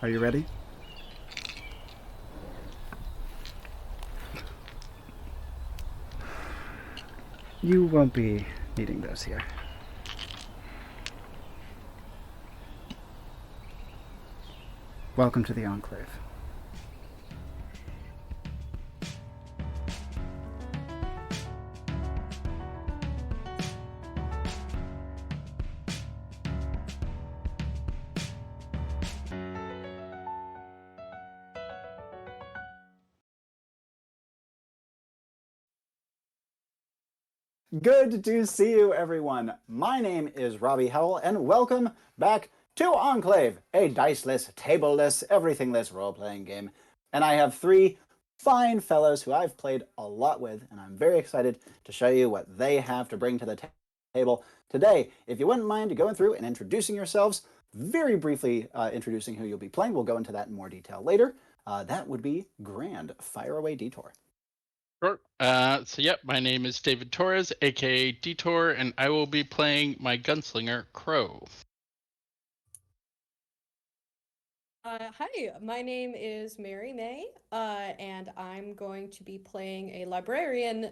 Are you ready? You won't be needing those here. Welcome to the Enclave. Good to see you, everyone. My name is Robby Howell, and welcome back to Enclave, a diceless, tableless, everythingless role-playing game. And I have three fine fellows who I've played a lot with, and I'm very excited to show you what they have to bring to the table today. If you wouldn't mind going through and introducing yourselves, very briefly introducing who you'll be playing. We'll go into that in more detail later. That would be grand. Fire away, Detour. Sure. My name is David Torres, aka Detour, and I will be playing my gunslinger, Crow. Hi, my name is Mary May, and I'm going to be playing a librarian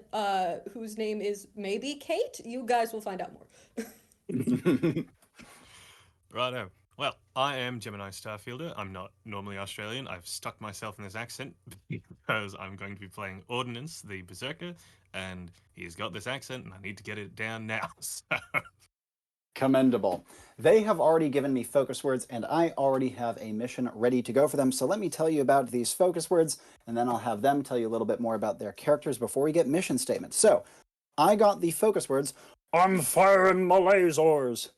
whose name is maybe Kate. You guys will find out more. Righto. Well, I am Gemini Starfielder. I'm not normally Australian. I've stuck myself in this accent because I'm going to be playing Ordinance, the Berserker, and he's got this accent, and I need to get it down now. So. Commendable. They have already given me focus words, and I already have a mission ready to go for them. So let me tell you about these focus words, and then I'll have them tell you a little bit more about their characters before we get mission statements. So I got the focus words, I'm firing my lasers,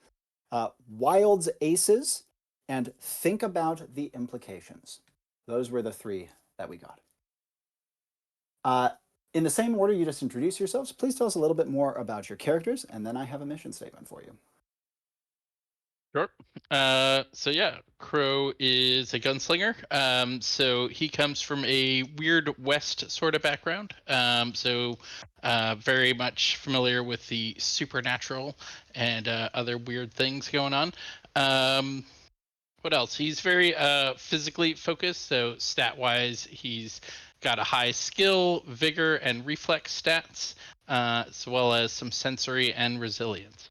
Wild's Aces, and think about the implications. Those were the three that we got. In the same order you just introduced yourselves, please tell us a little bit more about your characters, and then I have a mission statement for you. Sure. Crow is a gunslinger. So he comes from a weird West sort of background. Very much familiar with the supernatural and other weird things going on. What else? He's very physically focused. So stat-wise, he's got a high skill, vigor, and reflex stats, as well as some sensory and resilience.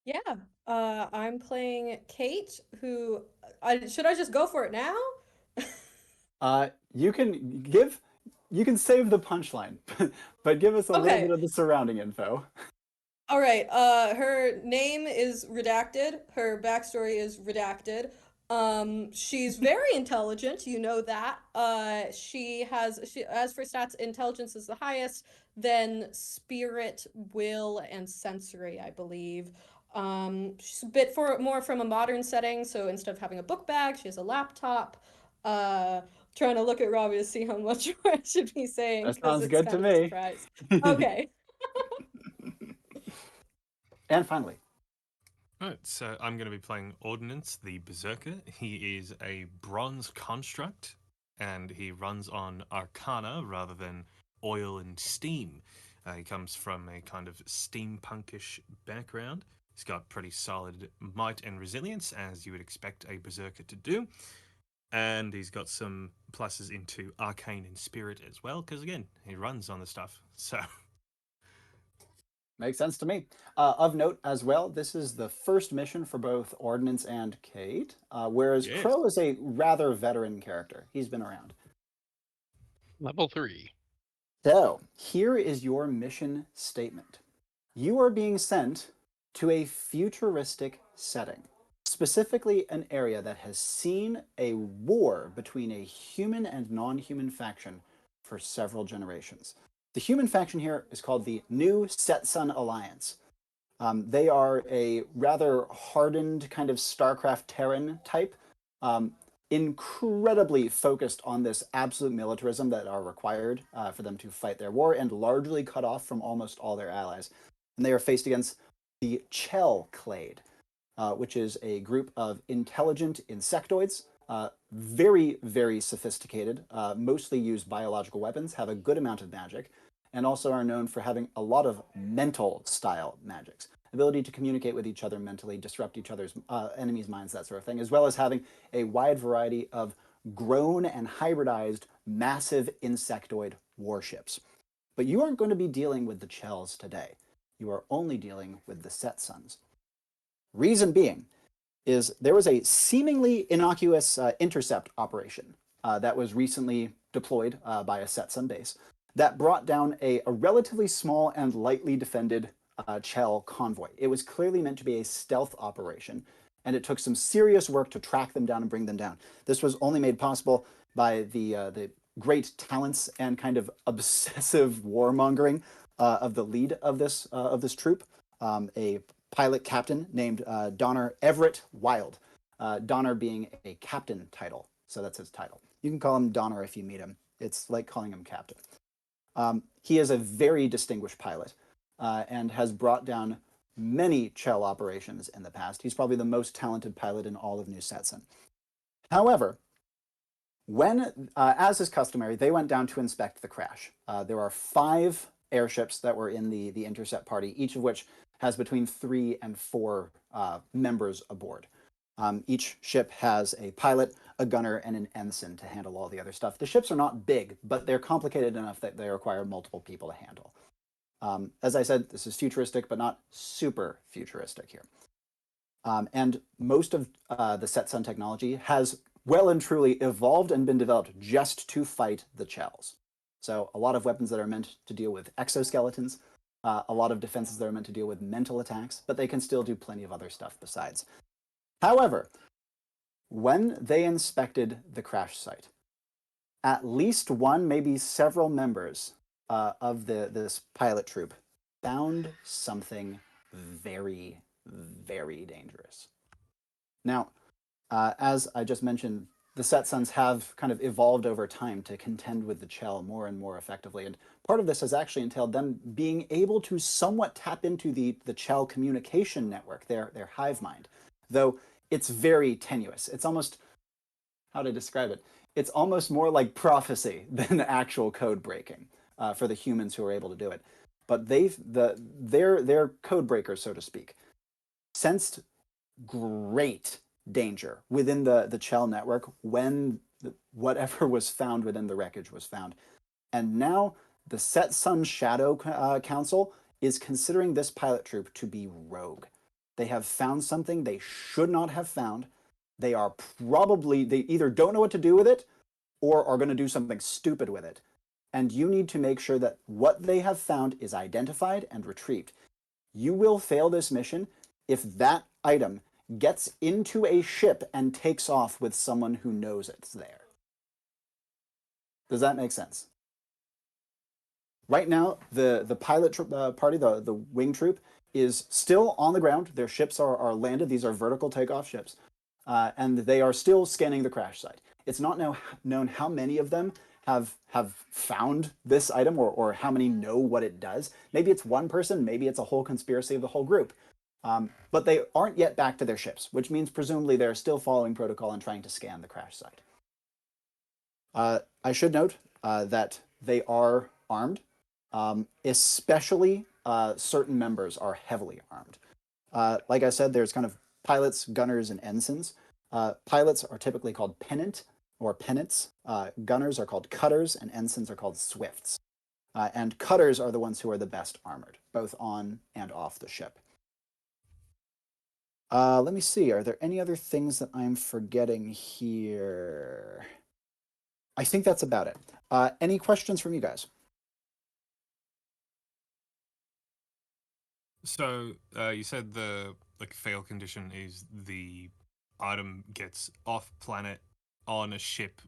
Yeah, I'm playing Kate, who should I just go for it now? You can save the punchline, but give us a little bit of the surrounding info. All right. Her name is redacted. Her backstory is redacted. She's very intelligent, you know that. As for stats, intelligence is the highest, then spirit, will, and sensory, I believe. She's a bit more from a modern setting, so instead of having a book bag, she has a laptop. Trying to look at Robby to see how much I should be saying That because sounds it's good kind to of a me. surprise. Okay. And finally, Right, so I'm going to be playing Ordinance, the Berserker. He is a bronze construct, and he runs on Arcana rather than oil and steam. He comes from a kind of steampunkish background. He's got pretty solid might and resilience, as you would expect a Berserker to do. And he's got some pluses into Arcane and Spirit as well, because again, he runs on the stuff. So. makes sense to me. Of note as well, this is the first mission for both Ordinance and Kate, whereas Yes. Crow is a rather veteran character. He's been around. Level 3. So, here is your mission statement. You are being sent to a futuristic setting, specifically an area that has seen a war between a human and non-human faction for several generations. The human faction here is called the New Setsun Alliance. They are a rather hardened kind of StarCraft Terran type, incredibly focused on this absolute militarism that are required for them to fight their war, and largely cut off from almost all their allies. And they are faced against the Clade, which is a group of intelligent insectoids, very, very sophisticated, mostly use biological weapons, have a good amount of magic, and also are known for having a lot of mental style magics. ability to communicate with each other mentally, disrupt each other's enemies' minds, that sort of thing, as well as having a wide variety of grown and hybridized massive insectoid warships. But you aren't going to be dealing with the Chels today. You are only dealing with the Set Suns. Reason being is there was a seemingly innocuous intercept operation that was recently deployed by a Set Sun base that brought down a relatively small and lightly defended Chell convoy. It was clearly meant to be a stealth operation, and it took some serious work to track them down and bring them down. This was only made possible by the great talents and kind of obsessive warmongering of the lead of this troop, a pilot captain named Donner Everett Wild. Donner being a captain title, so that's his title. You can call him Donner if you meet him. It's like calling him captain. He is a very distinguished pilot and has brought down many Chell operations in the past. He's probably the most talented pilot in all of New Setson. However, when, as is customary, they went down to inspect the crash. There are 5 airships that were in the intercept party, each of which has between 3 and 4 members aboard. Each ship has a pilot, a gunner, and an ensign to handle all the other stuff. The ships are not big, but they're complicated enough that they require multiple people to handle. As I said, this is futuristic, but not super futuristic here. And most of the Set Sun technology has well and truly evolved and been developed just to fight the Chels. So a lot of weapons that are meant to deal with exoskeletons, a lot of defenses that are meant to deal with mental attacks, but they can still do plenty of other stuff besides. However, when they inspected the crash site, at least one, maybe several members of this pilot troop found something very, very dangerous. Now, as I just mentioned, the Set Suns have kind of evolved over time to contend with the Chell more and more effectively. And part of this has actually entailed them being able to somewhat tap into the Chell communication network, their hive mind. Though it's very tenuous. It's almost, how to describe it? It's almost more like prophecy than actual code breaking for the humans who are able to do it. But their code breakers, so to speak, sensed great danger within the Chell network when whatever was found within the wreckage was found. And now the Set Sun Shadow Council is considering this pilot troop to be rogue. They have found something they should not have found. They either don't know what to do with it or are going to do something stupid with it. And you need to make sure that what they have found is identified and retrieved. You will fail this mission if that item gets into a ship and takes off with someone who knows it's there. Does that make sense? Right now, the pilot party, the wing troop, is still on the ground. Their ships are landed. These are vertical takeoff ships. And they are still scanning the crash site. It's not known how many of them have found this item or how many know what it does. Maybe it's one person, maybe it's a whole conspiracy of the whole group. But they aren't yet back to their ships, which means presumably they're still following protocol and trying to scan the crash site. I should note that they are armed, especially certain members are heavily armed. Like I said, there's kind of pilots, gunners, and ensigns. Pilots are typically called pennant or pennants. Gunners are called cutters, and ensigns are called swifts. And cutters are the ones who are the best armored, both on and off the ship. Let me see. Are there any other things that I'm forgetting here? I think that's about it. Any questions from you guys? So you said the fail condition is the item gets off planet on a ship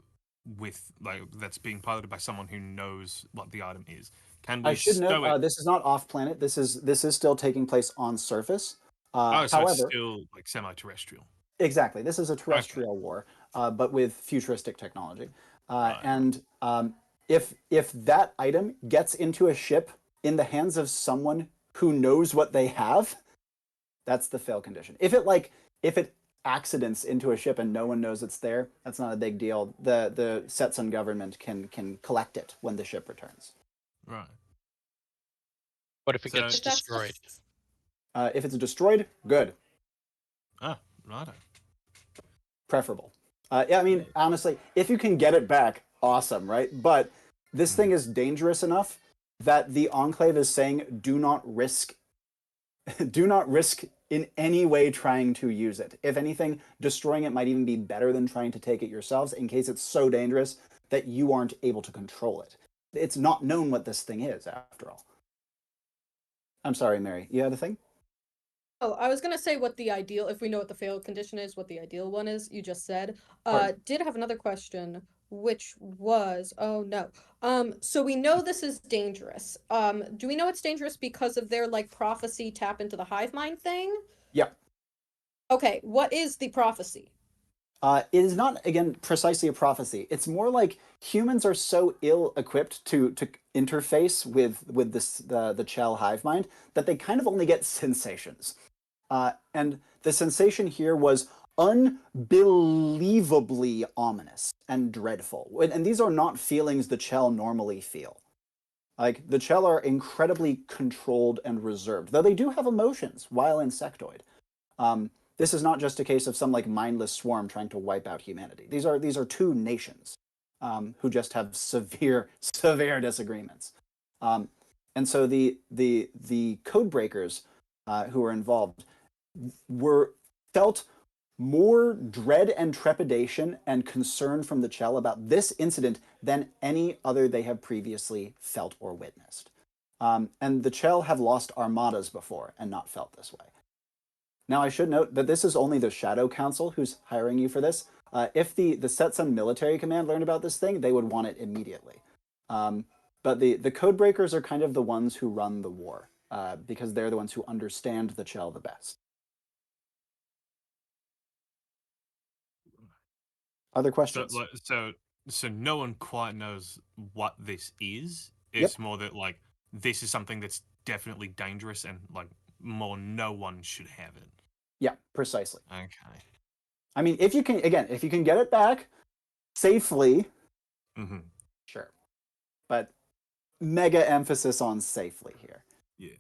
with that's being piloted by someone who knows what the item is. Can we I should stow note it? this is not off planet. This is still taking place on surface. So it's However, still semi-terrestrial. exactly, this is a Okay. terrestrial war, but with futuristic technology. Right. And if that item gets into a ship in the hands of someone who knows what they have, that's the fail condition. If it accidents into a ship and no one knows it's there, that's not a big deal. The Set Sun government can collect it when the ship returns. Right. What if it So- gets But that's destroyed? If it's destroyed, good. Ah, righto. Preferable. Yeah, I mean, honestly, if you can get it back, awesome, right? But this thing is dangerous enough that the Enclave is saying do not risk do not risk in any way trying to use it. If anything, destroying it might even be better than trying to take it yourselves in case it's so dangerous that you aren't able to control it. It's not known what this thing is, after all. I'm sorry, Mary. You had a thing? Oh, I was gonna say what the ideal, if we know what the failed condition is, what the ideal one is, you just said. Pardon. Did have another question, which was, oh no. So we know this is dangerous. Do we know it's dangerous because of their like prophecy tap into the hive mind thing? Yep. Okay, what is the prophecy? It is not, again, precisely a prophecy. It's more like humans are so ill-equipped to interface with the Chell hive mind that they kind of only get sensations. And the sensation here was unbelievably ominous and dreadful. And these are not feelings the Chell normally feel. Like, the Chell are incredibly controlled and reserved, though they do have emotions while insectoid. This is not just a case of some like mindless swarm trying to wipe out humanity. These are two nations who just have severe disagreements. And so the code breakers who were involved were felt more dread and trepidation and concern from the Chell about this incident than any other they have previously felt or witnessed. And the Chell have lost armadas before and not felt this way. Now, I should note that this is only the Shadow Council who's hiring you for this. If the Setsun military command learned about this thing, they would want it immediately. But the Codebreakers are kind of the ones who run the war, because they're the ones who understand the Chell the best. Other questions? So no one quite knows what this is. Yep. It's more that like this is something that's definitely dangerous and like more no one should have it. Yeah, precisely. Okay. I mean, if you can get it back safely, sure. But mega emphasis on safely here. Yeah.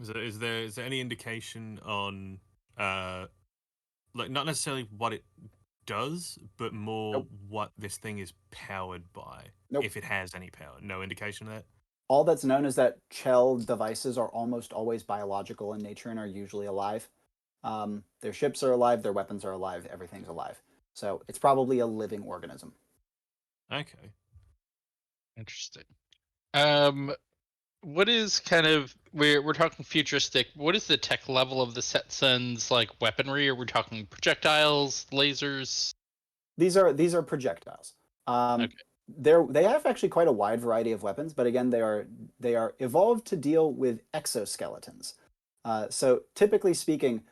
Is there any indication on like not necessarily what it does, but more Nope. what this thing is powered by? Nope. If it has any power. No indication of that? All that's known is that Chell devices are almost always biological in nature and are usually alive. Their ships are alive, their weapons are alive, everything's alive. So it's probably a living organism. Okay. Interesting. What is kind of we're talking futuristic? What is the tech level of the Setsun's like weaponry? Are we talking projectiles, lasers? These are projectiles. Okay. They have actually quite a wide variety of weapons, but again, they are evolved to deal with exoskeletons. So typically speaking,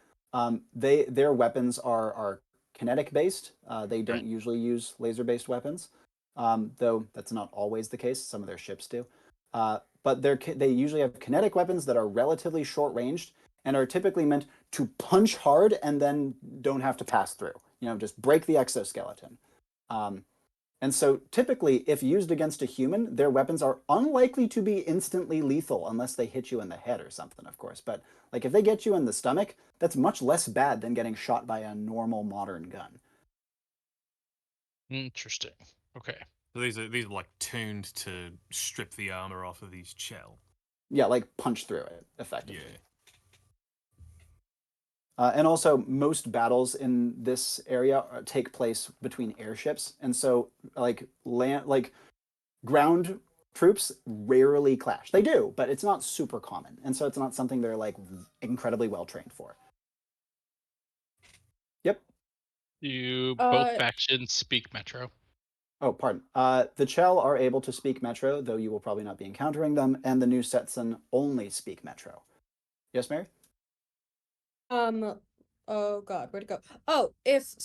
their weapons are kinetic based. They don't usually use laser based weapons, though that's not always the case. Some of their ships do. But they usually have kinetic weapons that are relatively short ranged and are typically meant to punch hard and then don't have to pass through. Just break the exoskeleton. And so typically, if used against a human, their weapons are unlikely to be instantly lethal unless they hit you in the head or something, of course. But like if they get you in the stomach, that's much less bad than getting shot by a normal modern gun. Interesting. Okay. So these are like tuned to strip the armor off of these Chell. Yeah, like punch through it effectively. Yeah. And also, most battles in this area take place between airships, and so ground troops rarely clash. They do, but it's not super common, and so it's not something they're like incredibly well trained for. Yep. Do both factions speak Metro? Oh, pardon. The Chell are able to speak Metro, though you will probably not be encountering them, and the new Setsun only speak Metro. Yes, Mary? Oh God, where'd it go? Oh, if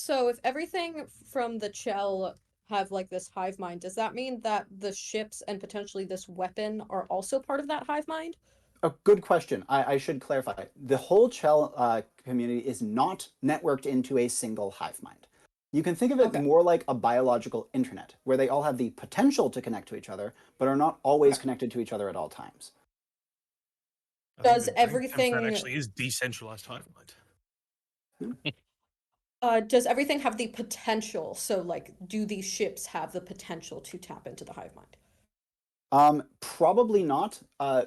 everything from the Chell have like this hive mind, does that mean that the ships and potentially this weapon are also part of that hive mind? A good question. I should clarify. The whole Chell community is not networked into a single hive mind. You can think of it more like a biological internet, where they all have the potential to connect to each other, but are not always connected to each other at all times. Does That everything actually is decentralized hive mind. does everything have the potential? So like do these ships have the potential to tap into the hive mind? Probably not.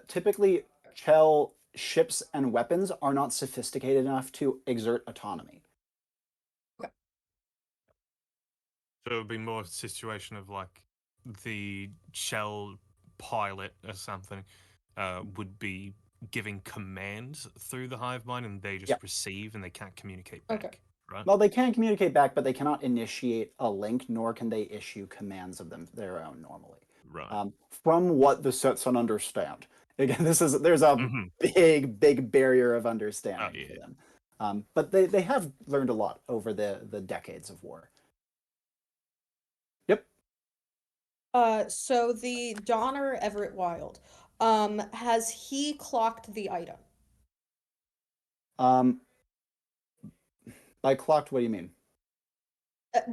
Typically, shell ships and weapons are not sophisticated enough to exert autonomy. Okay. So it would be more a situation of like the shell pilot or something would be giving commands through the hive mind, and they just Yeah. receive and they can't communicate back. Okay. Right? Well, they can communicate back, but they cannot initiate a link, nor can they issue commands of their own normally. Right. From what the Setsun understand. Again, there's a Mhm. big barrier of Oh, understanding for yeah. them. But they have learned a lot over the decades of war. Yep. So the Donner Everett Wild, has he clocked the item? Um, by clocked, what do you mean?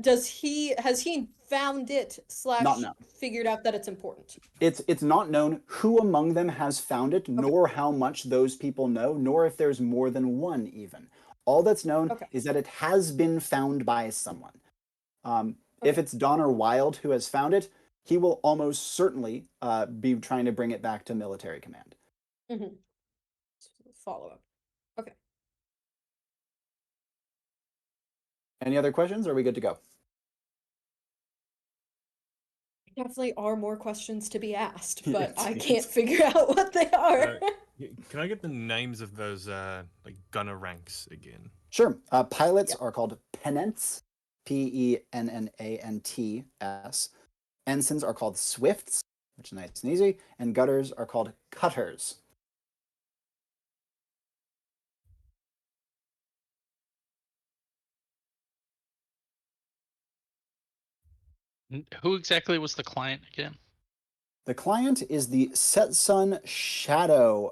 Has he found it Not slash known. figured out that it's important? It's not known who among them has found it, Okay. nor how much those people know, nor if there's more than one even. All that's known Okay. is that it has been found by someone. If Okay. it's Donner Wild who has found it, he will almost certainly be trying to bring it back to military command. Mm-hmm. Follow up. Okay. Any other questions? Or are we good to go? Definitely are more questions to be asked, Yeah, but I it's- can't figure out what they are. Can I get the names of those like gunner ranks again? Sure. Pilots Yeah. are called pennants, Pennants. Ensigns are called swifts, which is nice and easy, and gutters are called cutters. Who exactly was the client again? The client is the Setsun Shadow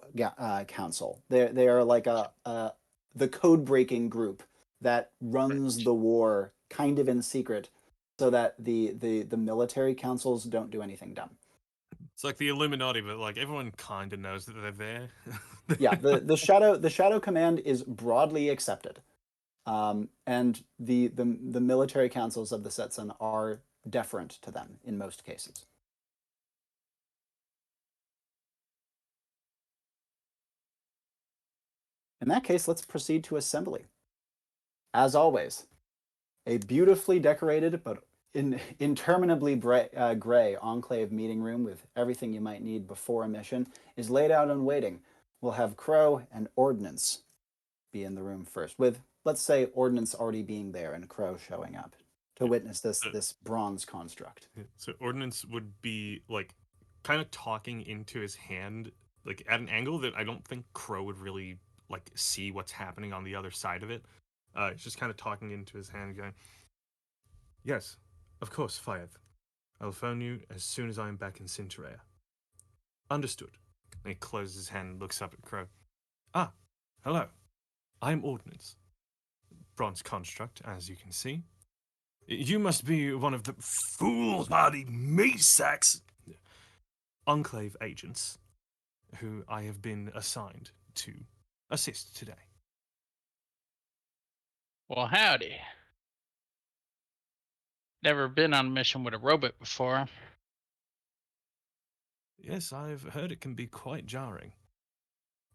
Council. They are like the code breaking group that runs the war kind of in secret, so that the military councils don't do anything dumb. It's like the Illuminati, but like everyone kind of knows that they're there. Yeah, the Shadow Command is broadly accepted, and the military councils of the Setsun are deferent to them in most cases. In that case, let's proceed to assembly. As always, a beautifully decorated but interminably gray Enclave meeting room with everything you might need before a mission is laid out and waiting. We'll have Crow and Ordinance be in the room first, with, let's say, Ordinance already being there and Crow showing up to witness this bronze construct. So Ordnance would be like kind of talking into his hand, like at an angle that I don't think Crow would really like see what's happening on the other side of it. It's just kind of talking into his hand, going, "Yes, of course, Fayeth. I'll phone you as soon as I am back in Sinterea." Understood. And he closes his hand and looks up at Crow. Ah, hello. I'm Ordnance. Bronze construct, as you can see. You must be one of the foolhardy meat sacks Enclave agents who I have been assigned to assist today. Well, howdy. Never been on a mission with a robot before. Yes, I've heard it can be quite jarring.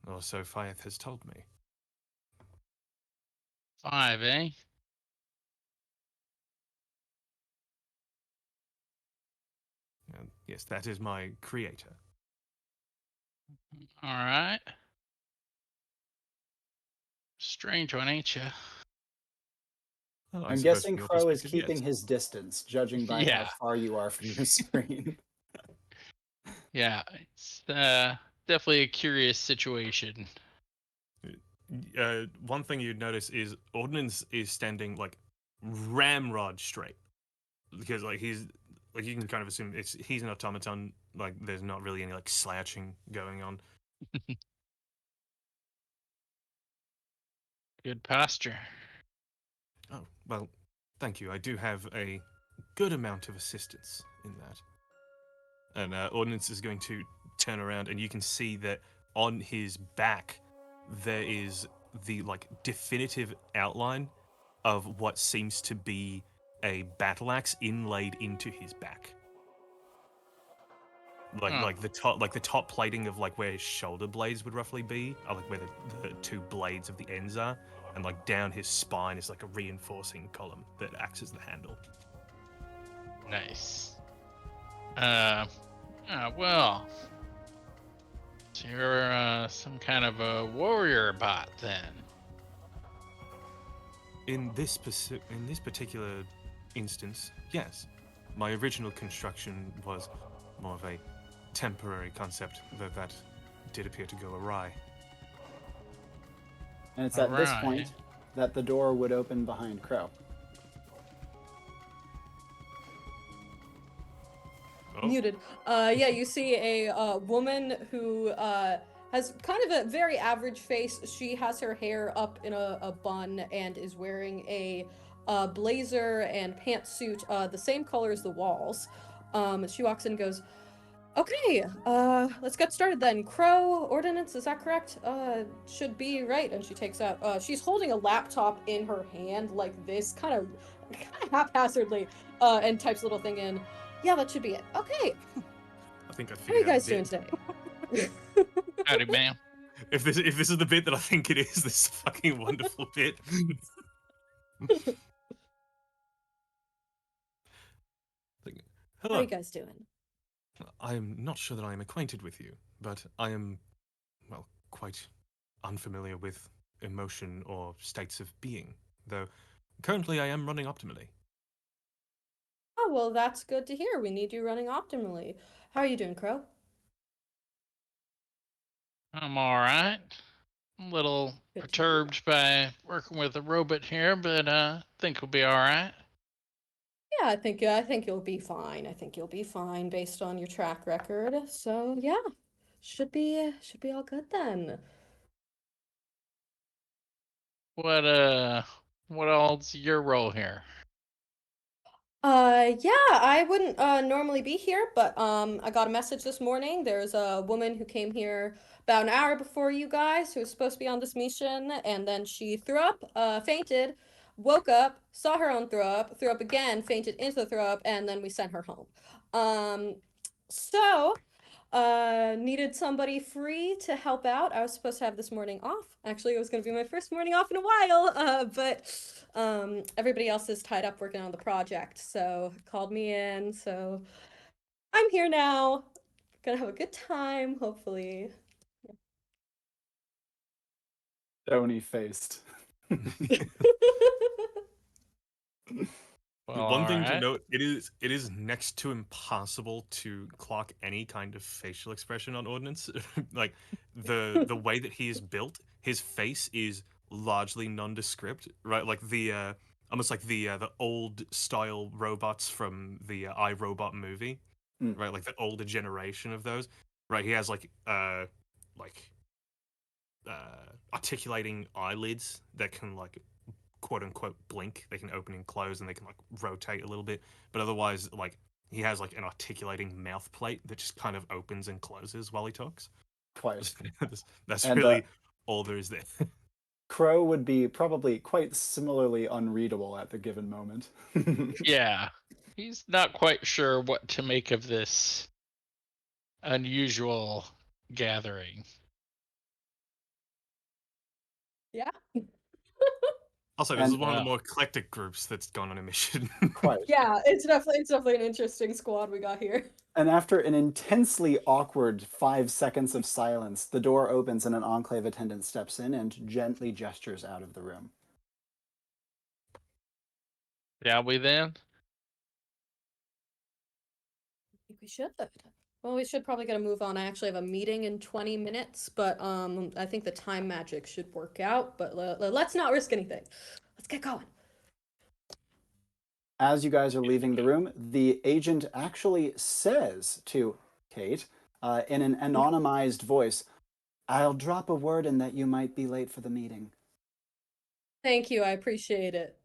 Or so Fayeth has told me. 5, eh? Yes, that is my creator. All right. Strange one, ain't you? Well, I I'm suppose guessing from your Crow is perspective, keeping yes. his distance, judging by how Yeah. far you are from your screen. Yeah, it's definitely a curious situation. One thing you'd notice is Ordnance is standing like ramrod straight because like he's like you can kind of assume he's an automaton. Like there's not really any like slouching going on. Good posture. Oh well, thank you. I do have a good amount of assistance in that. And Ordnance is going to turn around, and you can see that on his back, there is the definitive outline of what seems to be a battle axe inlaid into his back. The top plating of where his shoulder blades would roughly be, are where the two blades of the ends are, and down his spine is a reinforcing column that acts as the handle. Nice. Well, so you're some kind of a warrior bot then. In this particular instance, yes. My original construction was more of a temporary concept, though that did appear to go awry. And it's at this Alright. point that the door would open behind Crow. Oh. Muted. Yeah, you see a woman who has kind of a very average face. She has her hair up in a bun and is wearing a blazer and pantsuit, the same color as the walls. She walks in and goes, "Okay, let's get started then. Crow, Ordinance, is that correct? Should be right." And she takes out, she's holding a laptop in her hand like this, kind of haphazardly, and types a little thing in. Yeah, that should be it. Okay, I think I how are you figured out guys the doing bit. today? Howdy, ma'am. If this is the bit that I think it is, this fucking wonderful bit. How are Hello. you guys doing? I am not sure that I am acquainted with you, but I am, well, quite unfamiliar with emotion or states of being, though currently I am running optimally. Oh, well, that's good to hear. We need you running optimally. How are you doing, Crow? I'm alright. A little Good to perturbed by working with a robot here, but think we'll be alright. Yeah, I think you'll be fine. I think you'll be fine based on your track record. So yeah, should be all good then. What all's your role here? Yeah, I wouldn't normally be here, but I got a message this morning. There's a woman who came here about an hour before you guys who was supposed to be on this mission, and then she threw up, fainted, woke up, saw her own threw up again, fainted into the throw up, and then we sent her home. So needed somebody free to help out. I was supposed to have this morning off. Actually, it was going to be my first morning off in a while, but everybody else is tied up working on the project, so called me in. So I'm here now. Gonna have a good time, hopefully. Stony faced. Well, One thing to alright. note, it is next to impossible to clock any kind of facial expression on Ordnance. The way that he is built, his face is largely nondescript, right? Almost like the old style robots from the iRobot movie, Mm. right? Like the older generation of those, right? He has like articulating eyelids that can quote unquote blink. They can open and close, and they can rotate a little bit. But otherwise, he has an articulating mouth plate that just kind of opens and closes while he talks. Quite. That's And, really all there is there. Crow would be probably quite similarly unreadable at the given moment. Yeah. He's not quite sure what to make of this unusual gathering. Yeah. Also, this is And one of the Wow. more eclectic groups that's gone on a mission. quite. Yeah, it's definitely an interesting squad we got here. And after an intensely awkward 5 seconds of silence, the door opens and an Enclave attendant steps in and gently gestures out of the room. Shall we then? I think we should. Well, we should probably get a move on. I actually have a meeting in 20 minutes, but I think the time magic should work out. But let's not risk anything. Let's get going. As you guys are leaving the room, the agent actually says to Kate, in an anonymized voice, "I'll drop a word in that you might be late for the meeting." Thank you. I appreciate it.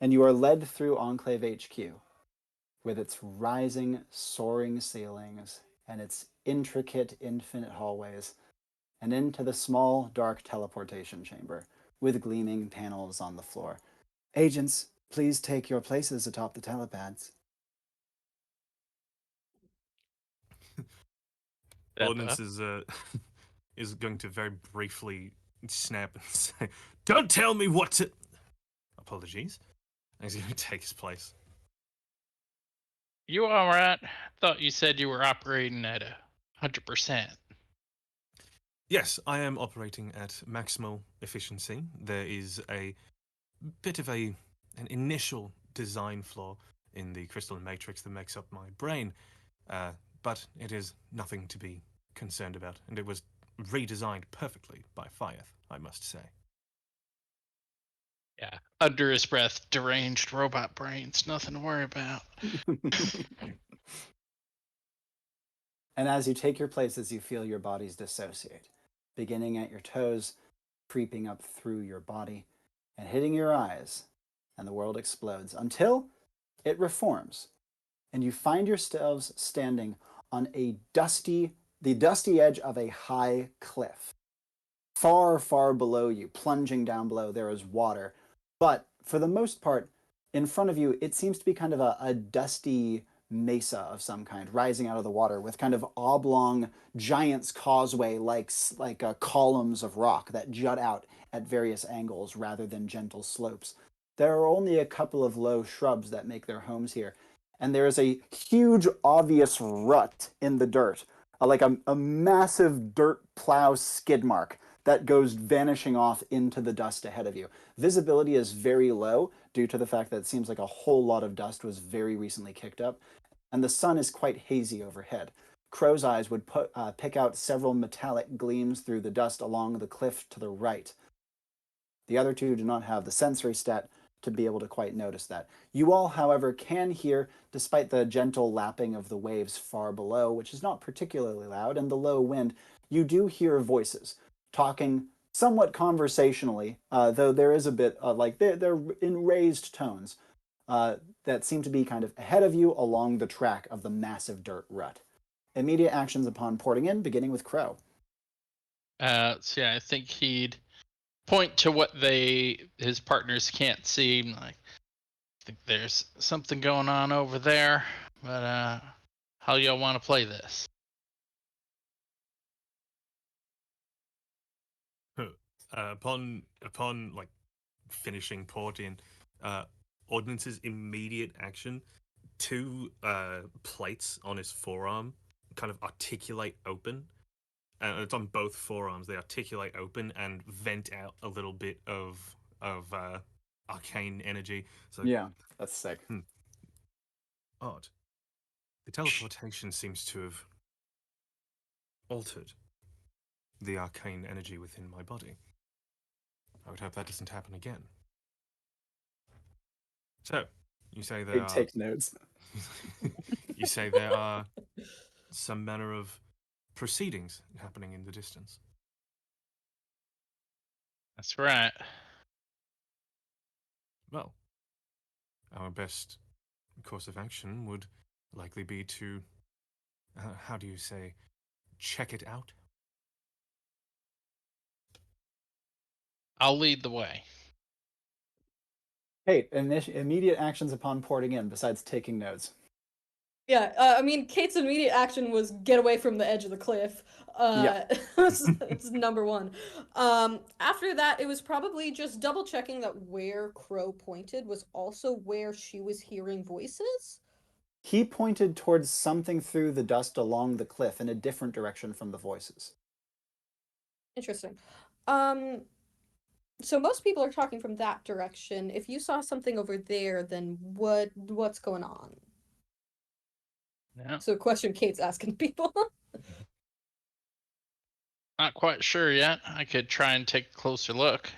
And you are led through Enclave HQ, with its rising, soaring ceilings and its intricate, infinite hallways and into the small, dark teleportation chamber with gleaming panels on the floor. Agents, please take your places atop the telepads. Ordinance is is going to very briefly snap and say, "Don't tell me what to." Apologies. And he's going to take his place. You all right? Thought you said you were operating at 100%. Yes, I am operating at maximal efficiency. There is a bit of an initial design flaw in the crystalline matrix that makes up my brain, but it is nothing to be concerned about, and it was redesigned perfectly by Fyeth, I must say. Yeah. Under his breath, deranged robot brains. Nothing to worry about. And as you take your places, you feel your bodies dissociate, beginning at your toes, creeping up through your body, and hitting your eyes, and the world explodes until it reforms, and you find yourselves standing on the dusty edge of a high cliff. Far, far below you, plunging down below, there is water. But for the most part, in front of you, it seems to be kind of a dusty mesa of some kind rising out of the water with kind of oblong giant's causeway like columns of rock that jut out at various angles rather than gentle slopes. There are only a couple of low shrubs that make their homes here, and there is a huge obvious rut in the dirt, like a massive dirt plow skid mark that goes vanishing off into the dust ahead of you. Visibility is very low due to the fact that it seems like a whole lot of dust was very recently kicked up, and the sun is quite hazy overhead. Crow's eyes would pick out several metallic gleams through the dust along the cliff to the right. The other two do not have the sensory stat to be able to quite notice that. You all, however, can hear, despite the gentle lapping of the waves far below, which is not particularly loud, and the low wind, you do hear voices talking somewhat conversationally, though there is a bit like they're in raised tones that seem to be kind of ahead of you along the track of the massive dirt rut. Immediate actions upon porting in, beginning with Crow. So yeah, I think he'd point to what his partners can't see. Like, I think there's something going on over there, but how y'all want to play this? Upon like finishing porting, Ordinance's immediate action, two plates on his forearm kind of articulate open. It's on both forearms. They articulate open and vent out a little bit of arcane energy. So yeah, that's sick. Odd. The teleportation seems to have altered the arcane energy within my body. I would hope that doesn't happen again. So, you say there Big are... take notes. You say there are some manner of proceedings happening in the distance. That's right. Well, our best course of action would likely be to, how do you say, check it out? I'll lead the way. Hey, immediate actions upon porting in, besides taking notes. Yeah, I mean, Kate's immediate action was get away from the edge of the cliff. Yeah. It's number one. After that, it was probably just double checking that where Crow pointed was also where she was hearing voices. He pointed towards something through the dust along the cliff in a different direction from the voices. Interesting. So most people are talking from that direction. If you saw something over there, then what's going on? Yeah. So question Kate's asking people. Not quite sure yet. I could try and take a closer look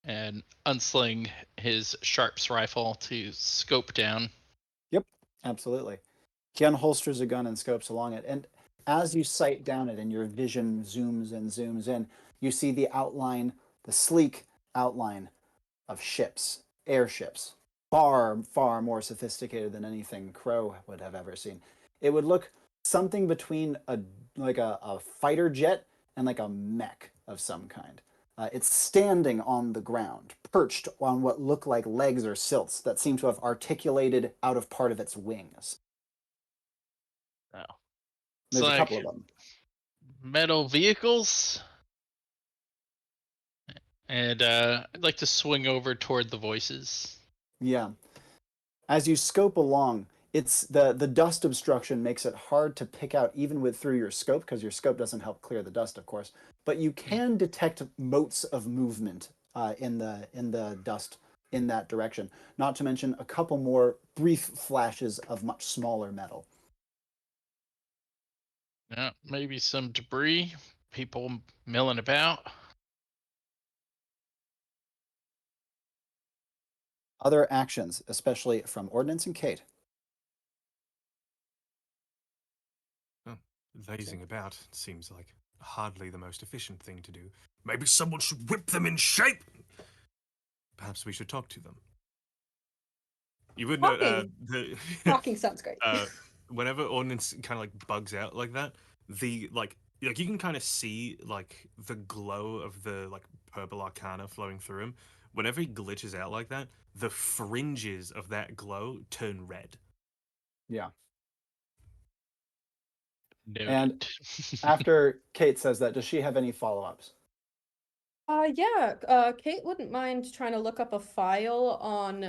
and unsling his Sharps rifle to scope down. Yep, absolutely. He unholsters a gun and scopes along it. And as you sight down it and your vision zooms and zooms in, you see the outline, the sleek outline of ships, airships, far, far more sophisticated than anything Crow would have ever seen. It would look something between a fighter jet and like a mech of some kind. It's standing on the ground, perched on what look like legs or silts that seem to have articulated out of part of its wings. Oh. There's a like couple of them. Metal vehicles. And I'd like to swing over toward the voices. Yeah. As you scope along, it's the dust obstruction makes it hard to pick out even with through your scope, because your scope doesn't help clear the dust, of course. But you can detect motes of movement in the dust in that direction. Not to mention a couple more brief flashes of much smaller metal. Yeah, maybe some debris, people milling about. Other actions, especially from Ordinance and Kate. Oh, lazing about seems like hardly the most efficient thing to do. Maybe someone should whip them in shape. Perhaps we should talk to them. You would know Talking sounds great. whenever Ordnance kind of like bugs out like that, the like you can kind of see like the glow of the like purple arcana flowing through him. Whenever he glitches out like that, the fringes of that glow turn red. Yeah. Noted. And after Kate says that, does she have any follow-ups? Yeah, Kate wouldn't mind trying to look up a file on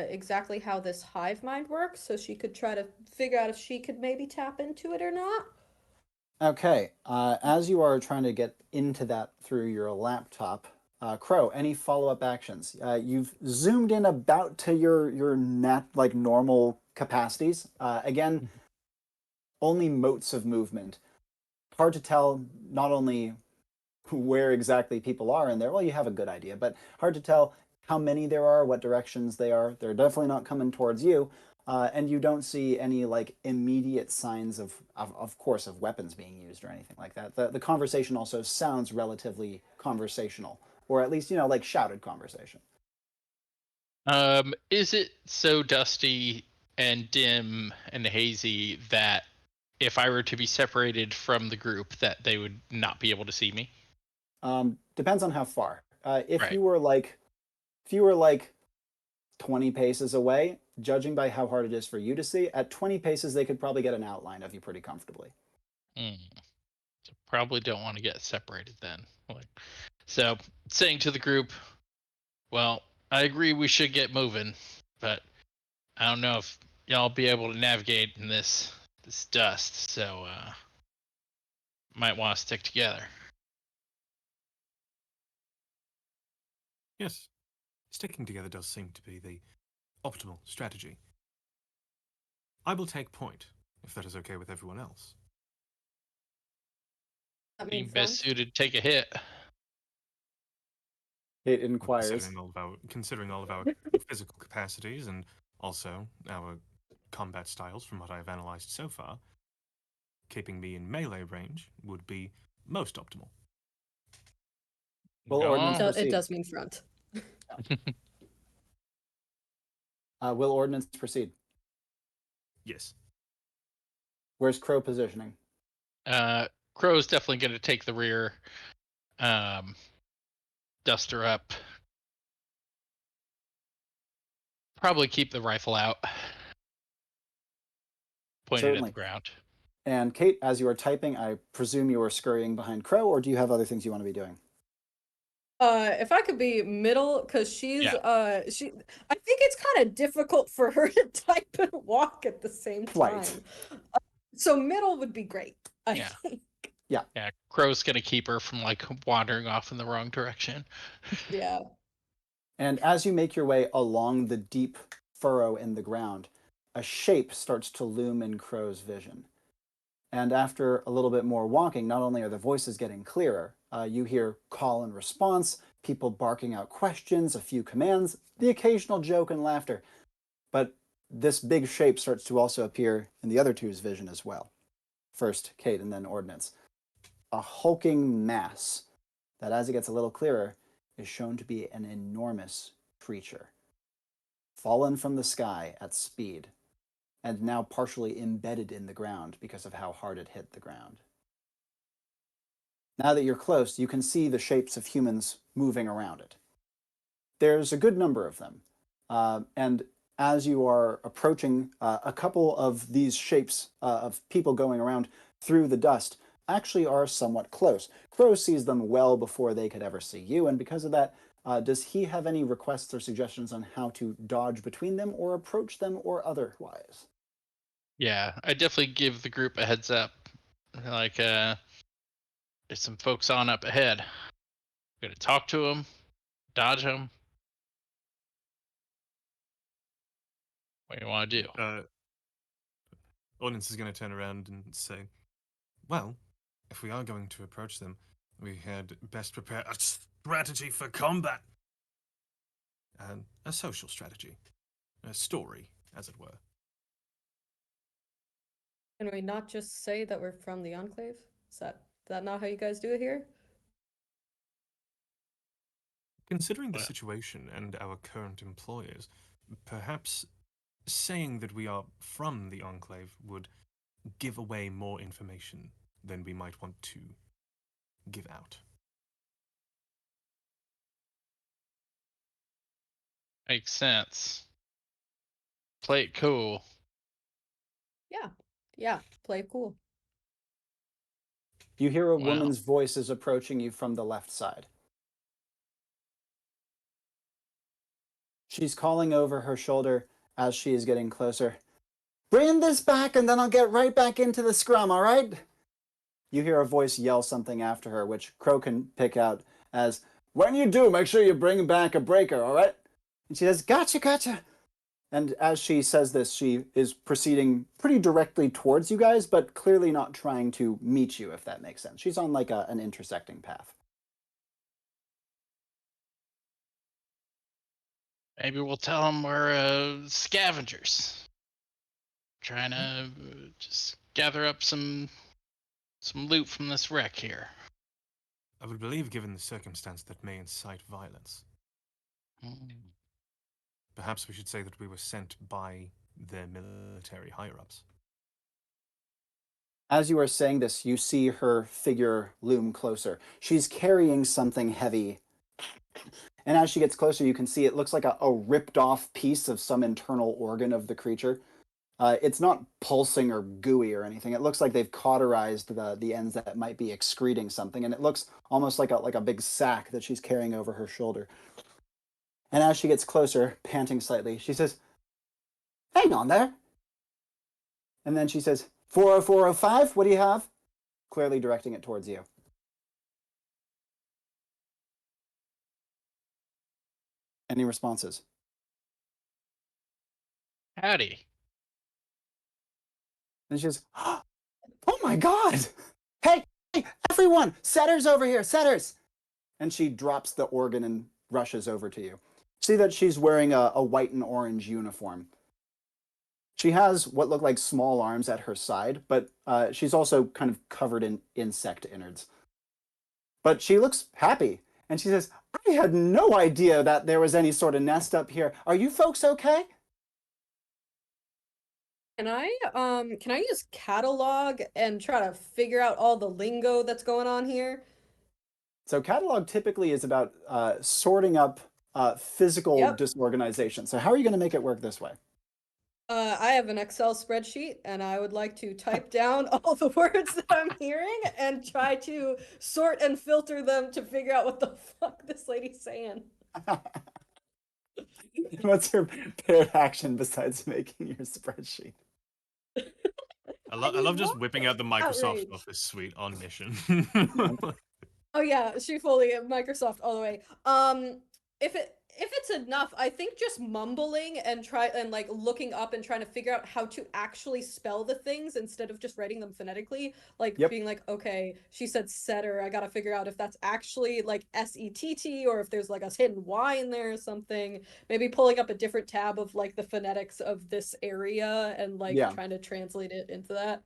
exactly how this hive mind works, so she could try to figure out if she could maybe tap into it or not. Okay, as you are trying to get into that through your laptop, Crow, any follow-up actions? You've zoomed in about to your normal capacities. Again, only motes of movement. Hard to tell not only where exactly people are in there. Well, you have a good idea, but hard to tell how many there are, what directions they are. They're definitely not coming towards you. And you don't see any like immediate signs of course, of weapons being used or anything like that. The conversation also sounds relatively conversational, or at least, like shouted conversation. Is it so dusty and dim and hazy that if I were to be separated from the group, that they would not be able to see me? Depends on how far. If Right. you were like 20 paces away, judging by how hard it is for you to see, at 20 paces they could probably get an outline of you pretty comfortably. So probably don't want to get separated then. So saying to the group, well, I agree we should get moving, but I don't know if y'all be able to navigate in this dust, so might want to stick together. Yes, sticking together does seem to be the optimal strategy. I will take point, if that is okay with everyone else. That Being makes best sense. suited, take a hit. It inquires. Considering all of our physical capacities and also our combat styles from what I have analyzed so far, keeping me in melee range would be most optimal. Will Go Ordnance on. It proceed? does mean front. Will Ordnance proceed? Yes. Where's Crow positioning? Crow's definitely going to take the rear, duster up. Probably keep the rifle out, pointed at the Certainly. ground. And Kate, as you are typing, I presume you are scurrying behind Crow, or do you have other things you want to be doing? If I could be middle, because she's Yeah. I think it's kind of difficult for her to type and walk at the same Right. time. So middle would be great, I Yeah. think. Yeah, Crow's gonna keep her from like wandering off in the wrong direction. Yeah. And as you make your way along the deep furrow in the ground, a shape starts to loom in Crow's vision. And after a little bit more walking, not only are the voices getting clearer, you hear call and response, people barking out questions, a few commands, the occasional joke and laughter. But this big shape starts to also appear in the other two's vision as well. First Kate and then Ordnance. A hulking mass that, as it gets a little clearer, is shown to be an enormous creature, fallen from the sky at speed, and now partially embedded in the ground because of how hard it hit the ground. Now that you're close, you can see the shapes of humans moving around it. There's a good number of them, and as you are approaching, a couple of these shapes of people going around through the dust actually are somewhat close. Crow sees them well before they could ever see you, and because of that, does he have any requests or suggestions on how to dodge between them or approach them or otherwise? Yeah, I definitely give the group a heads up. Like, there's some folks on up ahead. Gonna talk to them, dodge them. What do you want to do? Ordinance is going to turn around and say, well, if we are going to approach them, we had best prepare a strategy for combat. And a social strategy. A story, as it were. Can we not just say that we're from the Enclave? Is that not how you guys do it here? Considering the Well- situation and our current employers, perhaps saying that we are from the Enclave would give away more information than we might want to give out. Makes sense. Play it cool. Yeah, play cool. You hear a Wow. woman's voice is approaching you from the left side. She's calling over her shoulder as she is getting closer. Bring this back and then I'll get right back into the scrum, all right? You hear a voice yell something after her, which Crow can pick out as, when you do, make sure you bring back a breaker, all right? And she says, gotcha. And as she says this, she is proceeding pretty directly towards you guys, but clearly not trying to meet you, if that makes sense. She's on like an intersecting path. Maybe we'll tell them we're scavengers. Trying to just gather up some loot from this wreck here. I would believe, given the circumstance, that may incite violence. Perhaps we should say that we were sent by their military higher-ups. As you are saying this, you see her figure loom closer. She's carrying something heavy. And as she gets closer, you can see it looks like a ripped off piece of some internal organ of the creature. It's not pulsing or gooey or anything. It looks like they've cauterized the ends that might be excreting something, and it looks almost like a big sack that she's carrying over her shoulder. And as she gets closer, panting slightly, she says, hang on there. And then she says, 40405, what do you have? Clearly directing it towards you. Any responses? Howdy. And she says, oh my God! Hey, everyone, setters over here, setters! And she drops the organ and rushes over to you. See that she's wearing a white and orange uniform. She has what look like small arms at her side, but she's also kind of covered in insect innards. But she looks happy, and she says, I had no idea that there was any sort of nest up here. Are you folks okay? Can I use catalog and try to figure out all the lingo that's going on here? So catalog typically is about sorting up physical Yep. disorganization. So how are you going to make it work this way? I have an Excel spreadsheet and I would like to type down all the words that I'm hearing and try to sort and filter them to figure out what the fuck this lady's saying. What's your paired action besides making your spreadsheet? I love just what? whipping out the Microsoft Outrage. Office suite on mission. Oh yeah, she fully Microsoft all the way. If it's enough, I think just mumbling and like looking up and trying to figure out how to actually spell the things instead of just writing them phonetically, like Yep. being like, okay, she said setter, I gotta figure out if that's actually like SETT or if there's like a hidden Y in there or something. Maybe pulling up a different tab of like the phonetics of this area and like Yeah. trying to translate it into that.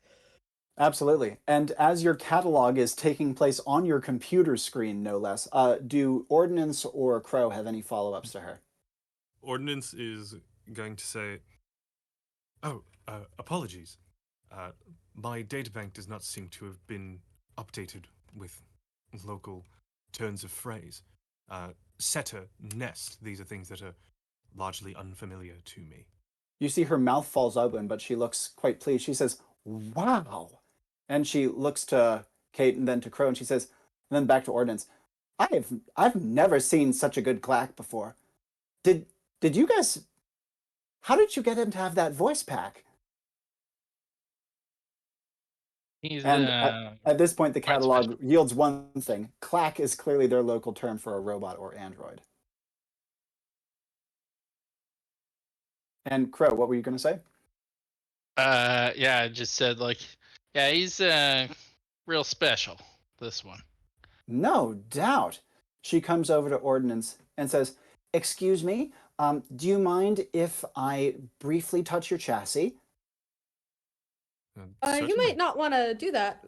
Absolutely. And as your catalog is taking place on your computer screen, no less, do Ordinance or Crow have any follow-ups to her? Ordinance is going to say, oh, Apologies. My databank does not seem to have been updated with local turns of phrase. Setter, nest, these are things that are largely unfamiliar to me. You see her mouth falls open, but she looks quite pleased. She says, "Wow." And she looks to Kate and then to Crow, and she says, and then back to Ordnance. I've never seen such a good clack before. Did you guys, how did you get him to have that voice pack? He's And at this point, the quite special. catalog yields one thing. Clack is clearly their local term for a robot or android. And Crow, what were you going to say? Yeah, I just said like, yeah, he's real special. This one. No doubt. She comes over to Ordnance and says, "Excuse me, do you mind if I briefly touch your chassis?" You Certainly. might not want to do that.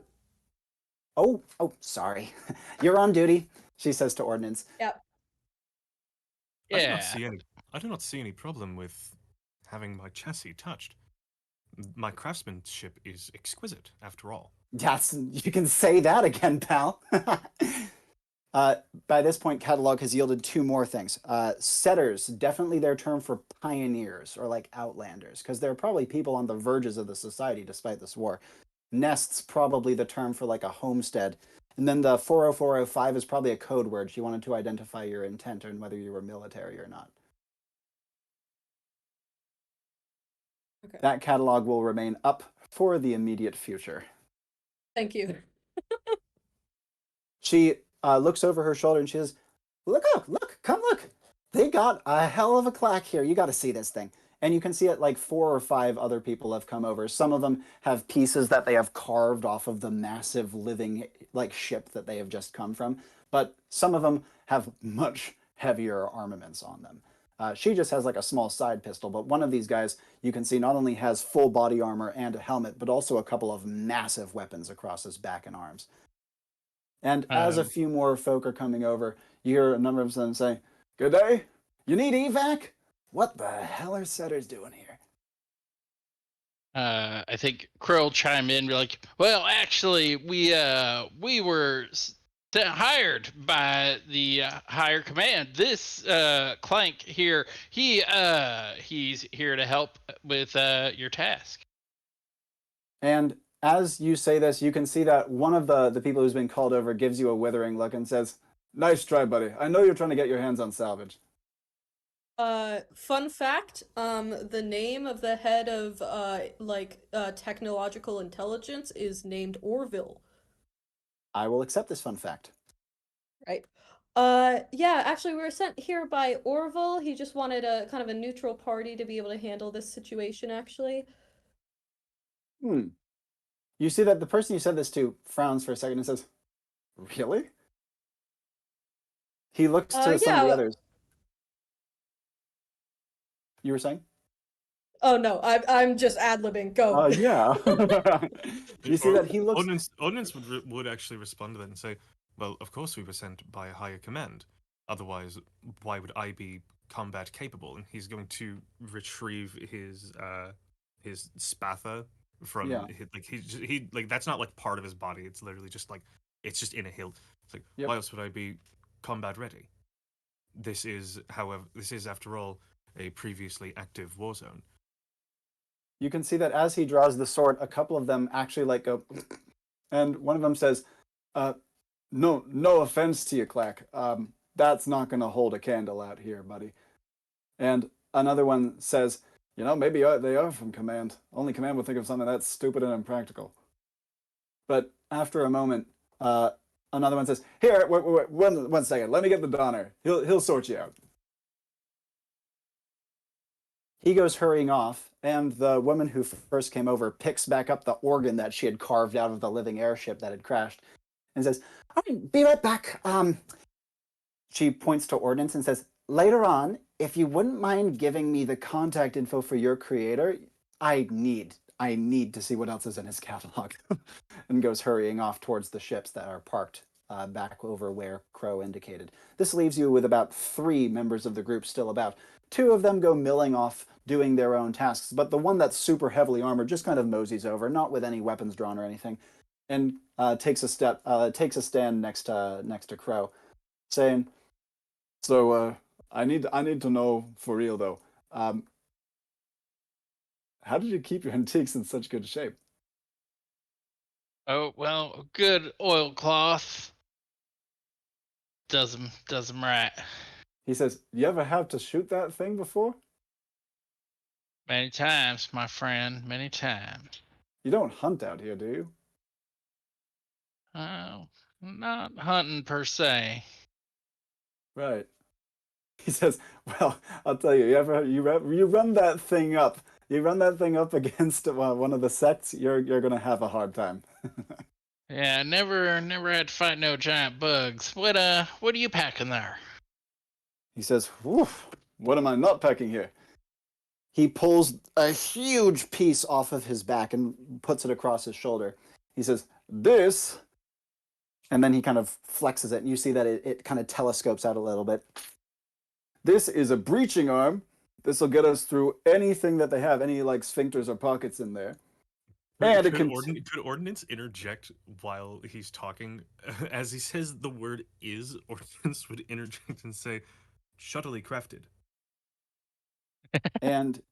Oh, sorry. You're on duty, she says to Ordnance. Yep. Yeah. I do not see any problem with having my chassis touched. My craftsmanship is exquisite, after all. Yes, you can say that again, pal. By this point, catalog has yielded two more things. Setters, definitely their term for pioneers or like outlanders, because there are probably people on the verges of the society despite this war. Nests, probably the term for like a homestead. And then the 40405 is probably a code word. She wanted to identify your intent and whether you were military or not. Okay. That catalog will remain up for the immediate future. Thank you. She looks over her shoulder and she says, look, come look. They got a hell of a clack here. You got to see this thing. And you can see it like 4 or 5 other people have come over. Some of them have pieces that they have carved off of the massive living like ship that they have just come from. But some of them have much heavier armaments on them. She just has like a small side pistol, but one of these guys you can see not only has full body armor and a helmet, but also a couple of massive weapons across his back and arms. And as a few more folk are coming over, you hear a number of them say, "Good day. You need evac? What the hell are setters doing here?" I think Crow will chime in, be like, "Well, actually, we were hired by the higher command. This Clank here, he's here to help with your task." And as you say this, you can see that one of the people who's been called over gives you a withering look and says, "Nice try, buddy. I know you're trying to get your hands on salvage." Fun fact, the name of the head of technological intelligence is named Orville, I will accept this fun fact. right? Yeah, actually we were sent here by Orville. He just wanted a kind of a neutral party to be able to handle this situation, actually. You see that the person you said this to frowns for a second and says, "Really?" He looks to some of the Yeah. others. You were saying? Oh no, I'm just ad-libbing. Go. Yeah. You see that he looks. Ordnance would actually respond to that and say, "Well, of course we were sent by a higher command. Otherwise, why would I be combat capable?" And he's going to retrieve his spatha from Yeah. he like that's not like part of his body. It's literally just like it's just in a hilt. It's like Yep. why else would I be combat ready? This is, however, after all a previously active war zone. You can see that as he draws the sword, a couple of them actually like go, and one of them says, "No offense to you, Clack. That's not going to hold a candle out here, buddy." And another one says, "Maybe they are from command. Only command would think of something that's stupid and impractical." But after a moment, another one says, "Here, wait, one second. Let me get the Donner. He'll sort you out." He goes hurrying off, and the woman who first came over picks back up the organ that she had carved out of the living airship that had crashed and says, "All right, be right back." She points to Ordnance and says, "Later on, if you wouldn't mind giving me the contact info for your creator, I need to see what else is in his catalog." And goes hurrying off towards the ships that are parked back over where Crow indicated. This leaves you with about 3 members of the group still about. 2 of them go milling off doing their own tasks, but the one that's super heavily armored just kind of moseys over, not with any weapons drawn or anything, and takes a stand next to Crow, saying, "So I need to know for real though. How did you keep your antiques in such good shape?" Oh, well, good oilcloth does 'em right. He says, "You ever have to shoot that thing before? Many times, my friend, many times. You don't hunt out here, do you?" Oh, not hunting per se. Right. He says, "Well, I'll tell you, you run that thing up. You run that thing up against one of the sects, you're gonna have a hard time." Yeah, never had to fight no giant bugs. What are you packing there? He says, "Woof, what am I not packing here?" He pulls a huge piece off of his back and puts it across his shoulder. He says, "This," and then he kind of flexes it, and you see that it kind of telescopes out a little bit. "This is a breaching arm. This will get us through anything that they have, any like sphincters or pockets in there." And it can. Could Ordinance interject while he's talking? As he says the word is, Ordinance would interject and say, "Shuttily crafted." And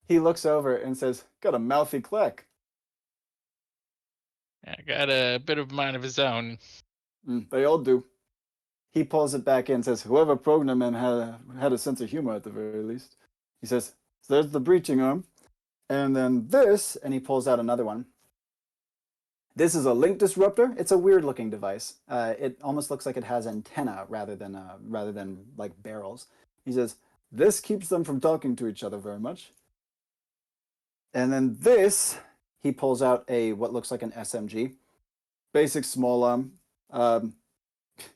he looks over and says, "Got a mouthy click." Yeah, got a bit of mind of his own. They all do. He pulls it back in and says, "Whoever programmed him had a sense of humor at the very least." He says, "So there's the breaching arm. And then this," and he pulls out another one. "This is a link disruptor. It's a weird looking device. It almost looks like it has antenna rather than like barrels." He says, "This keeps them from talking to each other very much." And then this, he pulls out what looks like an SMG, basic small arm.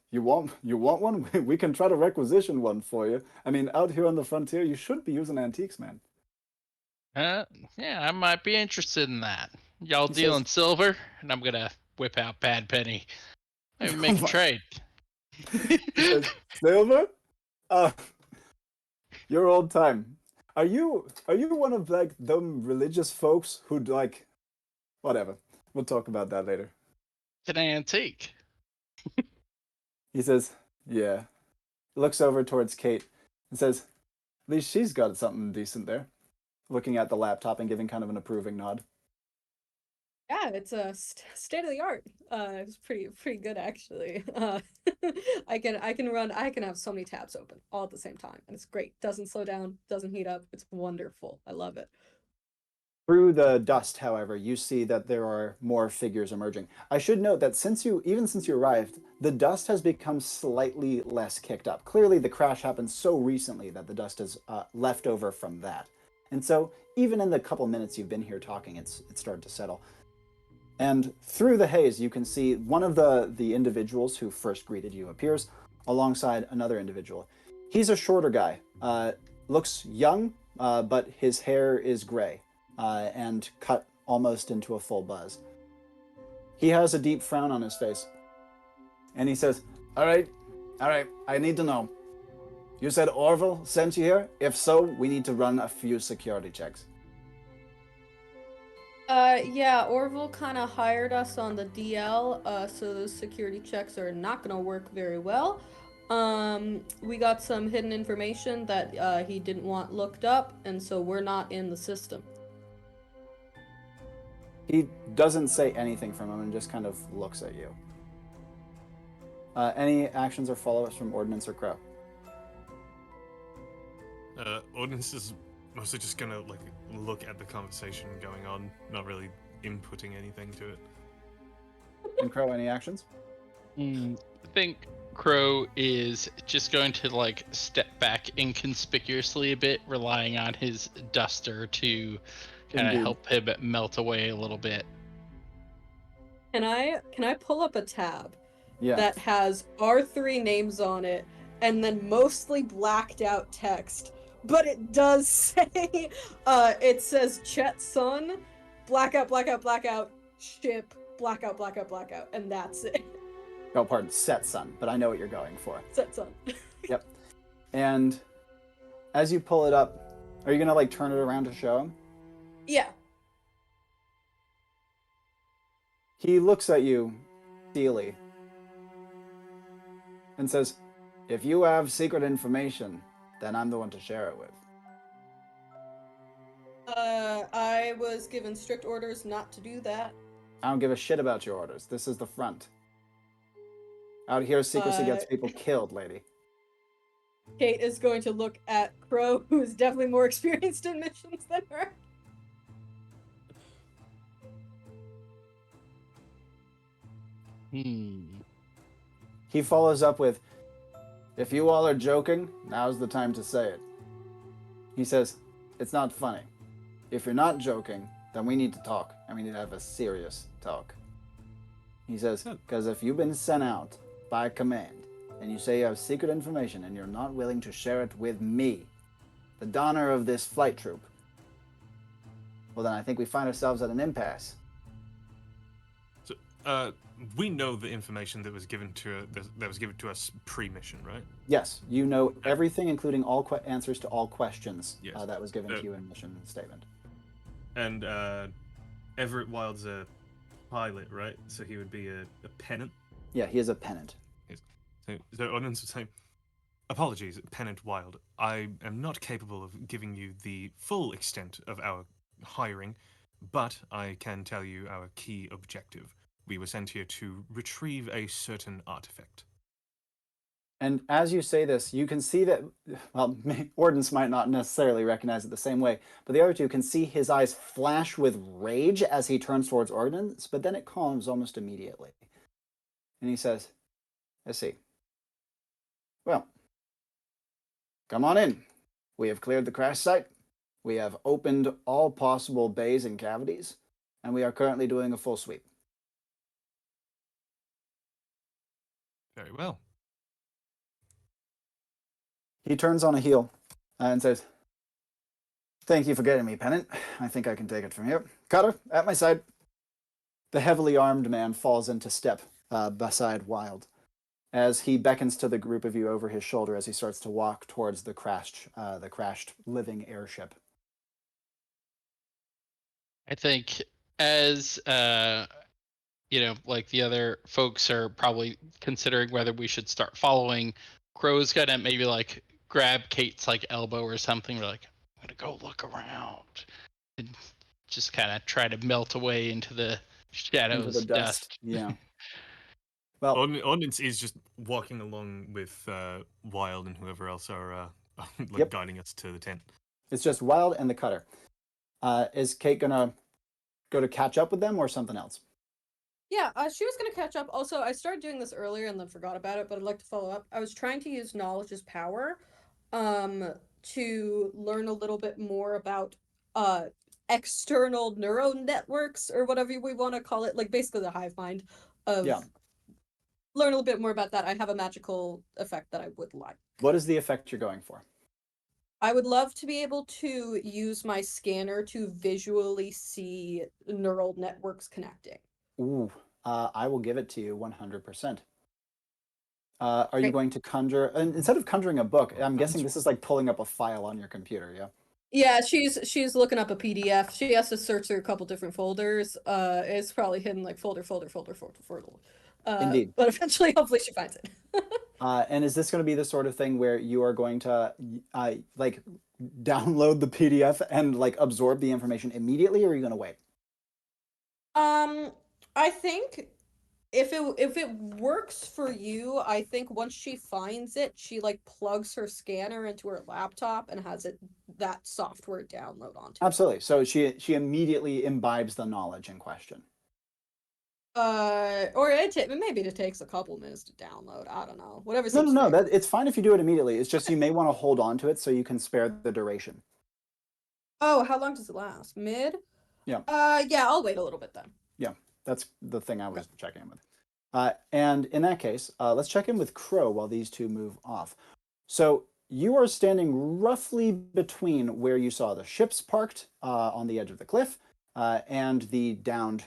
You want one? We can try to requisition one for you. I mean, out here on the frontier, you should be using antiques, man." Yeah, I might be interested in that. Y'all He dealing says, silver? And I'm gonna whip out Bad Penny. Maybe make a trade. He says, "Silver? Uh, your old time. Are you one of like them religious folks who'd like whatever? We'll talk about that later." It's an antique. He says, "Yeah." Looks over towards Kate and says, "At least she's got something decent there." Looking at the laptop and giving kind of an approving nod. Yeah, it's a state of the art. It's pretty good actually. I can have so many tabs open all at the same time, and it's great. Doesn't slow down, doesn't heat up. It's wonderful. I love it. Through the dust, however, you see that there are more figures emerging. I should note that since you arrived, the dust has become slightly less kicked up. Clearly, the crash happened so recently that the dust is left over from that. And so, even in the couple minutes you've been here talking, it's started to settle. And through the haze, you can see one of the individuals who first greeted you appears alongside another individual. He's a shorter guy, looks young, but his hair is gray and cut almost into a full buzz. He has a deep frown on his face, and he says, all right, I need to know. You said Orville sent you here? If so, we need to run a few security checks." Yeah, Orville kind of hired us on the DL, so those security checks are not gonna work very well. We got some hidden information that he didn't want looked up, and so we're not in the system. He doesn't say anything from him and just kind of looks at you. Any actions or follow-ups from Ordinance or Crow? Ordinance is mostly just gonna like look at the conversation going on, not really inputting anything to it. And Crow, any actions? I think Crow is just going to like step back inconspicuously a bit, relying on his duster to kind of help him melt away a little bit. Can I pull up a tab Yeah. that has our 3 names on it and then mostly blacked out text? But it does say, it says Chet Sun, blackout, blackout, blackout, ship, blackout, blackout, blackout, and that's it. Oh, pardon, set sun, but I know what you're going for. Set sun. Yep. And as you pull it up, are you gonna like turn it around to show him? Yeah. He looks at you, steely, and says, "If you have secret information, then I'm the one to share it with." I was given strict orders not to do that. I don't give a shit about your orders. This is the front. Out here, secrecy gets people killed, lady. Kate is going to look at Crow, who is definitely more experienced in missions than her. He follows up with, "If you all are joking, now's the time to say it." He says, "It's not funny. If you're not joking, then we need to talk, and we need to have a serious talk." He says, "Because if you've been sent out by command, and you say you have secret information, and you're not willing to share it with me, the donor of this flight troop, well then I think we find ourselves at an impasse." So, we know the information that was given to us pre-mission, right? Yes, you know everything, including all answers to all questions Yes. that was given to you in mission statement. And Everett Wild's a pilot, right? So he would be a pennant. Yeah, he is a pennant. So Ordinance would say, "Apologies, Pennant Wild. I am not capable of giving you the full extent of our hiring, but I can tell you our key objective. We were sent here to retrieve a certain artifact." And as you say this, you can see that, well, Ordinance might not necessarily recognize it the same way, but the other two can see his eyes flash with rage as he turns towards Ordinance, but then it calms almost immediately. And he says, "I see. Well, come on in. We have cleared the crash site. We have opened all possible bays and cavities, and we are currently doing a full sweep." Very well. He turns on a heel and says, "Thank you for getting me, Pennant. I think I can take it from here. Cutter, at my side." The heavily armed man falls into step beside Wild as he beckons to the group of you over his shoulder as he starts to walk towards the crashed living airship. I think as like the other folks are probably considering whether we should start following, Crow's gonna maybe like grab Kate's like elbow or something. We're like, "I'm gonna go look around," and just kind of try to melt away into the shadows, Into the dust. Yeah. Well, Ordnance is just walking along with Wild and whoever else are Yep. guiding us to the tent. it's just Wild and the Cutter. Is Kate gonna go to catch up with them or something else? Yeah, she was going to catch up. Also, I started doing this earlier and then forgot about it, but I'd like to follow up. I was trying to use knowledge as power to learn a little bit more about external neural networks or whatever we want to call it, like basically the hive mind of Yeah. learn a little bit more about that. I have a magical effect that I would like. What is the effect you're going for? I would love to be able to use my scanner to visually see neural networks connecting. Ooh, I will give it to you 100%. Are you Great. going to conjure, and instead of conjuring a book, I'm guessing this is like pulling up a file on your computer, yeah? Yeah, she's looking up a PDF. She has to search through a couple different folders. It's probably hidden like folder. Indeed. But eventually, hopefully, she finds it. And is this going to be the sort of thing where you are going to like download the PDF and like absorb the information immediately, or are you going to wait? I think if it works for you, I think once she finds it, she like plugs her scanner into her laptop and has that software download onto it. Absolutely. So she immediately imbibes the knowledge in question. Or maybe it takes a couple minutes to download. I don't know. Whatever. No. It's fine if you do it immediately. It's just you may want to hold on to it so you can spare the duration. Oh, how long does it last? Mid? Yeah. Yeah, I'll wait a little bit then. Yeah, that's the thing I was checking in with. And in that case, let's check in with Crow while these two move off. So you are standing roughly between where you saw the ships parked on the edge of the cliff and the downed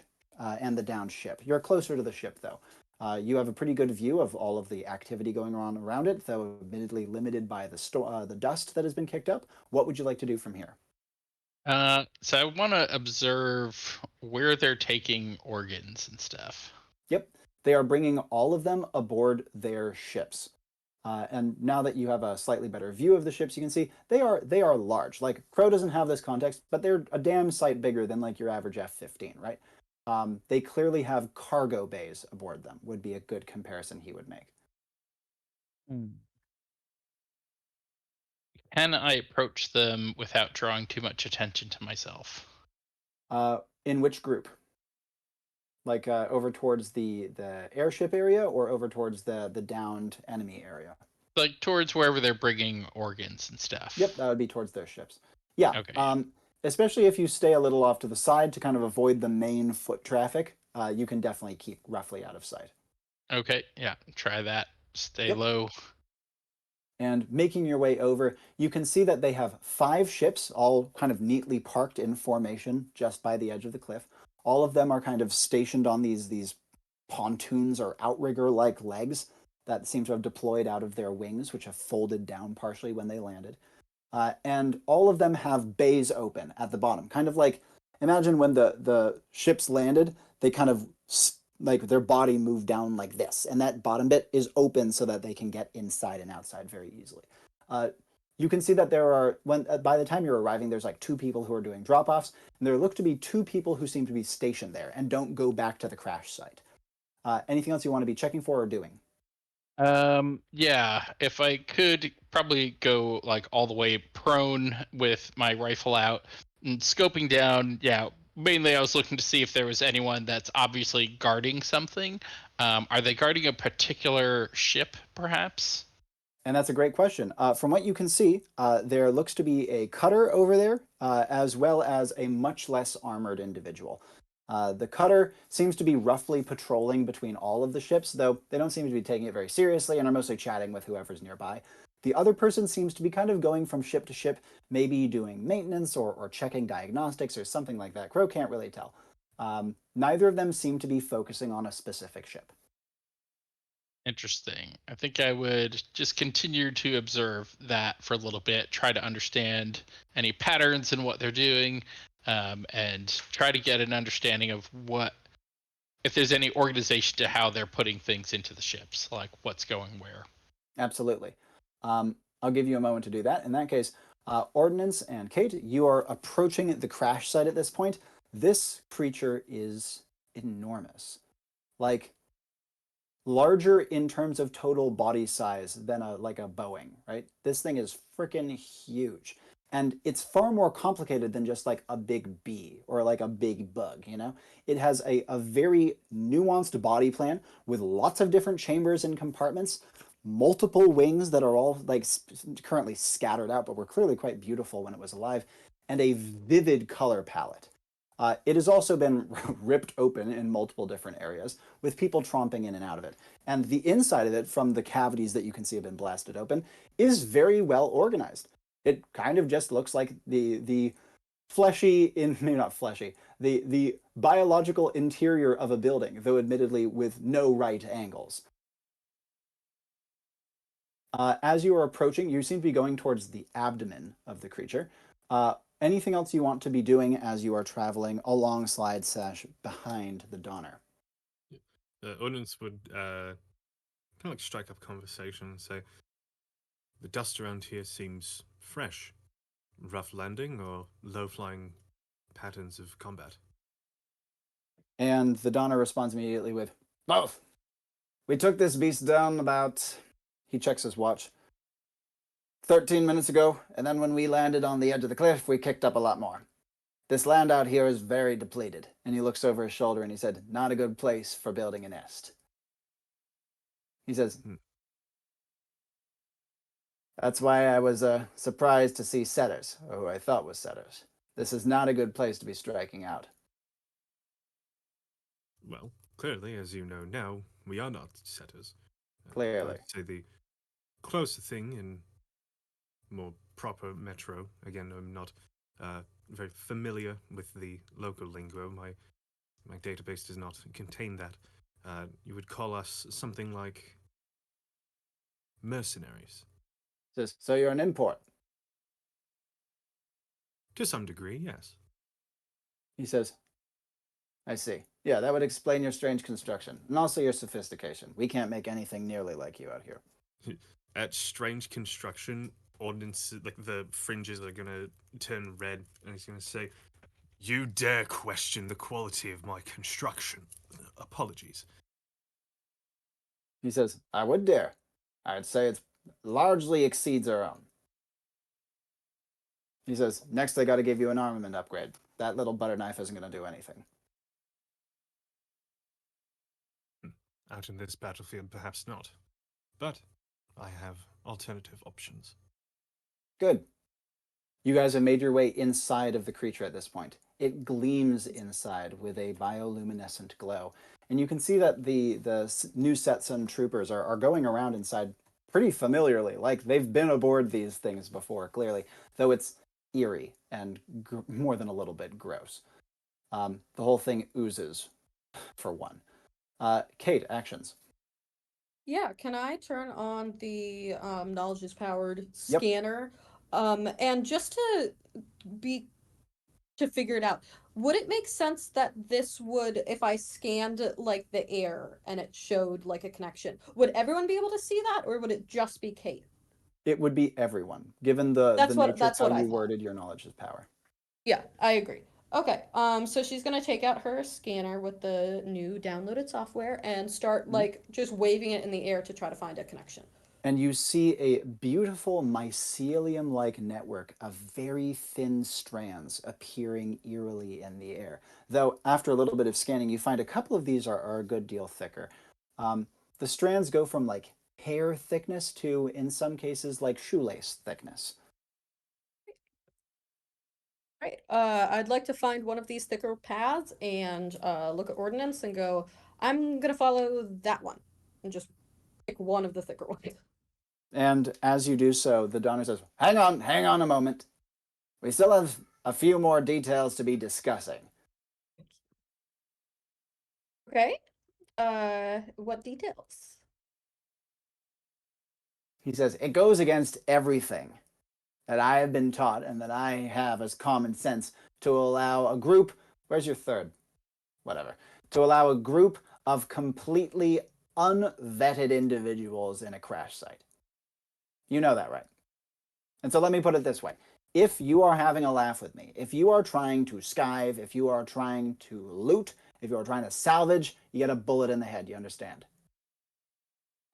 ship. You're closer to the ship though. You have a pretty good view of all of the activity going on around it, though admittedly limited by the dust that has been kicked up. What would you like to do from here? So I want to observe where they're taking organs and stuff. Yep, they are bringing all of them aboard their ships. And now that you have a slightly better view of the ships, you can see they are large. Like Crow doesn't have this context, but they're a damn sight bigger than like your average F-15, right? They clearly have cargo bays aboard them. Would be a good comparison he would make. Can I approach them without drawing too much attention to myself? In which group? Like over towards the airship area, or over towards the downed enemy area? Like towards wherever they're bringing organs and stuff. Yep, that would be towards their ships. Yeah. Okay. Especially if you stay a little off to the side to kind of avoid the main foot traffic, you can definitely keep roughly out of sight. Okay, yeah, try that. Stay Yep. low. And making your way over, you can see that they have 5 ships, all kind of neatly parked in formation just by the edge of the cliff. All of them are kind of stationed on these pontoons or outrigger-like legs that seem to have deployed out of their wings, which have folded down partially when they landed. And all of them have bays open at the bottom, kind of like, imagine when the ships landed, they kind of like their body moved down like this, and that bottom bit is open so that they can get inside and outside very easily. You can see that there are, by the time you're arriving, there's like 2 people who are doing drop-offs, and there look to be 2 people who seem to be stationed there and don't go back to the crash site. Anything else you want to be checking for or doing? Yeah, if I could probably go like all the way prone with my rifle out and scoping down. Yeah, mainly I was looking to see if there was anyone that's obviously guarding something. Are they guarding a particular ship, perhaps? And that's a great question. From what you can see, there looks to be a cutter over there, as well as a much less armored individual. The cutter seems to be roughly patrolling between all of the ships, though they don't seem to be taking it very seriously and are mostly chatting with whoever's nearby. The other person seems to be kind of going from ship to ship, maybe doing maintenance or checking diagnostics or something like that. Crow can't really tell. Neither of them seem to be focusing on a specific ship. Interesting. I think I would just continue to observe that for a little bit, try to understand any patterns in what they're doing, and try to get an understanding of what, if there's any organization to how they're putting things into the ships, like what's going where. Absolutely. I'll give you a moment to do that. In that case, Ordinance and Kate, you are approaching the crash site at this point. This creature is enormous. Like, larger in terms of total body size than like a Boeing, right? This thing is freaking huge. And it's far more complicated than just like a big bee or like a big bug, you know? It has a very nuanced body plan with lots of different chambers and compartments, multiple wings that are all like currently scattered out, but were clearly quite beautiful when it was alive, and a vivid color palette. It has also been ripped open in multiple different areas, with people tromping in and out of it. And the inside of it, from the cavities that you can see have been blasted open, is very well organized. It kind of just looks like the fleshy, maybe not fleshy, the biological interior of a building, though admittedly with no right angles. As you are approaching, you seem to be going towards the abdomen of the creature. Anything else you want to be doing as you are traveling alongside / behind the Donner? Ordnance would kind of like strike up conversation and say, the dust around here seems fresh. Rough landing or low-flying patterns of combat? And the Donner responds immediately with, both. We took this beast down about, he checks his watch, 13 minutes ago, and then when we landed on the edge of the cliff, we kicked up a lot more. This land out here is very depleted. And he looks over his shoulder and he said, not a good place for building a nest. He says, that's why I was surprised to see setters, or who I thought was setters. This is not a good place to be striking out. Well, clearly, as you know now, we are not setters. Clearly. I'd say the closer thing in more proper metro, again, I'm not very familiar with the local lingo. My database does not contain that. You would call us something like mercenaries. Says, so you're an import. To some degree, yes. He says, I see. Yeah, that would explain your strange construction, and also your sophistication. We can't make anything nearly like you out here. At strange construction, Ordinance, like the fringes are gonna turn red, and he's gonna say, "You dare question the quality of my construction? Apologies." He says, I would dare. I'd say it largely exceeds our own. He says, next I gotta give you an armament upgrade. That little butter knife isn't gonna do anything. Out in this battlefield, perhaps not. But I have alternative options. Good. You guys have made your way inside of the creature at this point. It gleams inside with a bioluminescent glow. And you can see that the new Setsun troopers are going around inside pretty familiarly. Like they've been aboard these things before, clearly. Though it's eerie and more than a little bit gross. The whole thing oozes, for one. Kate, actions. Yeah, can I turn on the knowledge is powered Yep. scanner? And just to figure it out, would it make sense that this would, if I scanned like the air and it showed like a connection, would everyone be able to see that, or would it just be Kate? It would be everyone, given the nature of That's how what I you thought. worded your knowledge is power. Yeah, I agree. Okay, so she's gonna take out her scanner with the new downloaded software and start like just waving it in the air to try to find a connection. And you see a beautiful mycelium-like network of very thin strands appearing eerily in the air. Though after a little bit of scanning, you find a couple of these are a good deal thicker. The strands go from like hair thickness to, in some cases, like shoelace thickness. Right. I'd like to find one of these thicker paths and look at Ordinance and go, I'm gonna follow that one and just pick one of the thicker ones. And as you do so, the Donner says, hang on a moment. We still have a few more details to be discussing. Okay. What details? He says, it goes against everything that I have been taught and that I have as common sense to allow a group, where's your third? Whatever. To allow a group of completely unvetted individuals in a crash site. You know that, right? And so let me put it this way. If you are having a laugh with me, if you are trying to skive, if you are trying to loot, if you are trying to salvage, you get a bullet in the head, you understand?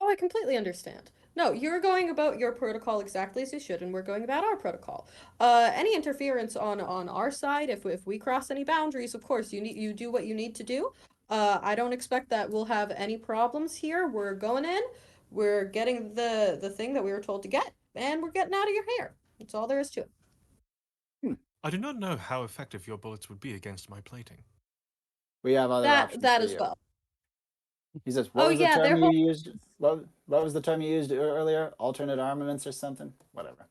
Oh, I completely understand. No, you're going about your protocol exactly as you should, and we're going about our protocol. Any interference on our side, if we cross any boundaries, of course, you do what you need to do. I don't expect that we'll have any problems here. We're going in, we're getting the thing that we were told to get, and we're getting out of your hair. That's all there is to it. I do not know how effective your bullets would be against my plating. We have other options That for as you. well. He says, Oh, what was the yeah, term they're you used? What was the term you used earlier? Alternate armaments or something? Whatever.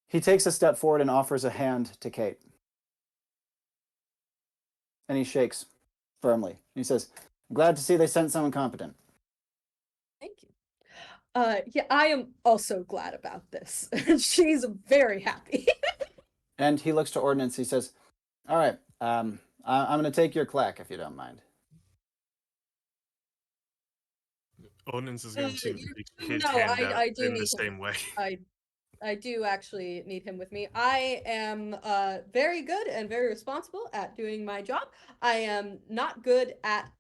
He takes a step forward and offers a hand to Kate. And he shakes firmly. He says, I'm glad to see they sent someone competent. Thank you. Yeah, I am also glad about this. She's very happy. And he looks to Ordinance. He says, all right, I'm going to take your clack if you don't mind. Ordnance is going to reach his No, hand out I do in the need same way. I do actually need him with me. I am very good and very responsible at doing my job. I am not good at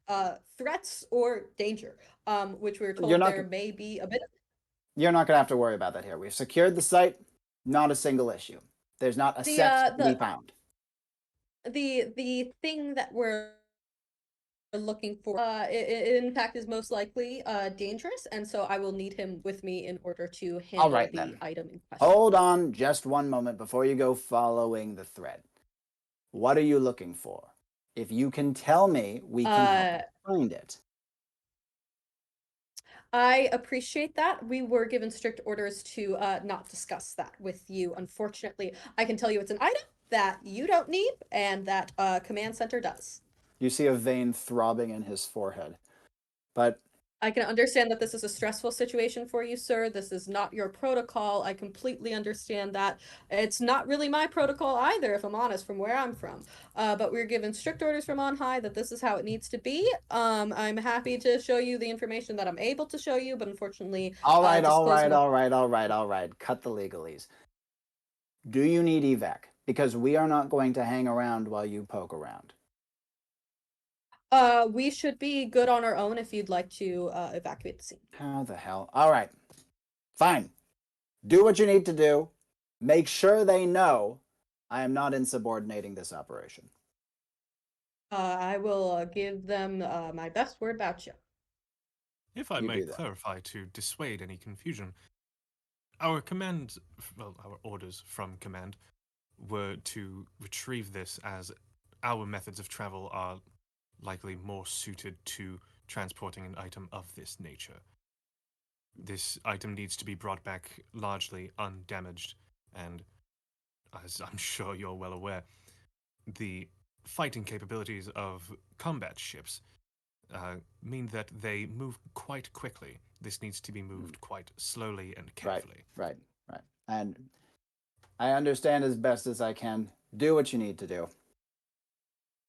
threats or danger, which we were told there may be a bit of. You're not going to have to worry about that here. We've secured the site. Not a single issue. There's not a set to be found. The thing that we're looking for in fact is most likely dangerous, and so I will need him with me in order to handle the item in question. Hold on just one moment before you go following the thread. What are you looking for? If you can tell me, we can help find it. I appreciate that. We were given strict orders to not discuss that with you. Unfortunately, I can tell you it's an item that you don't need and that Command Center does. You see a vein throbbing in his forehead. But I can understand that this is a stressful situation for you, sir. This is not your protocol. I completely understand that. It's not really my protocol either, if I'm honest, from where I'm from. But we're given strict orders from on high that this is how it needs to be. I'm happy to show you the information that I'm able to show you, but unfortunately, all right, disclosing all right. Cut the legalese. Do you need evac? Because we are not going to hang around while you poke around. we should be good on our own if you'd like to evacuate the scene. How the hell? All right. Fine. Do what you need to do. Make sure they know I am not insubordinating this operation. I will give them my best word about you. If I You may do that. clarify to dissuade any confusion, our orders from command were to retrieve this as our methods of travel are likely more suited to transporting an item of this nature. This item needs to be brought back largely undamaged, and as I'm sure you're well aware, the fighting capabilities of combat ships mean that they move quite quickly. This needs to be moved quite slowly and carefully. Right. And I understand as best as I can. Do what you need to do.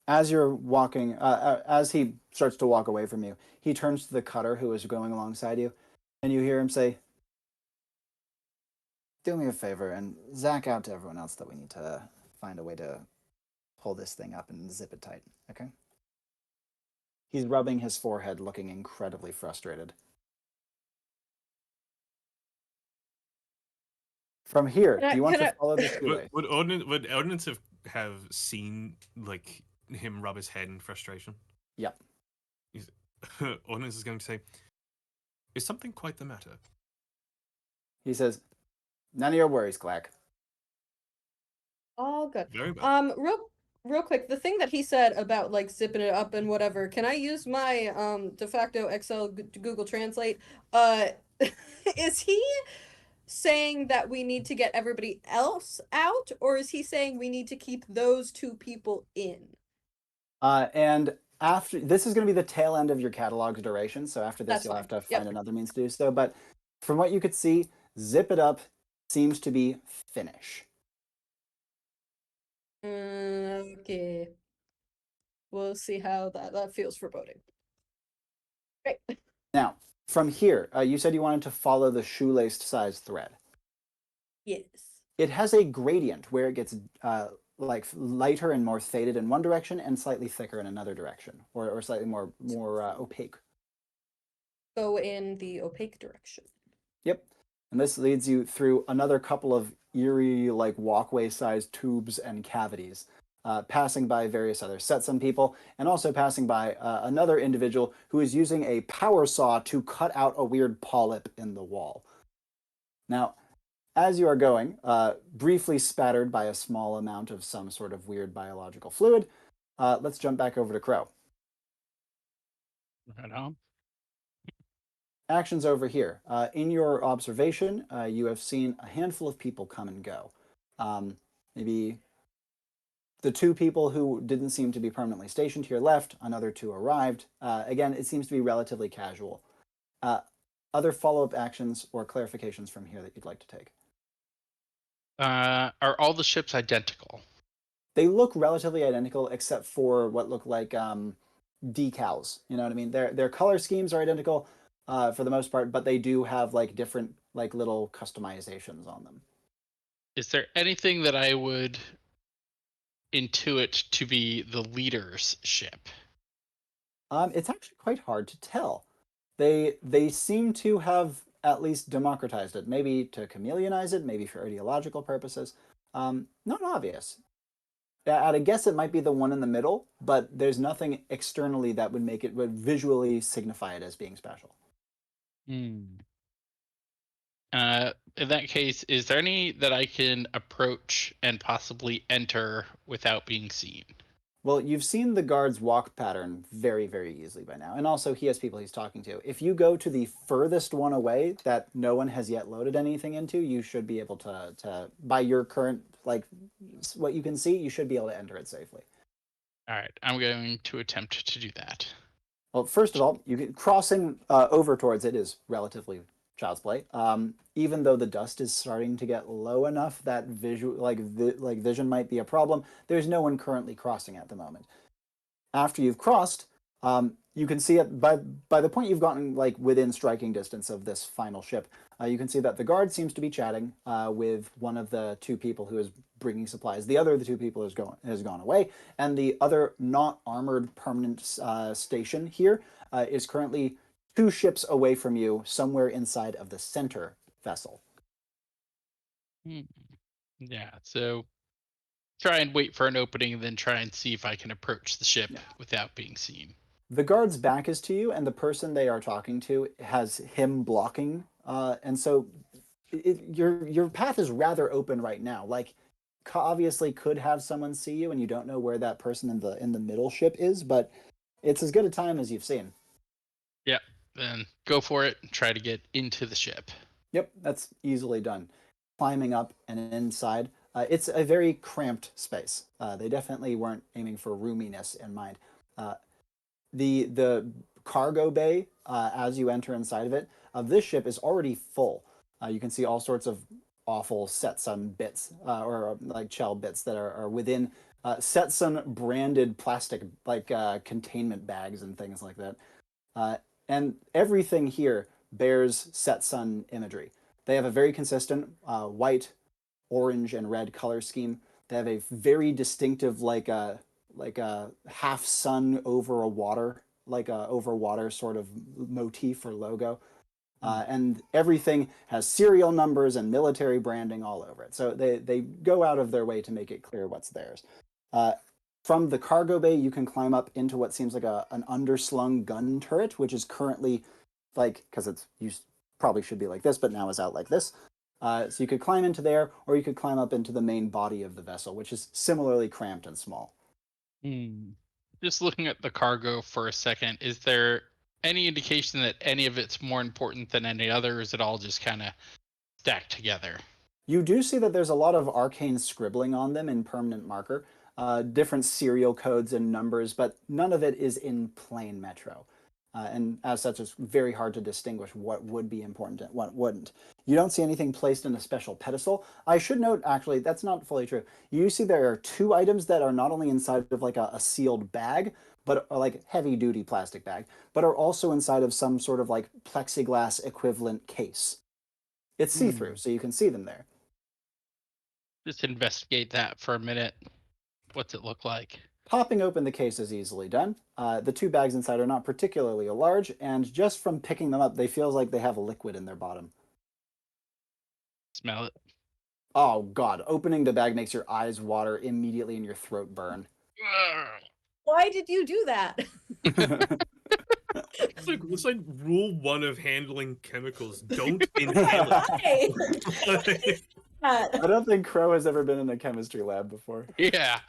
As you're walking, as he starts to walk away from you, he turns to the cutter who is going alongside you, and you hear him say, "Do me a favor and zack out to everyone else that we need to find a way to pull this thing up and zip it tight, okay?" He's rubbing his forehead, looking incredibly frustrated. From here, do you want to follow the shoelace? Would Ordinance have seen like him rub his head in frustration? Yep. Ordinance is going to say, "Is something quite the matter?" He says, "None of your worries, Clack." All good. Very well. Real quick, the thing that he said about like zipping it up and whatever, can I use my de facto Excel Google Translate? Is he saying that we need to get everybody else out, or is he saying we need to keep those two people in? And after this is going to be the tail end of your catalog's duration, so after this That's you'll fine. have to Yep. find another means to do so. But from what you could see, zip it up seems to be finish. Okay. We'll see how that feels foreboding. Great. Now, from here, you said you wanted to follow the shoelaced size thread. Yes. It has a gradient where it gets like lighter and more faded in one direction and slightly thicker in another direction, or slightly more opaque. Go in the opaque direction. Yep. And this leads you through another couple of eerie, like walkway-sized tubes and cavities, passing by various other Setsum people, and also passing by another individual who is using a power saw to cut out a weird polyp in the wall. Now, as you are going, briefly spattered by a small amount of some sort of weird biological fluid, let's jump back over to Crow. Right on. Actions over here. In your observation, you have seen a handful of people come and go. Maybe the two people who didn't seem to be permanently stationed here left, another two arrived. Again, it seems to be relatively casual. Other follow-up actions or clarifications from here that you'd like to take? Are all the ships identical? They look relatively identical except for what look like decals. You know what I mean? Their color schemes are identical for the most part, but they do have like different like little customizations on them. Is there anything that I would intuit to be the leader's ship? It's actually quite hard to tell. They seem to have at least democratized it, maybe to chameleonize it, maybe for ideological purposes. Not obvious. At a guess, it might be the one in the middle, but there's nothing externally that would make it would visually signify it as being special. In that case, is there any that I can approach and possibly enter without being seen? Well, you've seen the guard's walk pattern very, very easily by now. And also, he has people he's talking to. If you go to the furthest one away that no one has yet loaded anything into, you should be able to by your current, like, what you can see, you should be able to enter it safely. All right, I'm going to attempt to do that. Well, first of all, crossing over towards it is relatively child's play. Even though the dust is starting to get low enough that vision might be a problem, there's no one currently crossing at the moment. After you've crossed, you can see it by the point you've gotten like within striking distance of this final ship. You can see that the guard seems to be chatting with one of the two people who is bringing supplies. The other of the two people has gone away, and the other not armored permanent station here is currently 2 ships away from you, somewhere inside of the center vessel. Yeah, so try and wait for an opening, and then try and see if I can approach the ship without being seen. The guard's back is to you, and the person they are talking to has him blocking, and so your path is rather open right now. Like, obviously, could have someone see you, and you don't know where that person in the middle ship is, but it's as good a time as you've seen. Yep, then go for it. Try to get into the ship. Yep, that's easily done. Climbing up and inside, it's a very cramped space. They definitely weren't aiming for roominess in mind. The cargo bay, as you enter inside of it, of this ship is already full. You can see all sorts of awful Setsun bits or like shell bits that are within Setsun branded plastic like containment bags and things like that. And everything here bears Setsun imagery. They have a very consistent white, orange, and red color scheme. They have a very distinctive like a half sun over a water, like a over water sort of motif or logo. And everything has serial numbers and military branding all over it. So they go out of their way to make it clear what's theirs. From the cargo bay, you can climb up into what seems like an underslung gun turret, which is currently like, because it's used, probably should be like this, but now is out like this. So you could climb into there, or you could climb up into the main body of the vessel, which is similarly cramped and small. Just looking at the cargo for a second, is there any indication that any of it's more important than any other, or is it all just kind of stacked together? You do see that there's a lot of arcane scribbling on them in permanent marker, different serial codes and numbers, but none of it is in plain metro. And as such, it's very hard to distinguish what would be important and what wouldn't. You don't see anything placed in a special pedestal. I should note, actually, that's not fully true. You see there are 2 items that are not only inside of like a sealed bag, but are like heavy-duty plastic bag, but are also inside of some sort of like plexiglass equivalent case. It's see-through, so you can see them there. Just investigate that for a minute. What's it look like? Popping open the case is easily done. The 2 bags inside are not particularly large, and just from picking them up, they feel like they have a liquid in their bottom. Smell it. Oh god, opening the bag makes your eyes water immediately and your throat burn. Why did you do that? It's like rule 1 of handling chemicals: don't inhale it. I don't think Crow has ever been in a chemistry lab before. Yeah,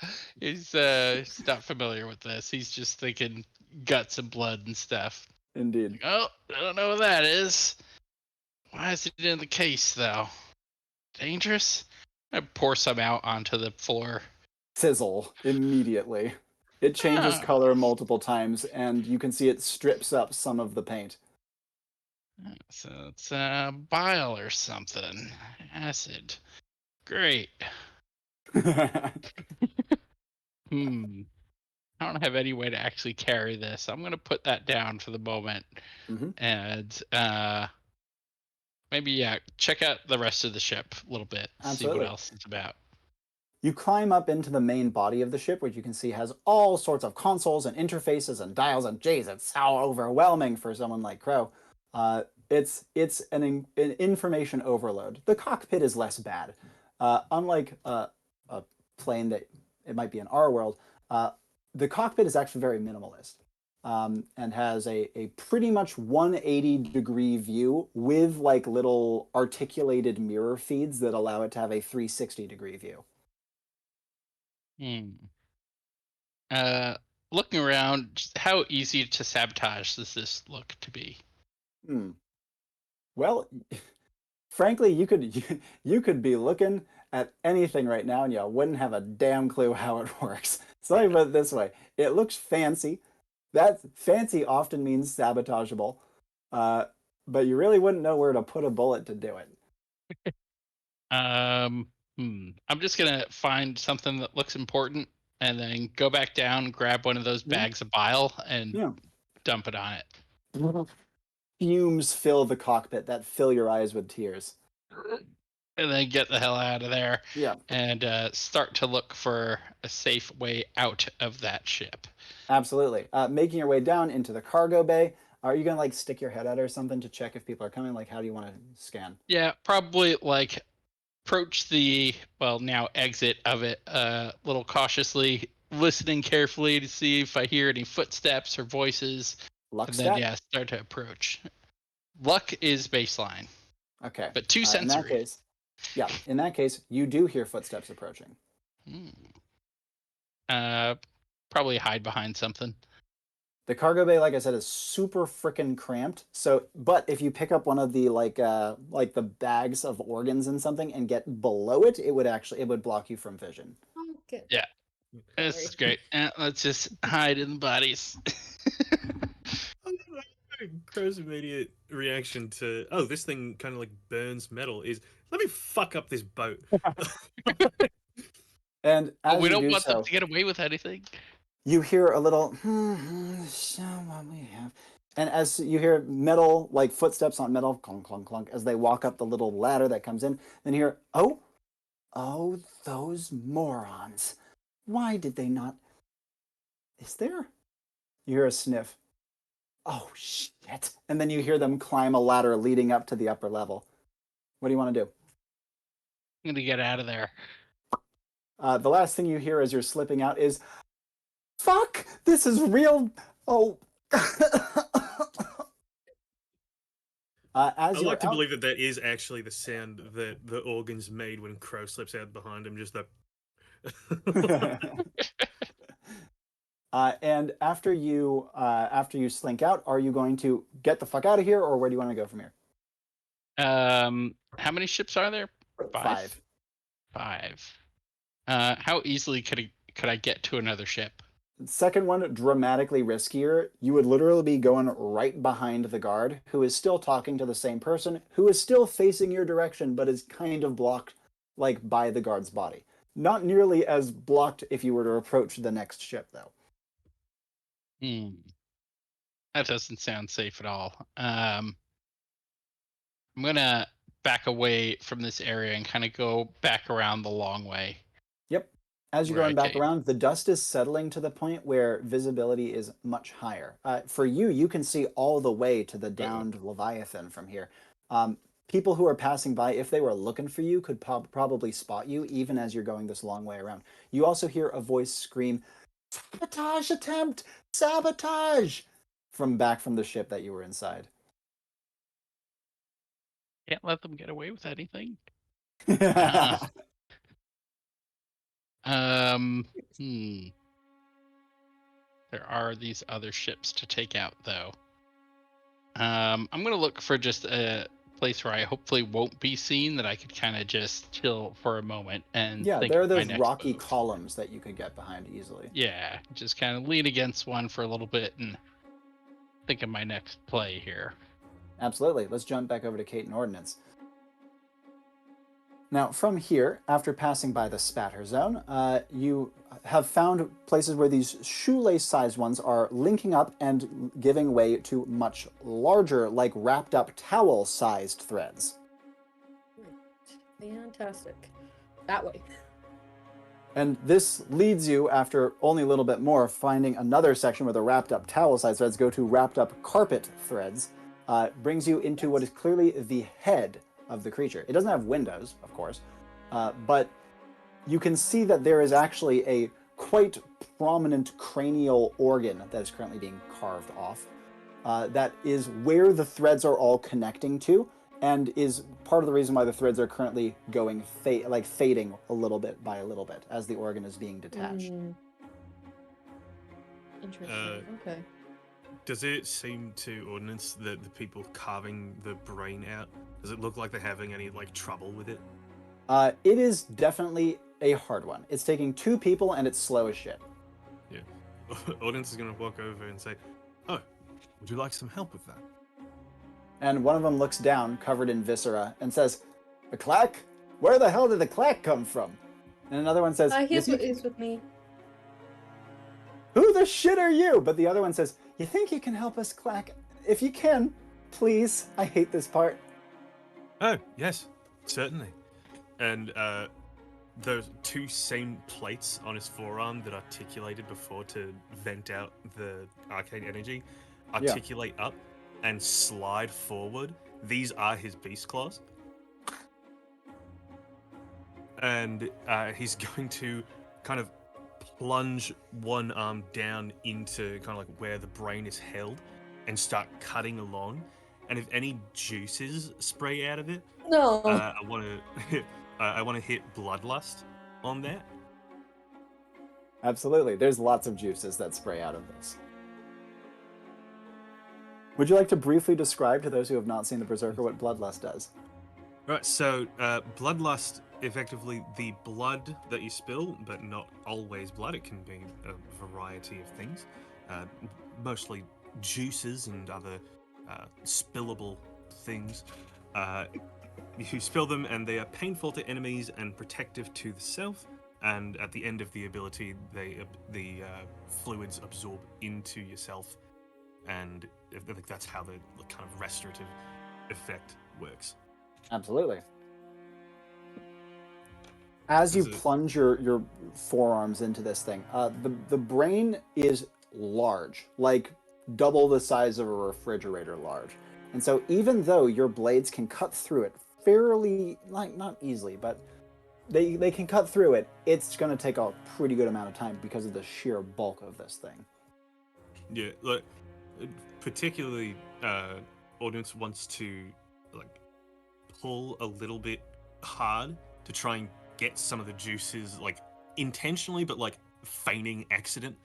he's not familiar with this. He's just thinking guts and blood and stuff. Indeed. Oh, I don't know what that is. Why is it in the case, though? Dangerous? I pour some out onto the floor. Sizzle immediately. It changes color multiple times, and you can see it strips up some of the paint. So it's bile or something. Acid. Great. I don't have any way to actually carry this. I'm going to put that down for the moment. And maybe, check out the rest of the ship a little bit. Absolutely. See what else it's about. You climb up into the main body of the ship, which you can see has all sorts of consoles and interfaces and dials, and geez, it's so overwhelming for someone like Crow. It's an information overload. The cockpit is less bad. Unlike a plane that it might be in our world, the cockpit is actually very minimalist and has a pretty much 180-degree view with like little articulated mirror feeds that allow it to have a 360-degree view. Looking around, just how easy to sabotage does this look to be? Well, frankly, you could be looking at anything right now, and you wouldn't have a damn clue how it works. So let me put it this way: it looks fancy. That fancy often means sabotageable, but you really wouldn't know where to put a bullet to do it. I'm just gonna find something that looks important, and then go back down, grab one of those bags of bile, and Yeah. dump it on it. Fumes fill the cockpit that fill your eyes with tears. And then get the hell out of there. Yeah. And start to look for a safe way out of that ship. Absolutely. Making your way down into the cargo bay. Are you gonna like stick your head out or something to check if people are coming? Like, how do you want to scan? Yeah, probably like approach the now exit of it a little cautiously, listening carefully to see if I hear any footsteps or voices. Luck And stat? then start to approach. Luck is baseline. Okay. But 2 sensory. In that case, you do hear footsteps approaching. Probably hide behind something. The cargo bay, like I said, is super freaking cramped. So, but if you pick up one of the like the bags of organs and something and get below it, it would block you from vision. Okay. Yeah, this is great. Let's just hide in the bodies. Crow's immediate reaction to, oh, this thing kind of like burns metal is, let me fuck up this boat. And as we you don't do want them so, to get away with anything. you hear a little show what we have. And as you hear metal, like footsteps on metal, clunk, clunk, clunk, as they walk up the little ladder that comes in, then you hear, oh, those morons. Why did they not? Is there? You hear a sniff. Oh, shit. And then you hear them climb a ladder leading up to the upper level. What do you want to do? I'm going to get out of there. The last thing you hear as you're slipping out is, fuck, this is real. Oh. I like to believe that is actually the sound that the organs made when Crow slips out behind him, just the... And after you slink out, are you going to get the fuck out of here, or where do you want to go from here? How many ships are there? 5. 5. How easily could I get to another ship? Second one, dramatically riskier. You would literally be going right behind the guard, who is still talking to the same person, who is still facing your direction, but is kind of blocked, like, by the guard's body. Not nearly as blocked if you were to approach the next ship, though. That doesn't sound safe at all. I'm gonna back away from this area and kind of go back around the long way. Yep. As you're going back around, the dust is settling to the point where visibility is much higher. For you, you can see all the way to the downed Leviathan from here. People who are passing by, if they were looking for you, could probably spot you, even as you're going this long way around. You also hear a voice scream, "Sabotage attempt! Sabotage!" from back from the ship that you were inside. Can't let them get away with anything. There are these other ships to take out, though. I'm gonna look for just a place where I hopefully won't be seen, that I could kind of just chill for a moment and think there are of my those next rocky move. columns that you could get behind easily. Yeah, just kind of lean against one for a little bit and think of my next play here. Absolutely. Let's jump back over to Kate and Ordinance. Now, from here, after passing by the spatter zone, you have found places where these shoelace-sized ones are linking up and giving way to much larger, like wrapped-up towel-sized threads. Fantastic. That way. And this leads you, after only a little bit more, finding another section where the wrapped-up towel-sized threads go to wrapped-up carpet threads, brings you into what is clearly the head of the creature. It doesn't have windows, of course, but you can see that there is actually a quite prominent cranial organ that is currently being carved off. That is where the threads are all connecting to, and is part of the reason why the threads are currently going fading a little bit by a little bit as the organ is being detached. Interesting. Okay. Does it seem to Ordinance that the people carving the brain out, does it look like they're having any like trouble with it? It is definitely a hard one. It's taking 2 people and it's slow as shit. Yeah. Ordinance is going to walk over and say, "Oh, would you like some help with that?" And one of them looks down, covered in viscera, and says, "A clack? Where the hell did the clack come from?" And another one says, He's "You think- he's with me. Who the shit are you?" But the other one says, "You think you can help us, clack? If you can, please." I hate this part. Oh, yes, certainly. And those 2 same plates on his forearm that articulated before to vent out the arcane energy articulate up and slide forward. These are his beast claws. And he's going to kind of plunge one arm down into kind of like where the brain is held and start cutting along. And if any juices spray out of it, No. I want to I want to hit Bloodlust on that. Absolutely. There's lots of juices that spray out of this. Would you like to briefly describe to those who have not seen the Berserker what Bloodlust does? Right, so Bloodlust, effectively the blood that you spill, but not always blood. It can be a variety of things, mostly juices and other spillable things. You spill them, and they are painful to enemies and protective to the self. And at the end of the ability, the fluids absorb into yourself, and I think that's how the kind of restorative effect works. Absolutely. As you plunge your forearms into this thing, the brain is large, like double the size of a refrigerator large. And so even though your blades can cut through it fairly, like not easily, but they can cut through it, it's going to take a pretty good amount of time because of the sheer bulk of this thing. Yeah, like particularly Ordinance wants to like pull a little bit hard to try and get some of the juices, like intentionally, but like feigning accident,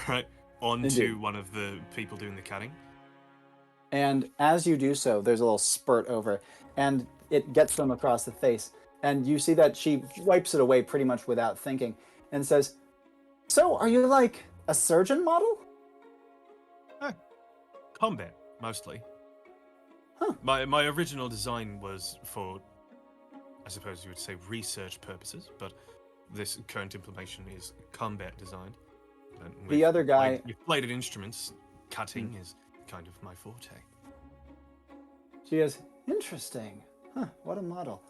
right, onto Indeed. one of the people doing the cutting. And as you do so, there's a little spurt over, and it gets them across the face. And you see that she wipes it away pretty much without thinking and says, "So, are you like a surgeon model?" Combat, mostly. Huh. My original design was for, I suppose you would say, research purposes, but this current implementation is combat designed. And The other guy... with bladed instruments, cutting is kind of my forte. She goes, "Interesting. Huh, what a model."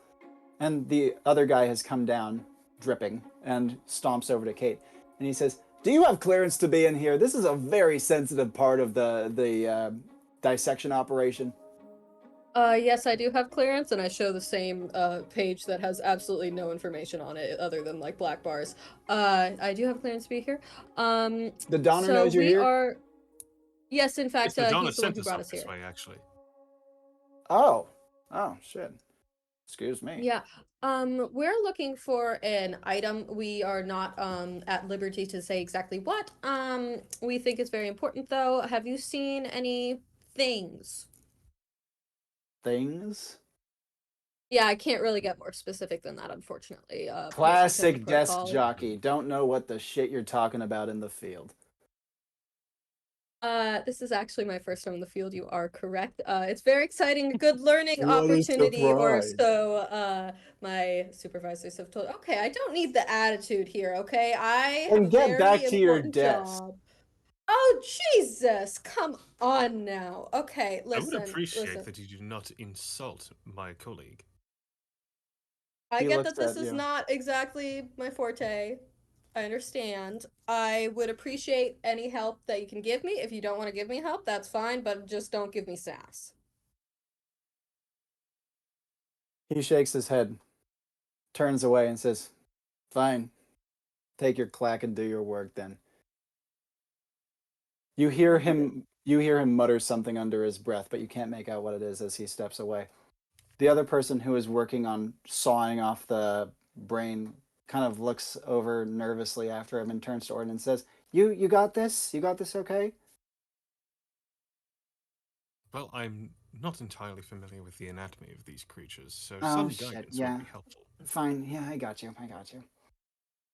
And the other guy has come down, dripping, and stomps over to Kate. And he says, "Do you have clearance to be in here? This is a very sensitive part of the dissection operation." Yes, I do have clearance, and I show the same page that has absolutely no information on it other than like black bars. I do have clearance to be here. The Donner knows you're we here? are. Yes, in fact, Yes, Madonna he's the one sent who us brought up us this here. way, actually. Oh, shit. Excuse me. Yeah. We're looking for an item. We are not at liberty to say exactly what. We think it's very important though. Have you seen any things? Things? Yeah, I can't really get more specific than that, unfortunately. Classic desk protocol. jockey. Don't know what the shit you're talking about in the field. This is actually my first time in the field. You are correct. It's very exciting, a good learning What a opportunity, or surprise. so my supervisors have told. Okay, I don't need the attitude here. Okay, I have And a get very back to your important desk. job. Oh Jesus! Come on now. Okay, I listen. would appreciate Listen. that you do not insult my colleague. I He get looks that this at is you. not exactly my forte. I understand. I would appreciate any help that you can give me. If you don't want to give me help, that's fine, but just don't give me sass. He shakes his head, turns away, and says, "Fine. Take your clack and do your work then." You hear him mutter something under his breath, but you can't make out what it is as he steps away. The other person who is working on sawing off the brain kind of looks over nervously after him and turns to Ordin and says, You got this? You got this okay?" Well, I'm not entirely familiar with the anatomy of these creatures, so Oh, some shit, guidance yeah. would be helpful. Fine. Yeah, I got you.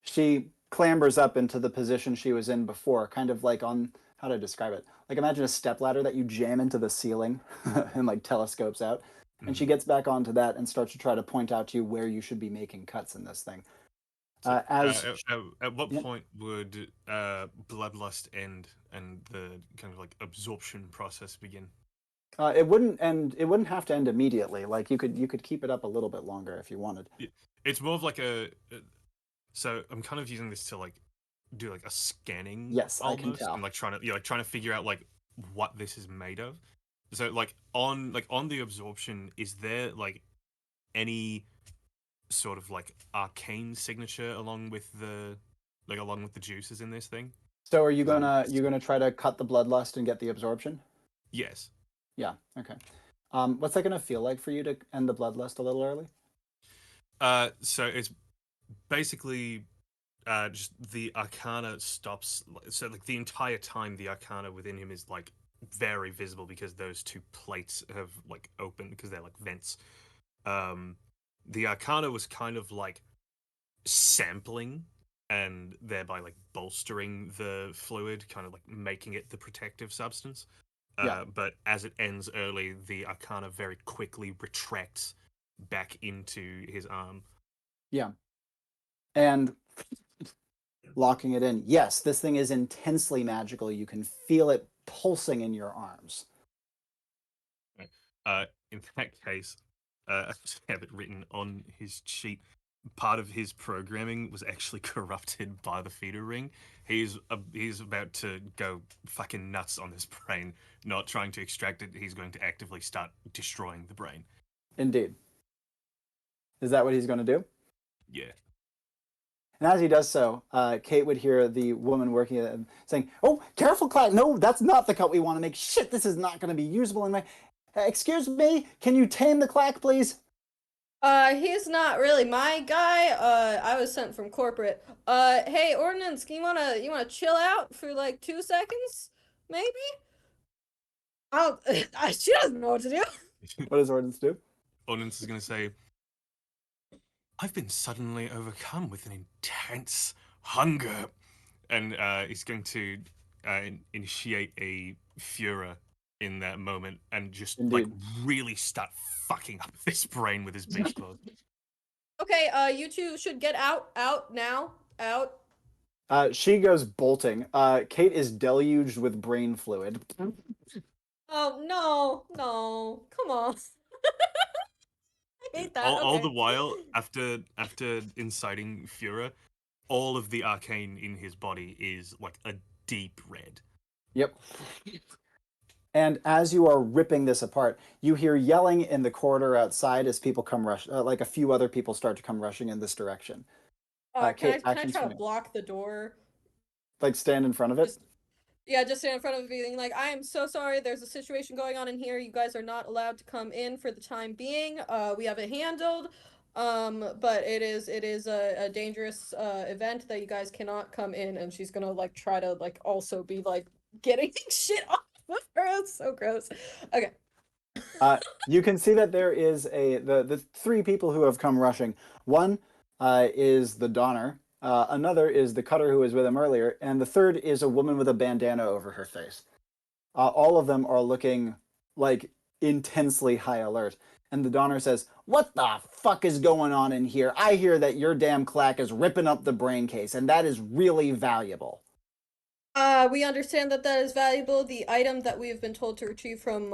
She clambers up into the position she was in before, kind of like on, how to describe it? Like imagine a stepladder that you jam into the ceiling and like telescopes out. And she Mhm. gets back onto that and starts to try to point out to you where you should be making cuts in this thing. So, As at what Yep. point would bloodlust end and the kind of like absorption process begin? It wouldn't end. It wouldn't have to end immediately. Like you could keep it up a little bit longer if you wanted. It's more of like so I'm kind of using this to like do like a scanning Yes, I can almost, and tell. like trying to figure out like what this is made of. So like on the absorption, is there like any sort of like arcane signature along with the juices in this thing? So are you 'Cause I'm gonna try to cut the bloodlust and get the absorption? yes. Yeah. Okay. What's that gonna feel like for you to end the bloodlust a little early? So it's basically just the arcana stops. So like the entire time, the arcana within him is like very visible because those two plates have like opened because they're like vents. Um, the arcana was kind of like sampling and thereby like bolstering the fluid, kind of like making it the protective substance. Yeah. But as it ends early, the arcana very quickly retracts back into his arm. Yeah. And locking it in. Yes, this thing is intensely magical. You can feel it pulsing in your arms. In that case, I just have it written on his sheet. Part of his programming was actually corrupted by the feeder ring. He's about to go fucking nuts on this brain, not trying to extract it. He's going to actively start destroying the brain. Indeed. Is that what he's going to do? Yeah. And as he does so, Kate would hear the woman working at it saying, "Oh, careful, Clyde! No, that's not the cut we want to make. Shit, this is not going to be usable in my. Excuse me, can you tame the clack, please?" He's not really my guy. I was sent from corporate. Hey, Ordinance, you wanna chill out for like 2 seconds? Maybe? I'll she doesn't know what to do. What does Ordinance do? Ordinance is going to say, I've been suddenly overcome with an intense hunger. And he's going to initiate a Fura in that moment and just like Indeed. really start fucking up this brain with his beast claws. Okay, you two should get out now. Out. She goes bolting. Kate is deluged with brain fluid. Oh no, come on. I hate that. All the Okay. while, after inciting Fura, all of the arcane in his body is like a deep red. Yep. And as you are ripping this apart, you hear yelling in the corridor outside as people come like a few other people start to come rushing in this direction. Kate, Can I actions try from to you. block the door? Like stand in front of it. Just Yeah, just stand in front of it being like, I am so sorry, there's a situation going on in here. You guys are not allowed to come in for the time being. We have it handled. But it is a dangerous event that you guys cannot come in, and she's gonna like try to like also be like getting shit off of her. It's so gross. Okay. You can see that there is the three people who have come rushing. One is the Donner. Another is the Cutter who was with him earlier, and the third is a woman with a bandana over her face. All of them are looking like intensely high alert. And the Donner says, "What the fuck is going on in here? I hear that your damn clack is ripping up the brain case, and that is really valuable." We understand that that is valuable. The item that we have been told to retrieve from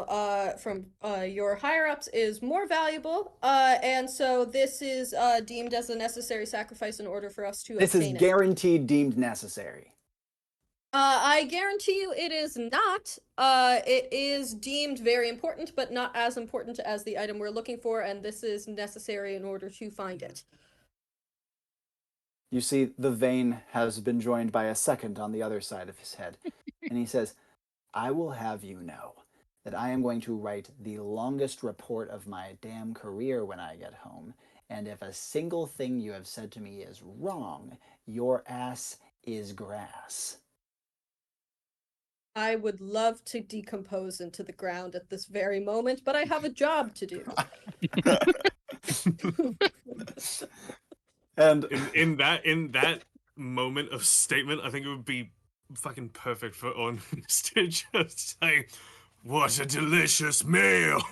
your higher ups is more valuable. And so this is deemed as a necessary sacrifice in order for us to This is obtain it. guaranteed deemed necessary. I guarantee you it is not. It is deemed very important, but not as important as the item we're looking for, and this is necessary in order to find it. You see, the vein has been joined by a second on the other side of his head. And he says, "I will have you know that I am going to write the longest report of my damn career when I get home. And if a single thing you have said to me is wrong, your ass is grass." I would love to decompose into the ground at this very moment, but I have a job to do. And in that moment of statement, I think it would be fucking perfect for Ordinance to just say, "What a delicious meal!"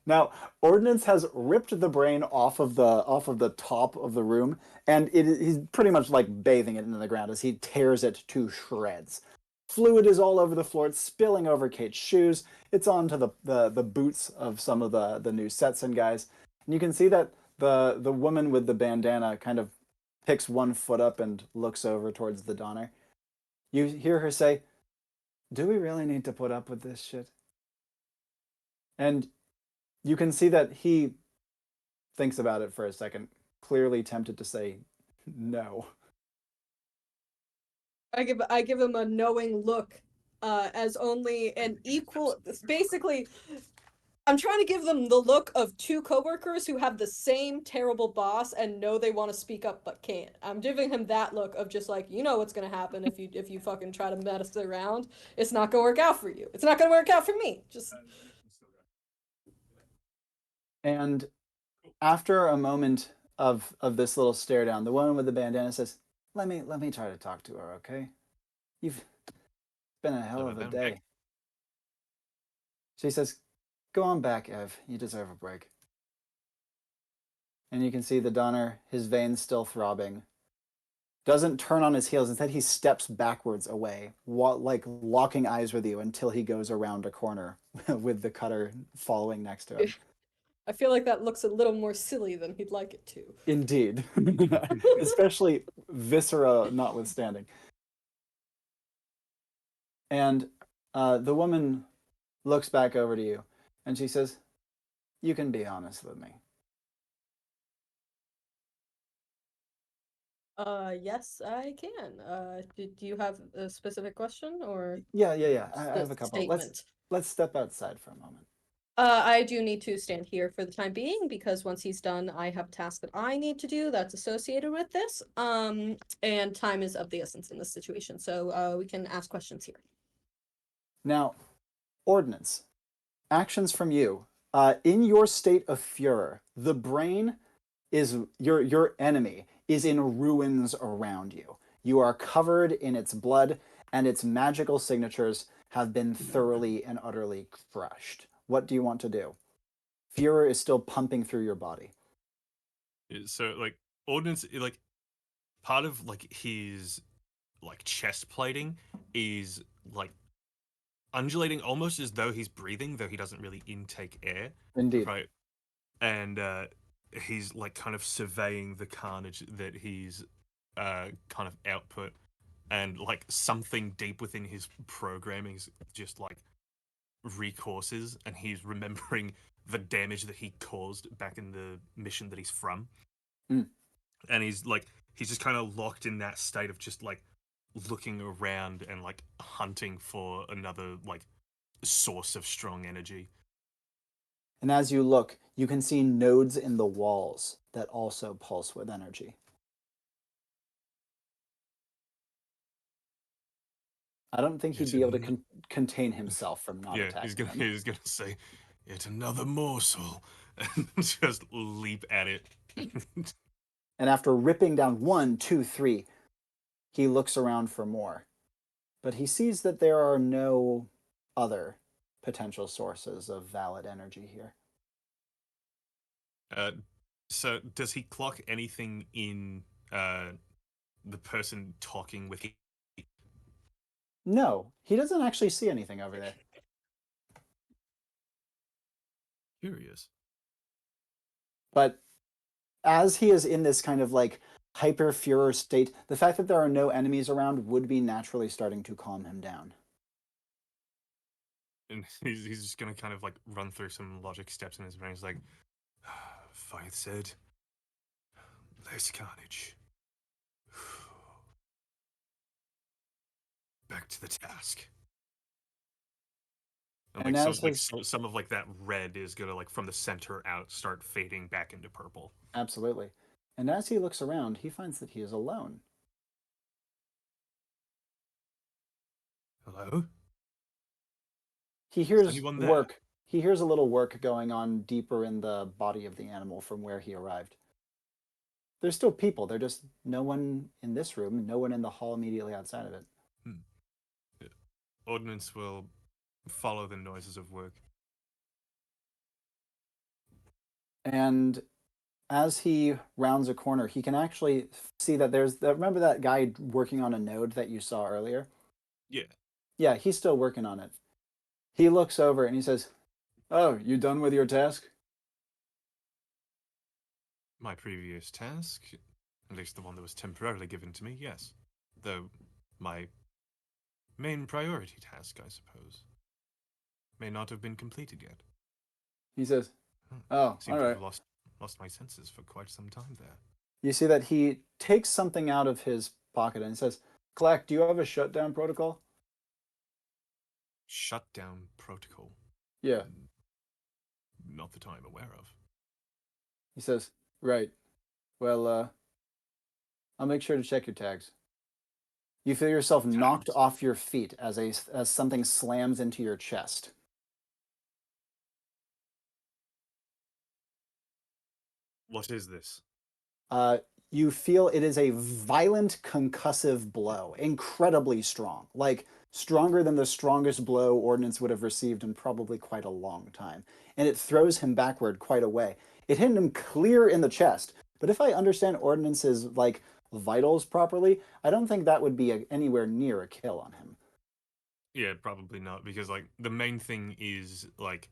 now, Ordinance has ripped the brain off of the top of the room, and he's pretty much like bathing it in the ground as he tears it to shreds. Fluid is all over the floor. It's spilling over Kate's shoes. It's onto the boots of some of the new Setson guys. And you can see that the woman with the bandana kind of picks one foot up and looks over towards the Donner. You hear her say, "Do we really need to put up with this shit?" And you can see that he thinks about it for a second, clearly tempted to say no. I give him a knowing look, as only an equal. Basically, I'm trying to give them the look of two coworkers who have the same terrible boss and know they want to speak up but can't. I'm giving him that look of just like, you know what's gonna happen if you fucking try to mess around. It's not gonna work out for you. It's not gonna work out for me. Just. And after a moment of this little stare down, the woman with the bandana says, let me try to talk to her, okay? It's been a hell of a day." She says, "Go on back, Ev. You deserve a break." And you can see the Donner, his veins still throbbing, doesn't turn on his heels. Instead, he steps backwards away, like locking eyes with you until he goes around a corner with the cutter following next to him. I feel like that looks a little more silly than he'd like it to. Indeed. Especially viscera notwithstanding. And the woman looks back over to you and she says, "You can be honest with me." Yes, I can. Do you have a specific question or Yeah. I have a couple. statement? Let's step outside for a moment. I do need to stand here for the time being because once he's done, I have a task that I need to do that's associated with this. And time is of the essence in this situation, so we can ask questions here. Now, Ordinance, actions from you. In your state of furor, the brain is your enemy is in ruins around you. You are covered in its blood, and its magical signatures have been thoroughly and utterly crushed. What do you want to do? Furor is still pumping through your body. So like Ordinance, like part of like his like chest plating is like undulating almost as though he's breathing, though he doesn't really intake air. Indeed. Right. And he's like kind of surveying the carnage that he's kind of output, and like something deep within his programming is just like recourses, and he's remembering the damage that he caused back in the mission that he's from. Mm. And he's just kind of locked in that state of just like looking around and like hunting for another like source of strong energy. And as you look, you can see nodes in the walls that also pulse with energy. I don't think he'd be able to contain himself from not attacking them. He's gonna say, "Yet another morsel," and just leap at it. And after ripping down 1, 2, 3, he looks around for more. But he sees that there are no other potential sources of valid energy here. So does he clock anything in the person talking with him? No, he doesn't actually see anything over there. Curious. But as he is in this kind of like hyper furor state, the fact that there are no enemies around would be naturally starting to calm him down. And he's just gonna kind of like run through some logic steps in his brain. He's like, Faith said, less carnage. Back to the task. And like, some of like that red is gonna like from the center out start fading back into purple. Absolutely. And as he looks around, he finds that he is alone. Hello? He hears anyone there? work. He hears a little work going on deeper in the body of the animal from where he arrived. there's still people. There's just no one in this room, no one in the hall immediately outside of it. Ordinance will follow the noises of work. And as he rounds a corner, he can actually see that remember that guy working on a node that you saw earlier? Yeah. Yeah, he's still working on it. He looks over and he says, "Oh, you done with your task?" My previous task, at least the one that was temporarily given to me, yes. Though my main priority task, I suppose, may not have been completed yet. He says, "Oh, Seem all to right." have lost my senses for quite some time there. You see that he takes something out of his pocket and says, "Clack, do you have a shutdown protocol?" Shutdown protocol. Yeah. Not that I'm aware of. He says, "Right. Well, I'll make sure to check your tags." You feel yourself knocked off your feet as something slams into your chest. What is this? You feel it is a violent concussive blow, incredibly strong, like stronger than the strongest blow Ordinance would have received in probably quite a long time. And it throws him backward quite a way. It hit him clear in the chest. But if I understand Ordinance's like vitals properly, I don't think that would be anywhere near a kill on him. Yeah, probably not, because like the main thing is like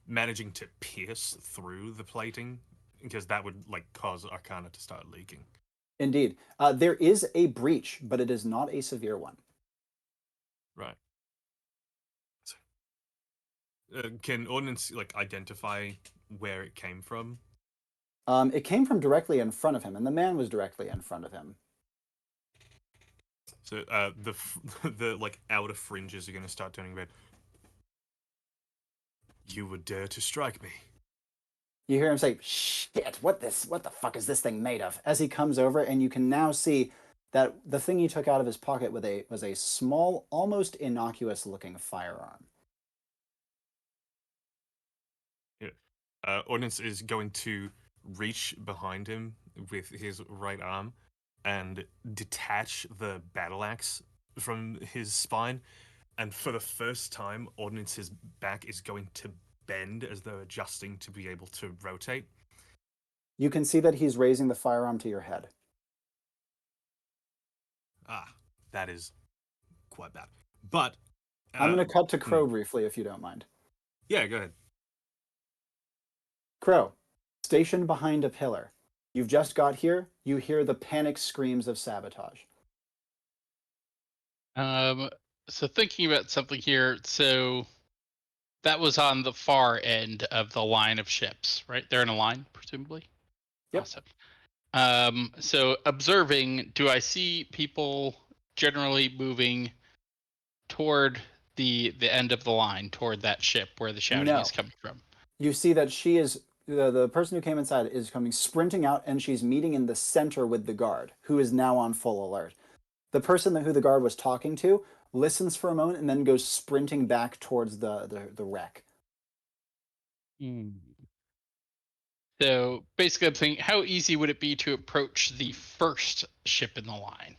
managing to pierce through the plating, because that would like cause Arcana to start leaking. Indeed. There is a breach, but it is not a severe one. Right. So, can Ordnance like identify where it came from? It came from directly in front of him, and the man was directly in front of him. So the like outer fringes are going to start turning red. You would dare to strike me? You hear him say, "Shit, what the fuck is this thing made of?" As he comes over, and you can now see that the thing he took out of his pocket was a small, almost innocuous looking firearm. Yeah. Ordnance is going to reach behind him with his right arm and detach the battle axe from his spine. And for the first time, Ordnance's back is going to bend as though adjusting to be able to rotate. You can see that he's raising the firearm to your head. Ah, that is quite bad. But I'm going to cut to Crow briefly, if you don't mind. Yeah, go ahead. Crow, stationed behind a pillar. You've just got here. You hear the panic screams of sabotage. So thinking about something here, so that was on the far end of the line of ships, right? They're in a line, presumably. Yep. Awesome. So observing, do I see people generally moving toward the end of the line, toward that ship where the shouting is coming from? You see that she is the person who came inside is coming sprinting out, and she's meeting in the center with the guard, who is now on full alert. The person who the guard was talking to listens for a moment and then goes sprinting back towards the wreck. So basically, I'm thinking, how easy would it be to approach the first ship in the line?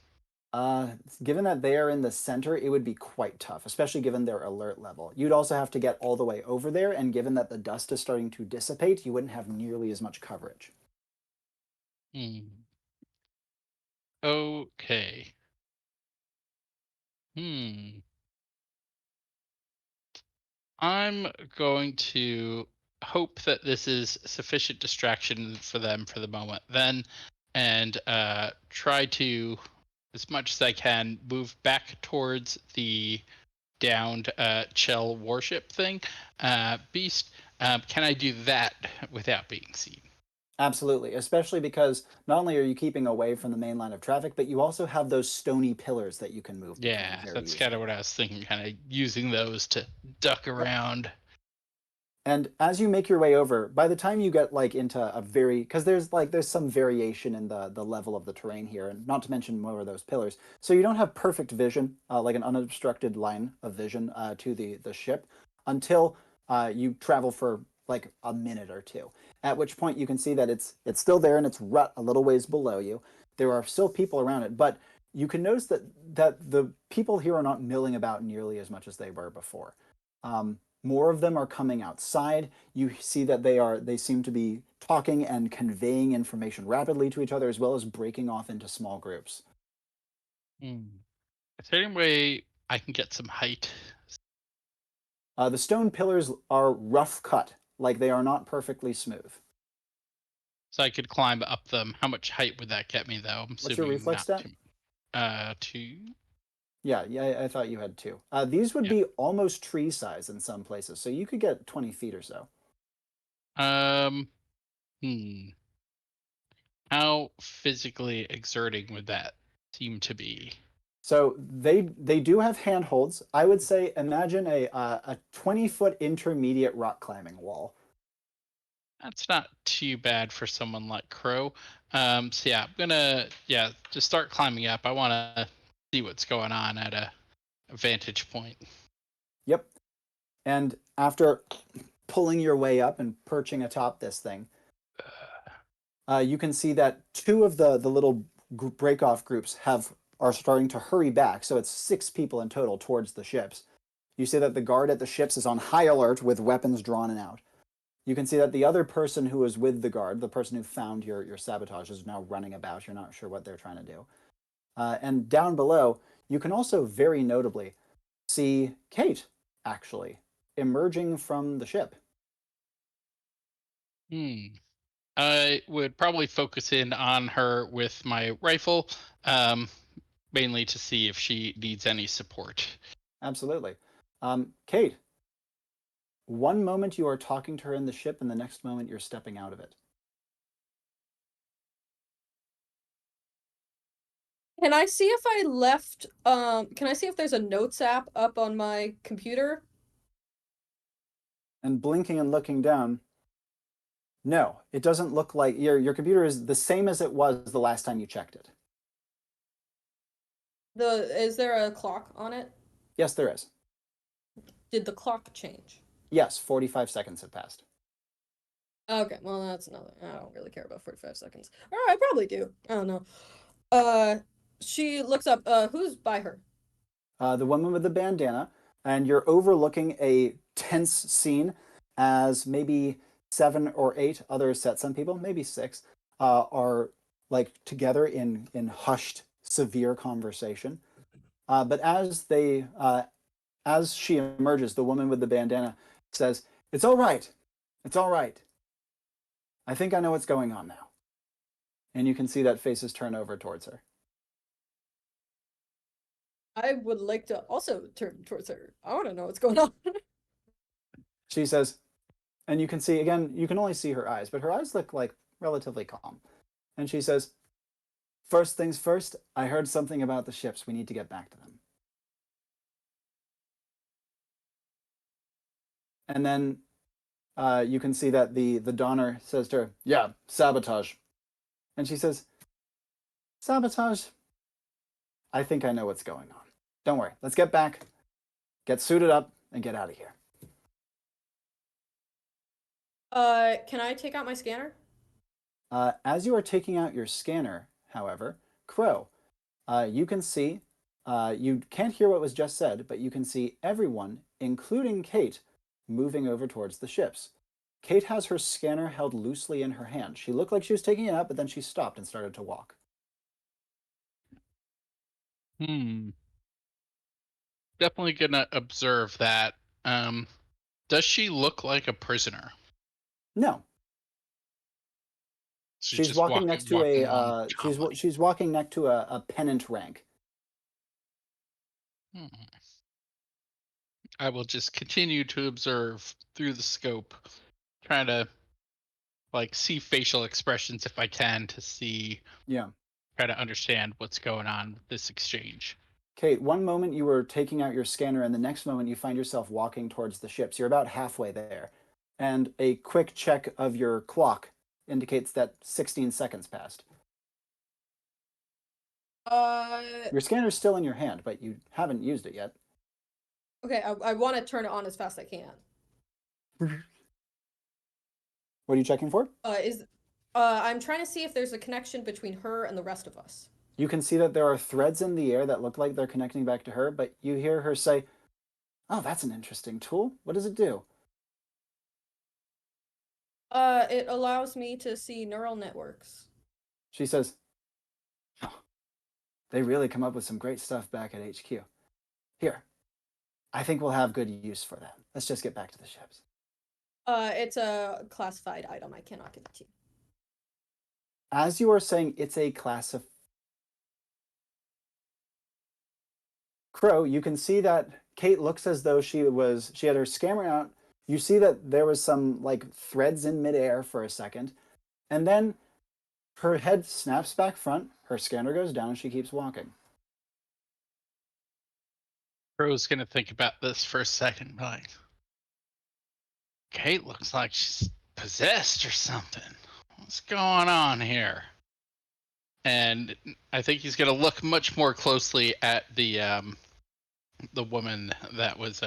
Given that they are in the center, it would be quite tough, especially given their alert level. You'd also have to get all the way over there, and given that the dust is starting to dissipate, you wouldn't have nearly as much coverage. Okay. I'm going to hope that this is sufficient distraction for them for the moment then, and try to, as much as I can, move back towards the downed Chell warship thing. Beast, can I do that without being seen? Absolutely, especially because not only are you keeping away from the main line of traffic, but you also have those stony pillars that you can move between. Yeah, that's easily. kind of what I was thinking, kind of using those to duck around. And as you make your way over, by the time you get like into a because there's some variation in the level of the terrain here, and not to mention more of those pillars. So you don't have perfect vision, like an unobstructed line of vision to the ship until you travel for like a minute or two. At which point you can see that it's still there and it's rut a little ways below you. There are still people around it, but you can notice that the people here are not milling about nearly as much as they were before. More of them are coming outside. You see that they seem to be talking and conveying information rapidly to each other, as well as breaking off into small groups. Is there any way I can get some height? The stone pillars are rough cut, like they are not perfectly smooth. So I could climb up them. How much height would that get me, though? I'm What's your assuming reflex not stat? Two. Yeah, I thought you had 2. These would be almost tree size in some places, so you could get 20 feet or so. Hmm. How physically exerting would that seem to be? So they do have handholds. I would say imagine a 20-foot intermediate rock climbing wall. That's not too bad for someone like Crow. So yeah, I'm gonna just start climbing up. I want to see what's going on at a vantage point. Yep. And after pulling your way up and perching atop this thing, you can see that 2 of the little break-off groups are starting to hurry back. So it's 6 people in total towards the ships. You see that the guard at the ships is on high alert with weapons drawn and out. You can see that the other person who was with the guard, the person who found your sabotage, is now running about. You're not sure what they're trying to do. And down below, you can also very notably see Kate, actually, emerging from the ship. I would probably focus in on her with my rifle, mainly to see if she needs any support. Absolutely. Kate, one moment you are talking to her in the ship, and the next moment you're stepping out of it. Can I see if I left, can I see if there's a notes app up on my computer? And blinking and looking down, no, it doesn't look like your computer is the same as it was the last time you checked it. Is there a clock on it? Yes, there is. Did the clock change? Yes, 45 seconds have passed. Okay, well that's another. I don't really care about 45 seconds. Or I probably do. I don't know. She looks up. Who's by her? The woman with the bandana, and you're overlooking a tense scene as maybe 7 or 8 others set, some people, maybe 6, are like together in hushed, severe conversation. But as she emerges, the woman with the bandana says, "It's all right. It's all right. I think I know what's going on now." And you can see that faces turn over towards her. I would like to also turn towards her. I want to know what's going on. She says, and you can see, again, you can only see her eyes, but her eyes look like relatively calm. And she says, "First things first, I heard something about the ships. We need to get back to them." And then you can see that the Donner says to her, "Yeah, sabotage." And she says, "Sabotage? I think I know what's going on. Don't worry. Let's get back, get suited up, and get out of here." Can I take out my scanner? As you are taking out your scanner, however, Crow, you can see, you can't hear what was just said, but you can see everyone, including Kate, moving over towards the ships. Kate has her scanner held loosely in her hand. She looked like she was taking it out, but then she stopped and started to walk. Definitely gonna observe that. Does she look like a prisoner? No, She's she's just walking next to walking along she's walking next to a pennant rank. I will just continue to observe through the scope, trying to like see facial expressions if I can to see, Yeah. try to understand what's going on with this exchange. Kate, one moment you were taking out your scanner, and the next moment you find yourself walking towards the ships. You're about halfway there. And a quick check of your clock indicates that 16 seconds passed. Your scanner's still in your hand, but you haven't used it yet. Okay, I want to turn it on as fast as I can. What are you checking for? I'm trying to see if there's a connection between her and the rest of us. You can see that there are threads in the air that look like they're connecting back to her, but you hear her say, "Oh, that's an interesting tool. What does it do?" It allows me to see neural networks. She says, "Oh, they really come up with some great stuff back at HQ. Here, I think we'll have good use for that. Let's just get back to the ships." It's a classified item. I cannot give it to you. As you are saying it's a class of Crow, you can see that Kate looks as though she had her scanner out. You see that there was some like threads in midair for a second, and then her head snaps back front, her scanner goes down, and she keeps walking. Crow's gonna think about this for a second, like, Kate looks like she's possessed or something. What's going on here? And I think he's gonna look much more closely at the woman that was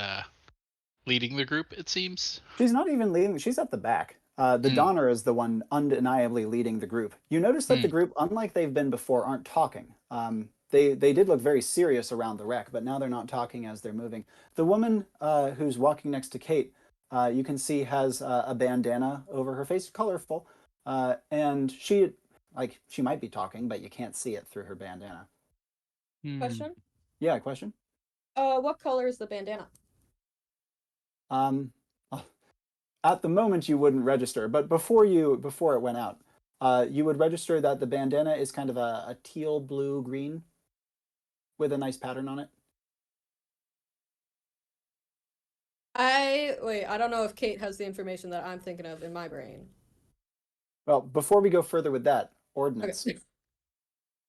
leading the group. It seems She's not even leading, she's at the back. The Donner is the one undeniably leading the group. You notice that the group, unlike they've been before, aren't talking. They did look very serious around the wreck, but now they're not talking as they're moving. The woman who's walking next to Kate, you can see has a bandana over her face, colorful, and she might be talking, but you can't see it through her bandana. Question? Yeah, question? What color is the bandana? Um, at the moment you wouldn't register, but before it went out, you would register that the bandana is kind of a teal blue green with a nice pattern on it. I don't know if Kate has the information that I'm thinking of in my brain. Well, before we go further with that, Ordinance, Okay.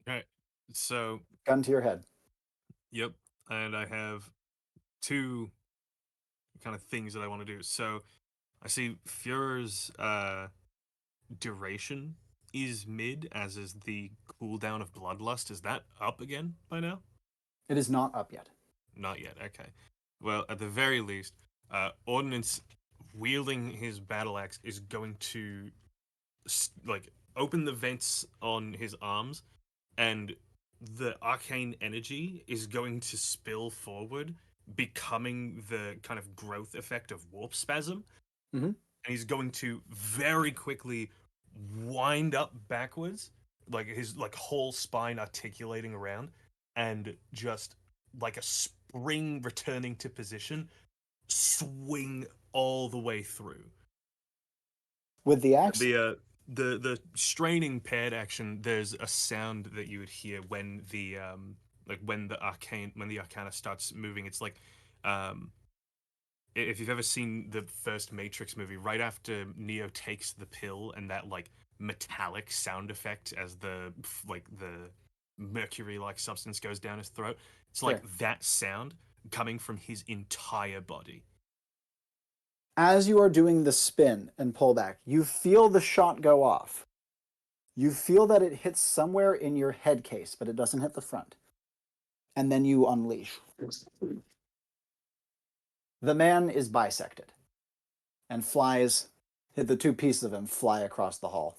Okay, so gun to your head. yep, and I have two kind of things that I want to do. So I see Führer's duration is mid, as is the cooldown of Bloodlust. Is that up again by now? It is not up yet. Not yet. Okay. Well, at the very least, Ordinance wielding his battle axe is going to like open the vents on his arms, and the arcane energy is going to spill forward, becoming the kind of growth effect of warp spasm. Mhm. And he's going to very quickly wind up backwards, like his like whole spine articulating around, and just like a spring returning to position, swing all the way through. With the axe, The straining paired action, there's a sound that you would hear when the when the arcana starts moving. It's like if you've ever seen the first Matrix movie, right after Neo takes the pill and that like metallic sound effect as the mercury like substance goes down his throat, it's like Sure. that sound coming from his entire body. as you are doing the spin and pullback, you feel the shot go off. You feel that it hits somewhere in your head case, but it doesn't hit the front. And then you unleash. The man is bisected and flies, the two pieces of him fly across the hall.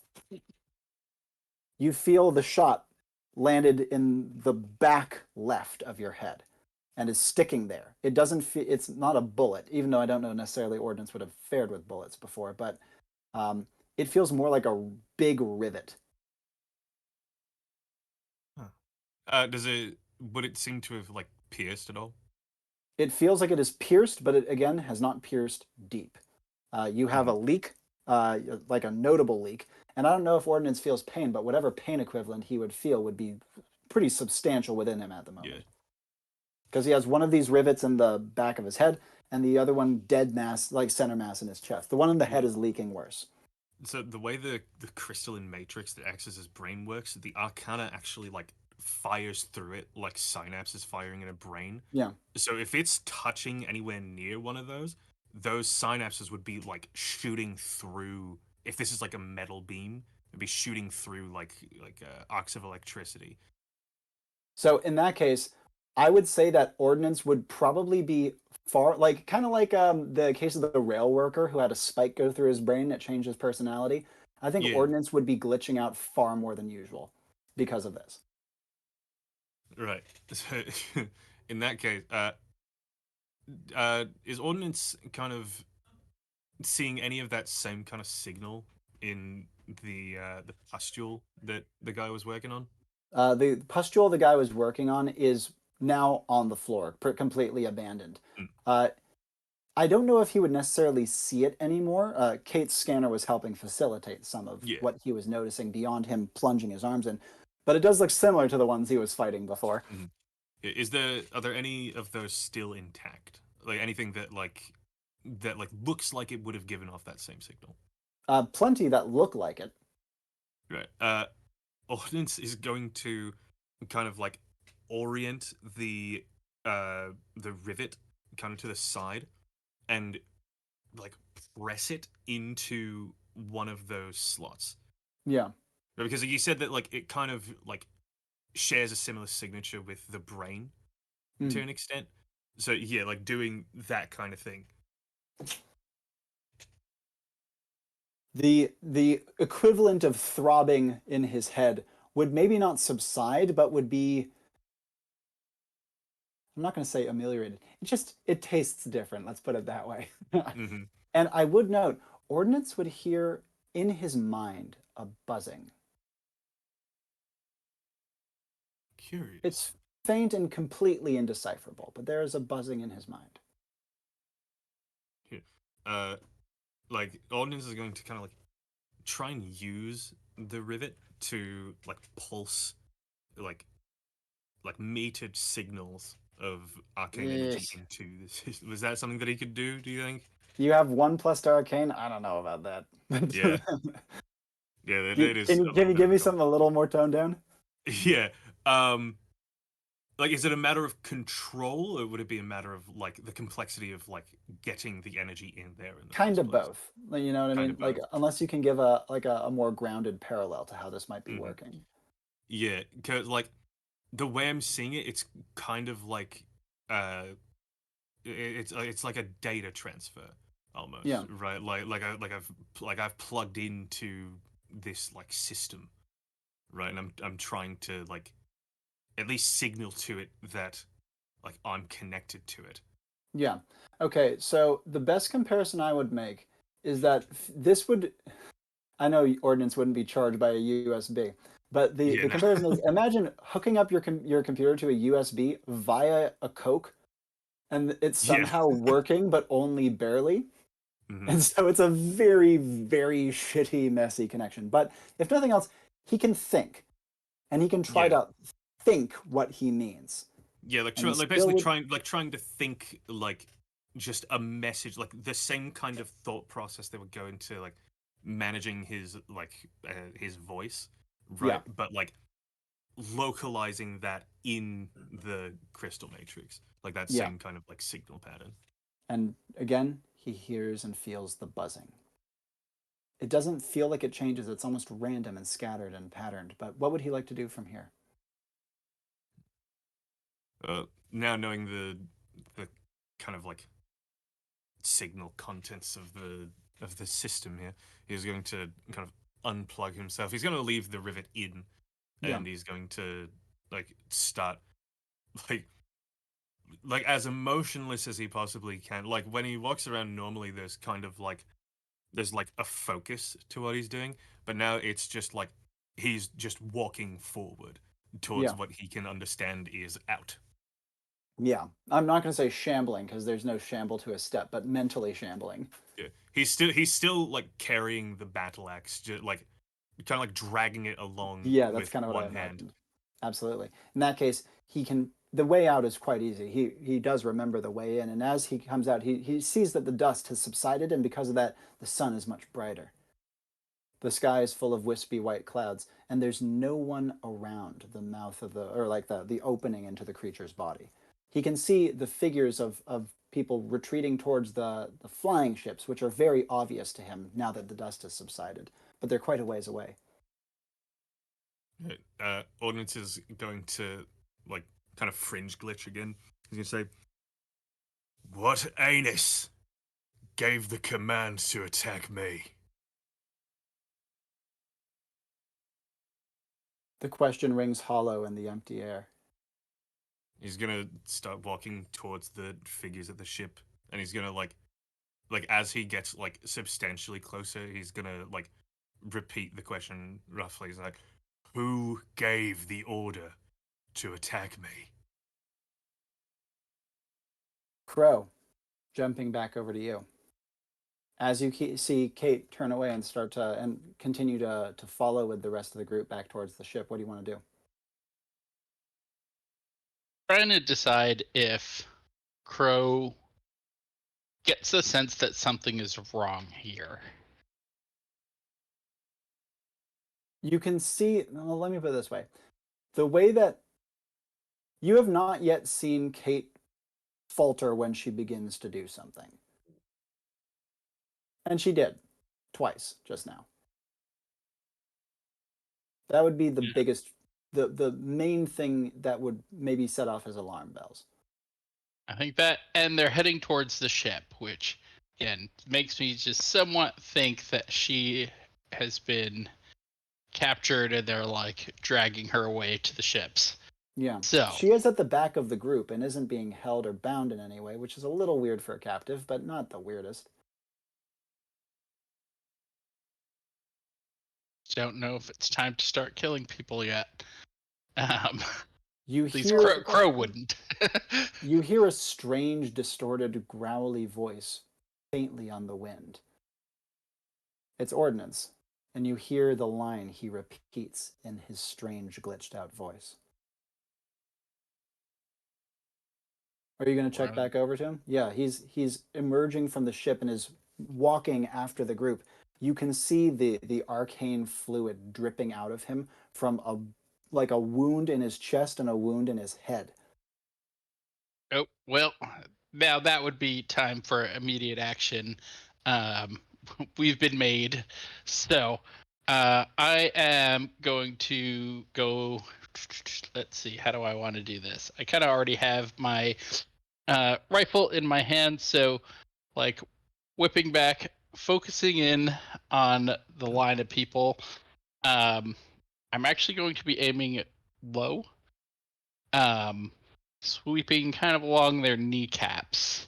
You feel the shot landed in the back left of your head and is sticking there. It doesn't feel, it's not a bullet, even though I don't know necessarily Ordnance would have fared with bullets before, but it feels more like a big rivet. Would it seem to have like pierced at all? It feels like it is pierced, but it again has not pierced deep. You have a leak, like a notable leak, and I don't know if Ordnance feels pain, but whatever pain equivalent he would feel would be pretty substantial within him at the moment. Because he has one of these rivets in the back of his head, and the other one dead mass, like center mass in his chest. The one in the head is leaking worse. So the way the crystalline matrix that acts as his brain works, the arcana actually like fires through it like synapses firing in a brain. Yeah. So if it's touching anywhere near one of those synapses would be like shooting through. If this is like a metal beam, it'd be shooting through like arcs of electricity. So in that case, I would say that Ordinance would probably be far, like kind of like the case of the rail worker who had a spike go through his brain that changed his personality. I think Yeah. Ordinance would be glitching out far more than usual because of this. Right. So, in that case, is Ordnance kind of seeing any of that same kind of signal in the pustule that the guy was working on? The pustule the guy was working on is now on the floor, completely abandoned. Mm. I don't know if he would necessarily see it anymore. Kate's scanner was helping facilitate some of Yeah. what he was noticing beyond him plunging his arms in, but it does look similar to the ones he was fighting before. Are there any of those still intact? Like anything that looks like it would have given off that same signal? Plenty that look like it. Right. Ordnance is going to kind of like orient the rivet kind of to the side and like press it into one of those slots. Yeah. Because you said that like it kind of like shares a similar signature with the brain to an extent. So yeah, like doing that kind of thing. The equivalent of throbbing in his head would maybe not subside, but would be, I'm not going to say ameliorated. It tastes different. Let's put it that way. Mm-hmm. And I would note, Ordnance would hear in his mind a buzzing. Curious. It's faint and completely indecipherable, but there is a buzzing in his mind. Yeah. Like Ordnance is going to kind of like try and use the rivet to like pulse like metered signals of arcane energy Yes. into this. Was that something that he could do, do you think? You have 1+ to arcane? I don't know about that. Yeah. Yeah, it is. Can a you little give me difficult. something a little more toned down? Yeah. Like, is it a matter of control, or would it be a matter of like the complexity of like getting the energy in there in the Kind first of place? both. Like, you know what I Kind mean? of Like both. unless you can give a more grounded parallel to how this might be Mhm. working. Yeah, because like the way I'm seeing it, it's kind of like uh, it's like a data transfer almost, Yeah. right? I've plugged into this like system, right? And I'm trying to like at least signal to it that like I'm connected to it. Yeah. Okay, so the best comparison I would make is that this would, I know Ordnance wouldn't be charged by a USB, but the, Yeah, the no. comparison is imagine hooking up your computer to a USB via a Coke and it's Yeah. somehow working but only barely. Mhm. And so it's a very, very shitty, messy connection. But if nothing else, he can think and he can try Yeah. to think what he means. Yeah, like And he like still basically would, trying to think like just a message, like the same kind of thought process that would go into like managing his voice, yeah, right? But like localizing that in the crystal matrix, like that yeah. same kind of like signal pattern. And again, he hears and feels the buzzing. It doesn't feel like it changes. It's almost random and scattered and patterned. But what would he like to do from here? Now knowing the kind of like signal contents of the system here, he's going to kind of unplug himself. He's going to leave the rivet in, Yeah, and he's going to like start like as emotionless as he possibly can. Like when he walks around normally, there's like a focus to what he's doing, but now it's just like he's just walking forward towards yeah, what he can understand is out. yeah. I'm not going to say shambling because there's no shamble to a step, but mentally shambling. Yeah. He's still like carrying the battle axe, just like kind of like dragging it along Yeah, that's with kind of what I one hand. imagined. Absolutely. In that case, he can. The way out is quite easy. He does remember the way in, and as he comes out, he sees that the dust has subsided, and because of that, the sun is much brighter. The sky is full of wispy white clouds, and there's no one around the mouth of or like the opening into the creature's body. He can see the figures of people retreating towards the flying ships, which are very obvious to him now that the dust has subsided, but they're quite a ways away. Ordnance is going to like kind of fringe glitch again. He's gonna say, "What anus gave the command to attack me?" The question rings hollow in the empty air. He's gonna start walking towards the figures at the ship, and he's gonna like as he gets like substantially closer, he's gonna like repeat the question roughly. He's like, "Who gave the order to attack me?" Crow, jumping back over to you. As you see Kate turn away and start to and continue to follow with the rest of the group back towards the ship, what do you want to do? Trying to decide if Crow gets the sense that something is wrong here. You can see, well, let me put it this way. The way that you have not yet seen Kate falter when she begins to do something. And she did twice just now. That would be the biggest, the main thing that would maybe set off his alarm bells. I think that, and they're heading towards the ship, which again makes me just somewhat think that she has been captured and they're like dragging her away to the ships. Yeah. So she is at the back of the group and isn't being held or bound in any way, which is a little weird for a captive, but not the weirdest. don't know if it's time to start killing people yet. You At least hear Crow wouldn't. you hear a strange, distorted, growly voice faintly on the wind. It's Ordinance, and you hear the line he repeats in his strange, glitched out voice. Are you going to check back over to him? Yeah, he's emerging from the ship and is walking after the group. You can see the arcane fluid dripping out of him from a wound in his chest and a wound in his head. Oh, well, now that would be time for immediate action. We've been made. So I am going to go. Let's see, how do I want to do this? I kind of already have my rifle in my hand, so like whipping back, focusing in on the line of people. I'm actually going to be aiming low. Sweeping kind of along their kneecaps.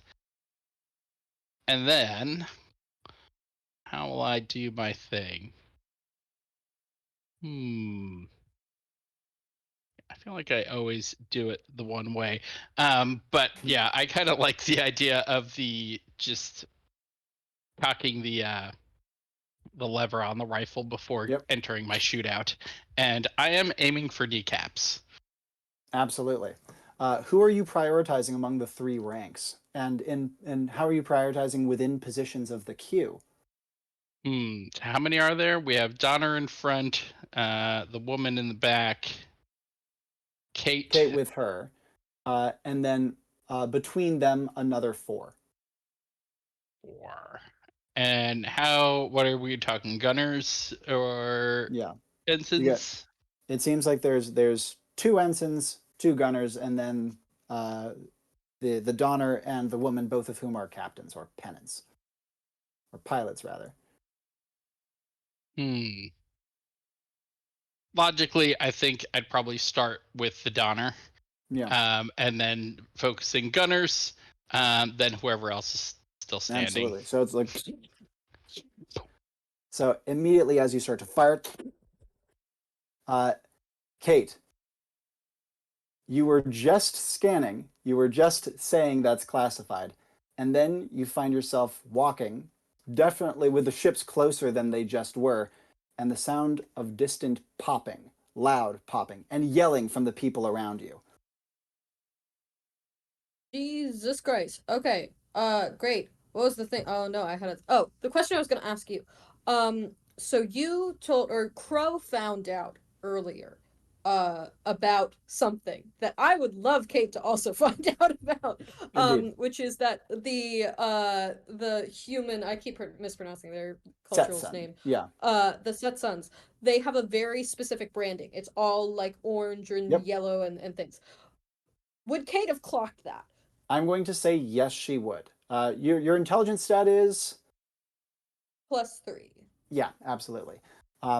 And then, how will I do my thing? I feel like I always do it the one way. But yeah, I kind of like the idea of the just cocking the lever on the rifle before entering my shootout. And I am aiming for kneecaps. Absolutely. Who are you prioritizing among the three ranks? And how are you prioritizing within positions of the queue? How many are there? We have Donner in front, the woman in the back, Kate with her, and then between them another four. And what are we talking? Gunners or ensigns? It seems like there's two ensigns, two gunners, and then the Donner and the woman, both of whom are captains or pennants. Or pilots rather. Logically, I think I'd probably start with the Donner. Yeah. And then focusing gunners, then whoever else is still standing. Absolutely. So it's like so immediately as you start to fire, Kate, you were just scanning, you were just saying that's classified, and then you find yourself walking, definitely with the ships closer than they just were, and the sound of distant popping, loud popping, and yelling from the people around you. Jesus Christ. Okay. Great. What was the thing? Oh no, the question I was gonna ask you. So you Crow found out earlier about something that I would love Kate to also find out about. Which is that the human, I keep mispronouncing their cultural name. Yeah. The Setsons, they have a very specific branding. It's all like orange and yellow and things. Would Kate have clocked that? I'm going to say yes, she would. Your intelligence stat is +3. yeah, absolutely.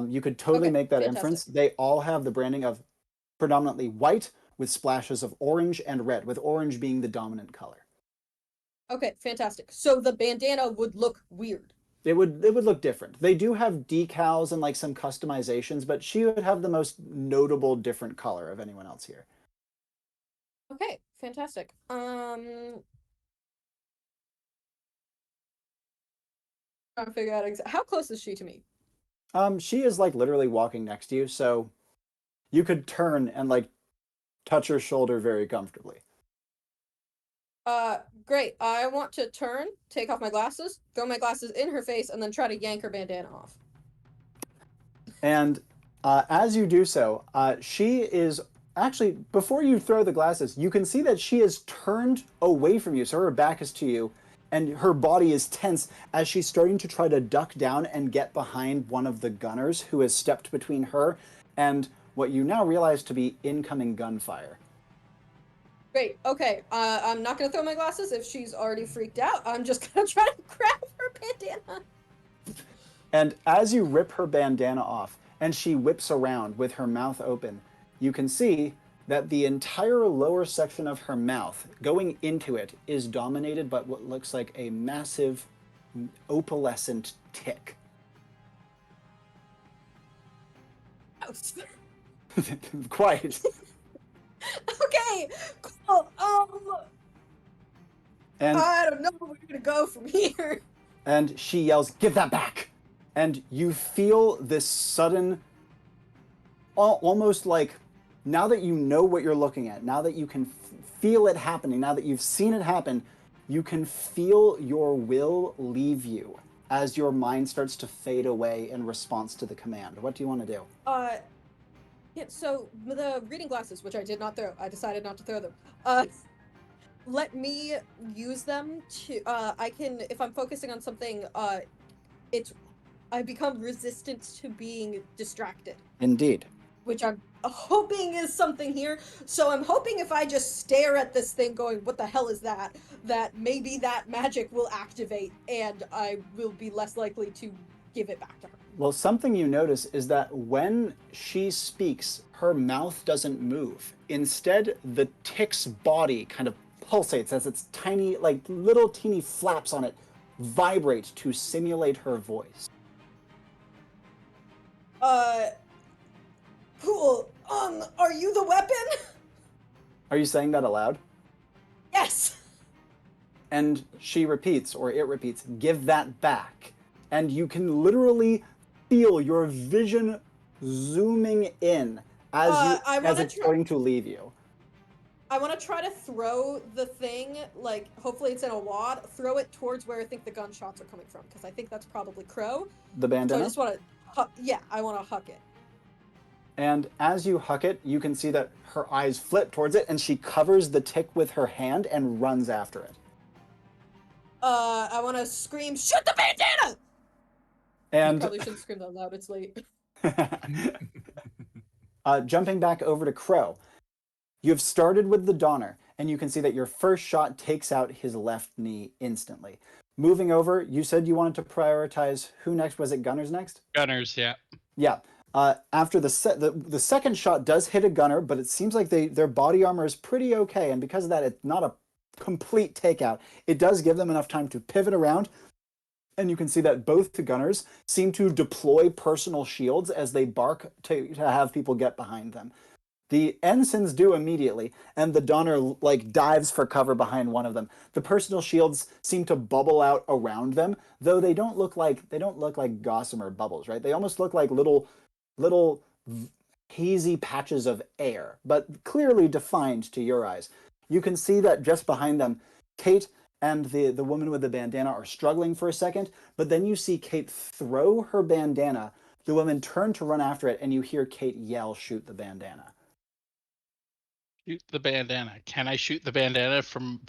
You could totally Okay, make that fantastic. inference. They all have the branding of predominantly white with splashes of orange and red, with orange being the dominant color. Okay, fantastic. So the bandana would look weird. It would look different. They do have decals and like some customizations, but she would have the most notable different color of anyone else here. Okay, fantastic. Trying to figure out how close is she to me? She is like literally walking next to you, so you could turn and like touch her shoulder very comfortably. Great. I want to turn, take off my glasses, throw my glasses in her face, and then try to yank her bandana off. And as you do so, she is actually, before you throw the glasses, you can see that she is turned away from you. So her back is to you, and her body is tense as she's starting to try to duck down and get behind one of the gunners who has stepped between her and what you now realize to be incoming gunfire. Great. Okay. I'm not gonna throw my glasses if she's already freaked out. I'm just gonna try to grab her bandana. And as you rip her bandana off and she whips around with her mouth open, you can see that the entire lower section of her mouth, going into it, is dominated by what looks like a massive opalescent tick. Gross. Quite. Okay. Cool. And I don't know where we're gonna go from here. and she yells, "Give that back!" And you feel this sudden, almost like, now that you know what you're looking at, now that you can feel it happening, now that you've seen it happen, you can feel your will leave you as your mind starts to fade away in response to the command. What do you want to do? Yeah, so the reading glasses, which I did not throw, I decided not to throw them. Let me use them to, I can, if I'm focusing on something, I become resistant to being distracted. Indeed. Which I'm hoping is something here. So I'm hoping if I just stare at this thing going, what the hell is that? That maybe that magic will activate and I will be less likely to give it back to her. Well, something you notice is that when she speaks, her mouth doesn't move. Instead, the tick's body kind of pulsates as its tiny, like little teeny flaps on it vibrate to simulate her voice. Cool. Are you the weapon? Are you saying that aloud? Yes. And she repeats, or it repeats, "Give that back." And you can literally feel your vision zooming in as it's starting to leave you. I want to try to throw the thing, like, hopefully it's in a wad, throw it towards where I think the gunshots are coming from, because I think that's probably Crow. The bandana? So I just want to, I want to huck it. And as you huck it, you can see that her eyes flip towards it, and she covers the tick with her hand and runs after it. I want to scream, "Shoot the bandana!" And Probably shouldn't scream that loud, it's late. Jumping back over to Crow, you've started with the Donner, and you can see that your first shot takes out his left knee instantly. Moving over, you said you wanted to prioritize who next? Was it Gunners next? Gunners, yeah. Yeah. After the second shot does hit a gunner, but it seems like their body armor is pretty okay, and because of that, it's not a complete takeout. It does give them enough time to pivot around, and you can see that both the gunners seem to deploy personal shields as they bark to have people get behind them. The ensigns do immediately, and the Donner like dives for cover behind one of them. The personal shields seem to bubble out around them, though they don't look like gossamer bubbles, right? They almost look like little hazy patches of air, but clearly defined to your eyes. You can see that just behind them, Kate and the woman with the bandana are struggling for a second, but then you see Kate throw her bandana, the woman turn to run after it, and you hear Kate yell, "Shoot the bandana." Shoot the bandana. Can I shoot the bandana from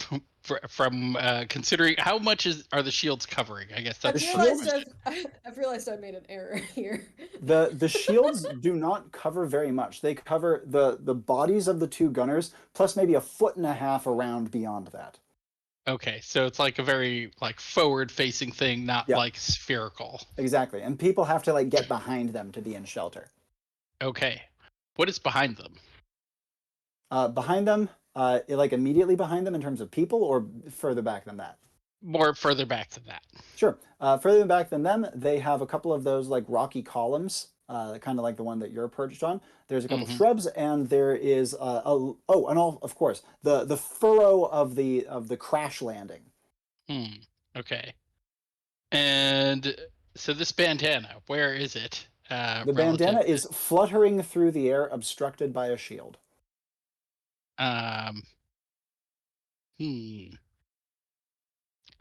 from considering how much are the shields covering? I guess I've that's the realized question. I've realized I've made an error here. The shields do not cover very much. They cover the bodies of the two gunners plus maybe a foot and a half around beyond that. Okay, so it's like a very like forward-facing thing, not Yeah. like spherical. Exactly. And people have to like get behind them to be in shelter. Okay, what is behind them? Behind them, like immediately behind them in terms of people, or further back than that? More further back than that. Sure. Further back than them, they have a couple of those like rocky columns, kind of like the one that you're perched on. There's a couple Mhm. shrubs, and there is and all of course the furrow of the crash landing. Hmm. Okay. And so this bandana, where is it? The Relative bandana is fluttering through the air, obstructed by a shield. um hmm.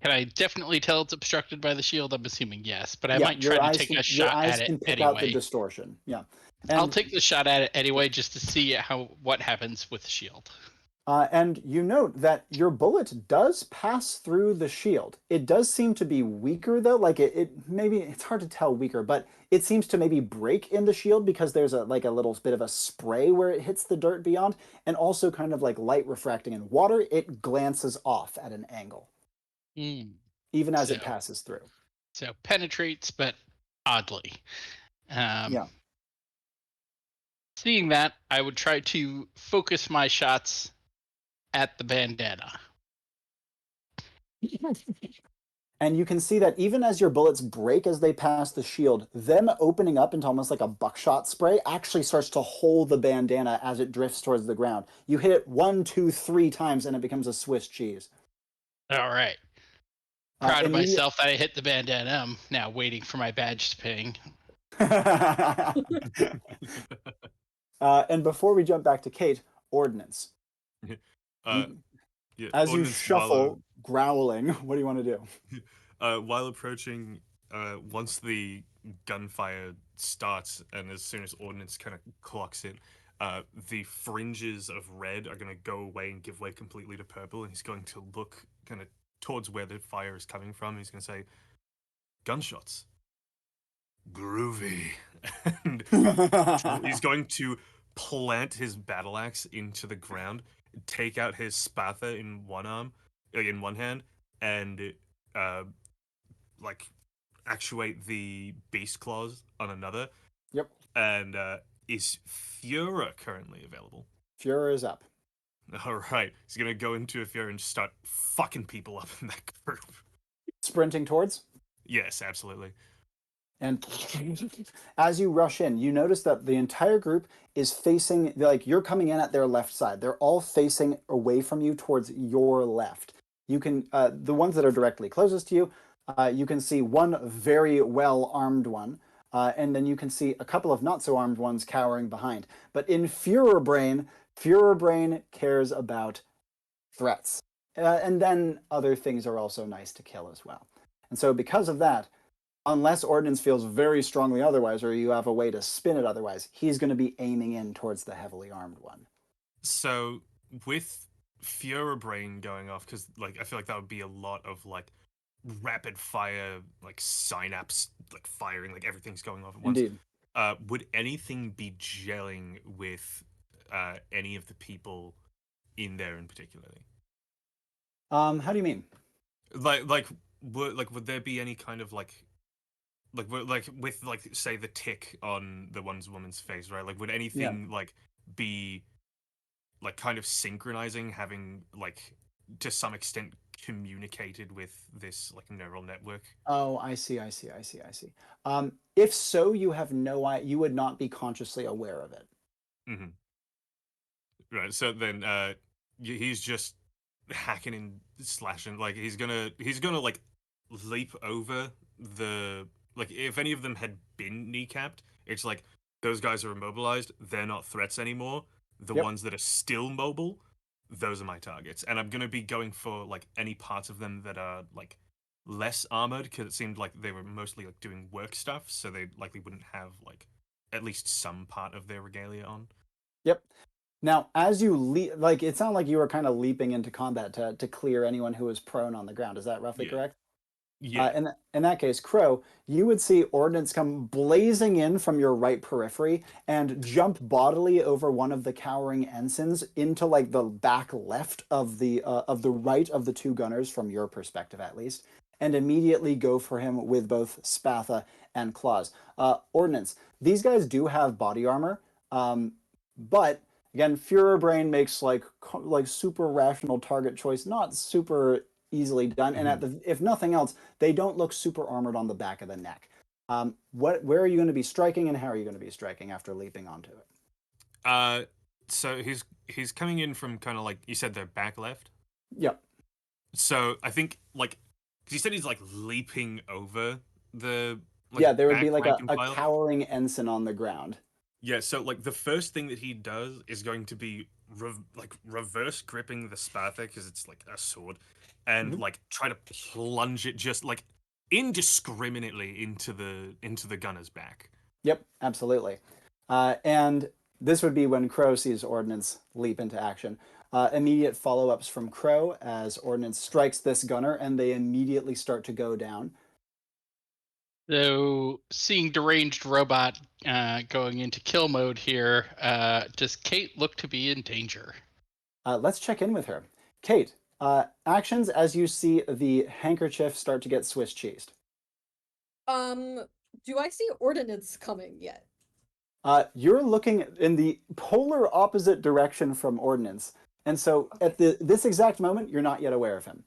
Can I definitely tell it's obstructed by the shield? I'm assuming yes, but I Yeah, might try to take a your shot eyes at it can pick out the anyway. distortion. Yeah, I'll and take the shot at it anyway just to see what happens with the shield. And you note that your bullet does pass through the shield. It does seem to be weaker though, like it maybe it's hard to tell weaker, but it seems to maybe break in the shield because there's a like a little bit of a spray where it hits the dirt beyond, and also kind of like light refracting in water, it glances off at an angle, Hmm. even as So it passes through. so penetrates, but oddly. Um, Yeah. Seeing that, I would try to focus my shots at the bandana. And you can see that even as your bullets break as they pass the shield, them opening up into almost like a buckshot spray actually starts to hold the bandana as it drifts towards the ground. You hit it 1, 2, 3 times, and it becomes a Swiss cheese. All right. Proud of Immediate. myself that I hit the bandana. I'm now waiting for my badge to ping. And before we jump back to Kate, Ordinance. uh, yeah, As you Ordnance shuffle, growling, what do you want to do? while approaching, once the gunfire starts, and as soon as Ordnance kind of clocks it, the fringes of red are going to go away and give way completely to purple, and he's going to look kind of towards where the fire is coming from. He's going to say, "Gunshots, groovy," and he's going to plant his battle axe into the ground, take out his spatha in one arm, in one hand, and uh, like actuate the beast claws on another. Yep. And is Fura currently available? Fuhrer is up. All right, he's gonna go into a Fura and just start fucking people up in that group. Sprinting towards. Yes, absolutely. And as you rush in, you notice that the entire group is facing, like you're coming in at their left side. They're all facing away from you towards your left. You can, the ones that are directly closest to you, you can see one very well armed one, and then you can see a couple of not so armed ones cowering behind. But in Führer Brain cares about threats. And then other things are also nice to kill as well. And so because of that, unless Ordnance feels very strongly otherwise, or you have a way to spin it otherwise, he's going to be aiming in towards the heavily armed one. So with Fura Brain going off, because like I feel like that would be a lot of like rapid fire, like synapse, like firing, like everything's going off at once. Indeed. Would anything be gelling with any of the people in there in particularly? How do you mean? Would there be any kind of like with like say the tick on the woman's face, right? Like would anything like be like kind of synchronizing, having like to some extent communicated with this like neural network? Oh, I see. If so, you have you would not be consciously aware of it. Mm-hmm. Right. So then he's just hacking and slashing. Like he's gonna like leap over the like if any of them had been kneecapped, it's like those guys are immobilized. They're not threats anymore. The Yep. ones that are still mobile, those are my targets, and I'm gonna be going for like any parts of them that are like less armored because it seemed like they were mostly like doing work stuff, so they likely wouldn't have like at least some part of their regalia on. Yep. Now, as you leap, like it sounded like you were kind of leaping into combat to clear anyone who was prone on the ground. Is that roughly Yeah. correct? Yeah. In that case, Crow, you would see Ordnance come blazing in from your right periphery and jump bodily over one of the cowering ensigns into like the back left of the right of the two gunners from your perspective at least, and immediately go for him with both Spatha and claws. Ordnance, these guys do have body armor, but again, Führer Brain makes like super rational target choice, not super easily done. And if nothing else, they don't look super armored on the back of the neck. Where are you going to be striking, and how are you going to be striking after leaping onto it? So he's coming in from kind of like you said, their back left. Yep. So I think like because you said he's like leaping over the like Yeah, there would back be like rank a, and a file. cowering ensign on the ground. Yeah, so like the first thing that he does is going to be reverse gripping the Spatha because it's like a sword, and like try to plunge it just like indiscriminately into the gunner's back. Yep, absolutely. And this would be when Crow sees Ordnance leap into action. Immediate follow-ups from Crow as Ordnance strikes this gunner, and they immediately start to go down. So, seeing deranged robot going into kill mode here, does Kate look to be in danger? Let's check in with her. Kate, actions as you see the handkerchief start to get Swiss cheesed. Do I see Ordinance coming yet? You're looking in the polar opposite direction from Ordnance, and so at this exact moment, you're not yet aware of him.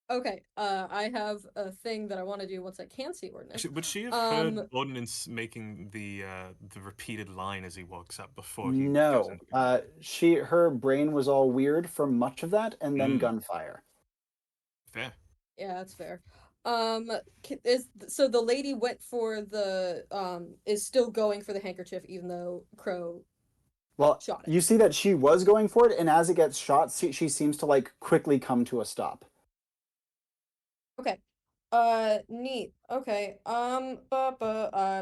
Okay, I have a thing that I want to do once I can see Ordinance. Would she have heard Ordnance making the repeated line as he walks up before he goes No, into her brain was all weird for much of that, and then gunfire. Fair. Yeah, that's fair. So the lady went for the is still going for the handkerchief even though Crow Well, shot it. you see that she was going for it, and as it gets shot, she seems to like quickly come to a stop. Okay. Neat. Okay. I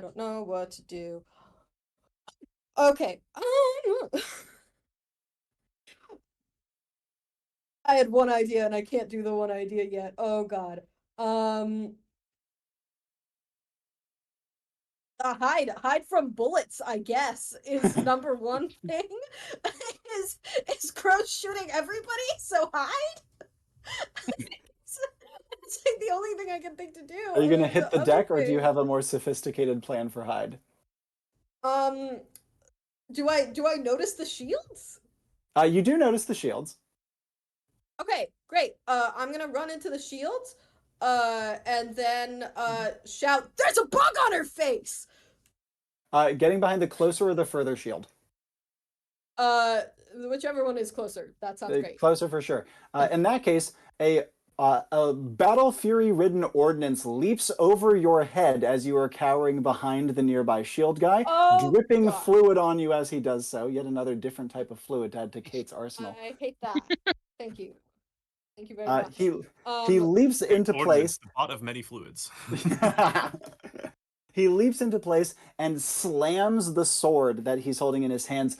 don't know what to do. Okay. I had one idea and I can't do the one idea yet. Oh God. Hide from bullets, I guess, is number one thing. is Crow shooting everybody? So hide? It's like the only thing I can think to do. Are you gonna hit the other deck, or do you thing- have a more sophisticated plan for hide? Do I notice the shields? You do notice the shields. Okay, great. I'm gonna run into the shields, and then shout, "There's a bug on her face!" Getting behind the closer or the further shield? Whichever one is closer. That sounds great. Closer for sure. In that case, a battle fury ridden Ordnance leaps over your head as you are cowering behind the nearby shield guy, dripping fluid on you as he does so. Yet another different type of fluid to add to Kate's arsenal. I hate that. Thank you. Thank you very much. He leaps into Ordnance, place. the pot of many fluids. He leaps into place and slams the sword that he's holding in his hands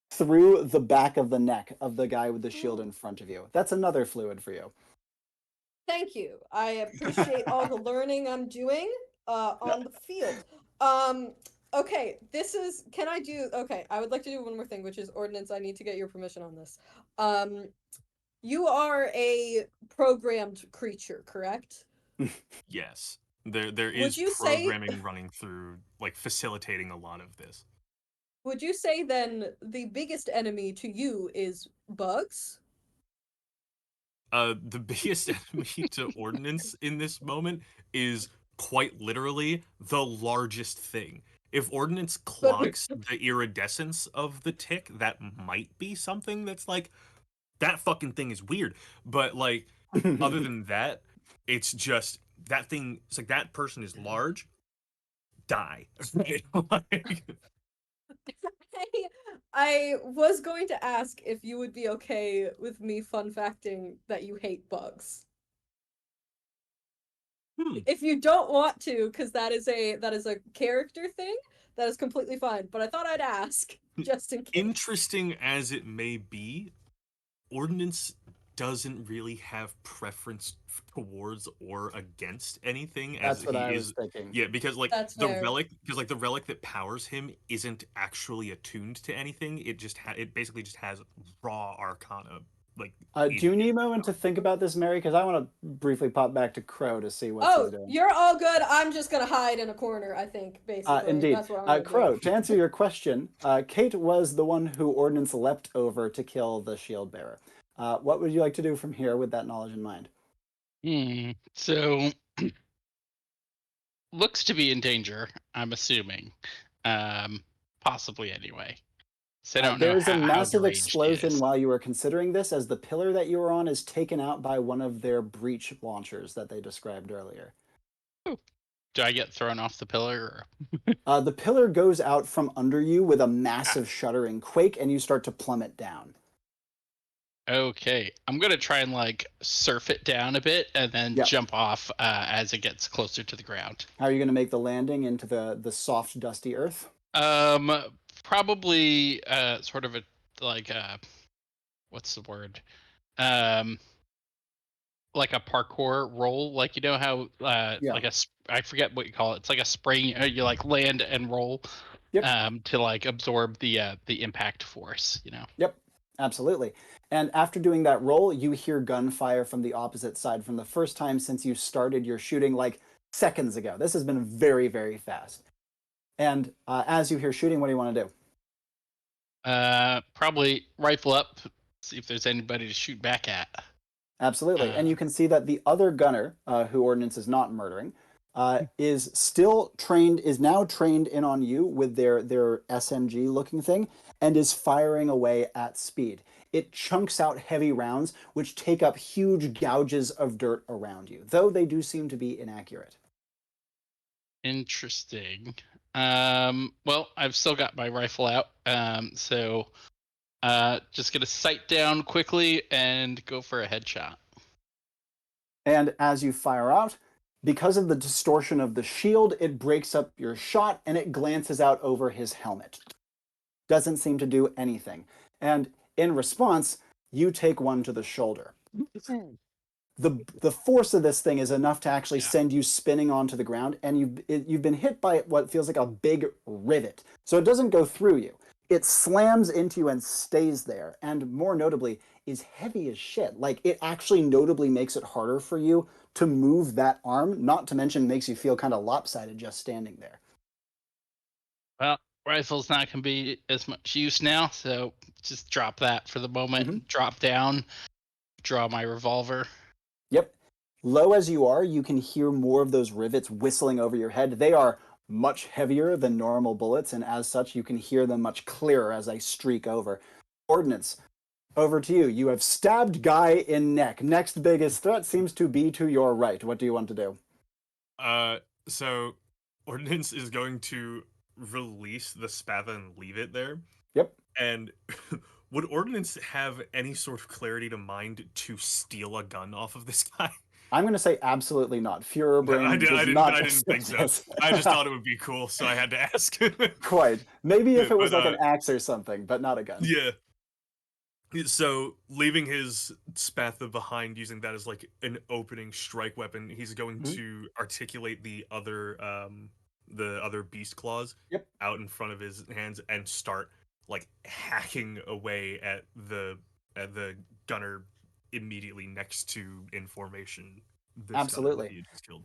through the back of the neck of the guy with the shield in front of you. That's another fluid for you. Thank you. I appreciate all the learning I'm doing on the field. Okay, I would like to do one more thing, which is Ordnance. I need to get your permission on this. You are a programmed creature, correct? Yes. There is programming running through, like, facilitating a lot of this. Would you say then the biggest enemy to you is bugs? The biggest enemy to Ordnance in this moment is quite literally the largest thing. If Ordnance clogs the iridescence of the tick, that might be something that's like, that fucking thing is weird. But, like, other than that, it's just, that thing, it's like, that person is large, die. Like, I was going to ask if you would be okay with me fun facting that you hate bugs. If you don't want to, because that is a character thing, That is completely fine. But I thought I'd ask just in case. Interesting as it may be, Ordinance doesn't really have preference towards or against anything, as That's what he I is. was thinking. Yeah, because That's the fair. relic, the relic that powers him isn't actually attuned to anything. It just it basically just has raw arcana. Like, Do you need a moment to think about this, Mary? Because I want to briefly pop back to Crow to see what he's Oh, doing. you're all good. I'm just gonna hide in a corner, I think, basically. Indeed. That's what I'm gonna Crow, do. to answer your question, Kate was the one who Ordnance leapt over to kill the shield bearer. What would you like to do from here with that knowledge in mind? So, looks to be in danger, I'm assuming. Possibly anyway. So I don't know There's a how massive deranged he explosion is. while you were considering this, as the pillar that you were on is taken out by one of their breach launchers that they described earlier. Ooh. Do I get thrown off the pillar? The pillar goes out from under you with a massive shuddering quake, and you start to plummet down. Okay, I'm gonna try and like surf it down a bit and then Yep. jump off as it gets closer to the ground. How are you going to make the landing into the soft, dusty earth? Probably sort of a like what's the word? Um, like a parkour roll, like you know how Yeah. like I forget what you call it. It's like a spring. You like land and roll. Yep. To like absorb the impact force. You know. Yep, absolutely. And after doing that roll, you hear gunfire from the opposite side from the first time since you started your shooting, like seconds ago. This has been very, very fast. And as you hear shooting, what do you want to do? Probably rifle up, see if there's anybody to shoot back at. Absolutely. And you can see that the other gunner, who Ordnance is not murdering, is now trained in on you with their SMG looking thing, and is firing away at speed. It chunks out heavy rounds, which take up huge gouges of dirt around you, though they do seem to be inaccurate. Interesting. Well, I've still got my rifle out, so just gonna sight down quickly and go for a headshot. And as you fire out, because of the distortion of the shield, it breaks up your shot and it glances out over his helmet. Doesn't seem to do anything. And in response, you take one to the shoulder. The force of this thing is enough to actually send you spinning onto the ground, and you've been hit by what feels like a big rivet. So it doesn't go through you. It slams into you and stays there, and more notably, is heavy as shit. Like, it actually notably makes it harder for you to move that arm, not to mention makes you feel kind of lopsided just standing there. Well, rifle's not gonna be as much use now, so just drop that for the moment. Drop down, draw my revolver. Yep. Low as you are, you can hear more of those rivets whistling over your head. They are much heavier than normal bullets, and as such, you can hear them much clearer as they streak over. Ordnance, over to you. You have stabbed guy in neck. Next biggest threat seems to be to your right. What do you want to do? So Ordnance is going to release the spatha and leave it there. Yep. And would Ordnance have any sort of clarity to mind to steal a gun off of this guy? I'm going to say absolutely not. Führerbrain I does not didn't think so. this. I just thought it would be cool, so I had to ask. Quite. Maybe if Yeah, it was but, like an axe or something, but not a gun. Yeah. So, leaving his spatha behind, using that as like an opening strike weapon, he's going to articulate the other beast claws out in front of his hands and start like hacking away at the gunner immediately next to in formation. This Absolutely. gunner that you just killed.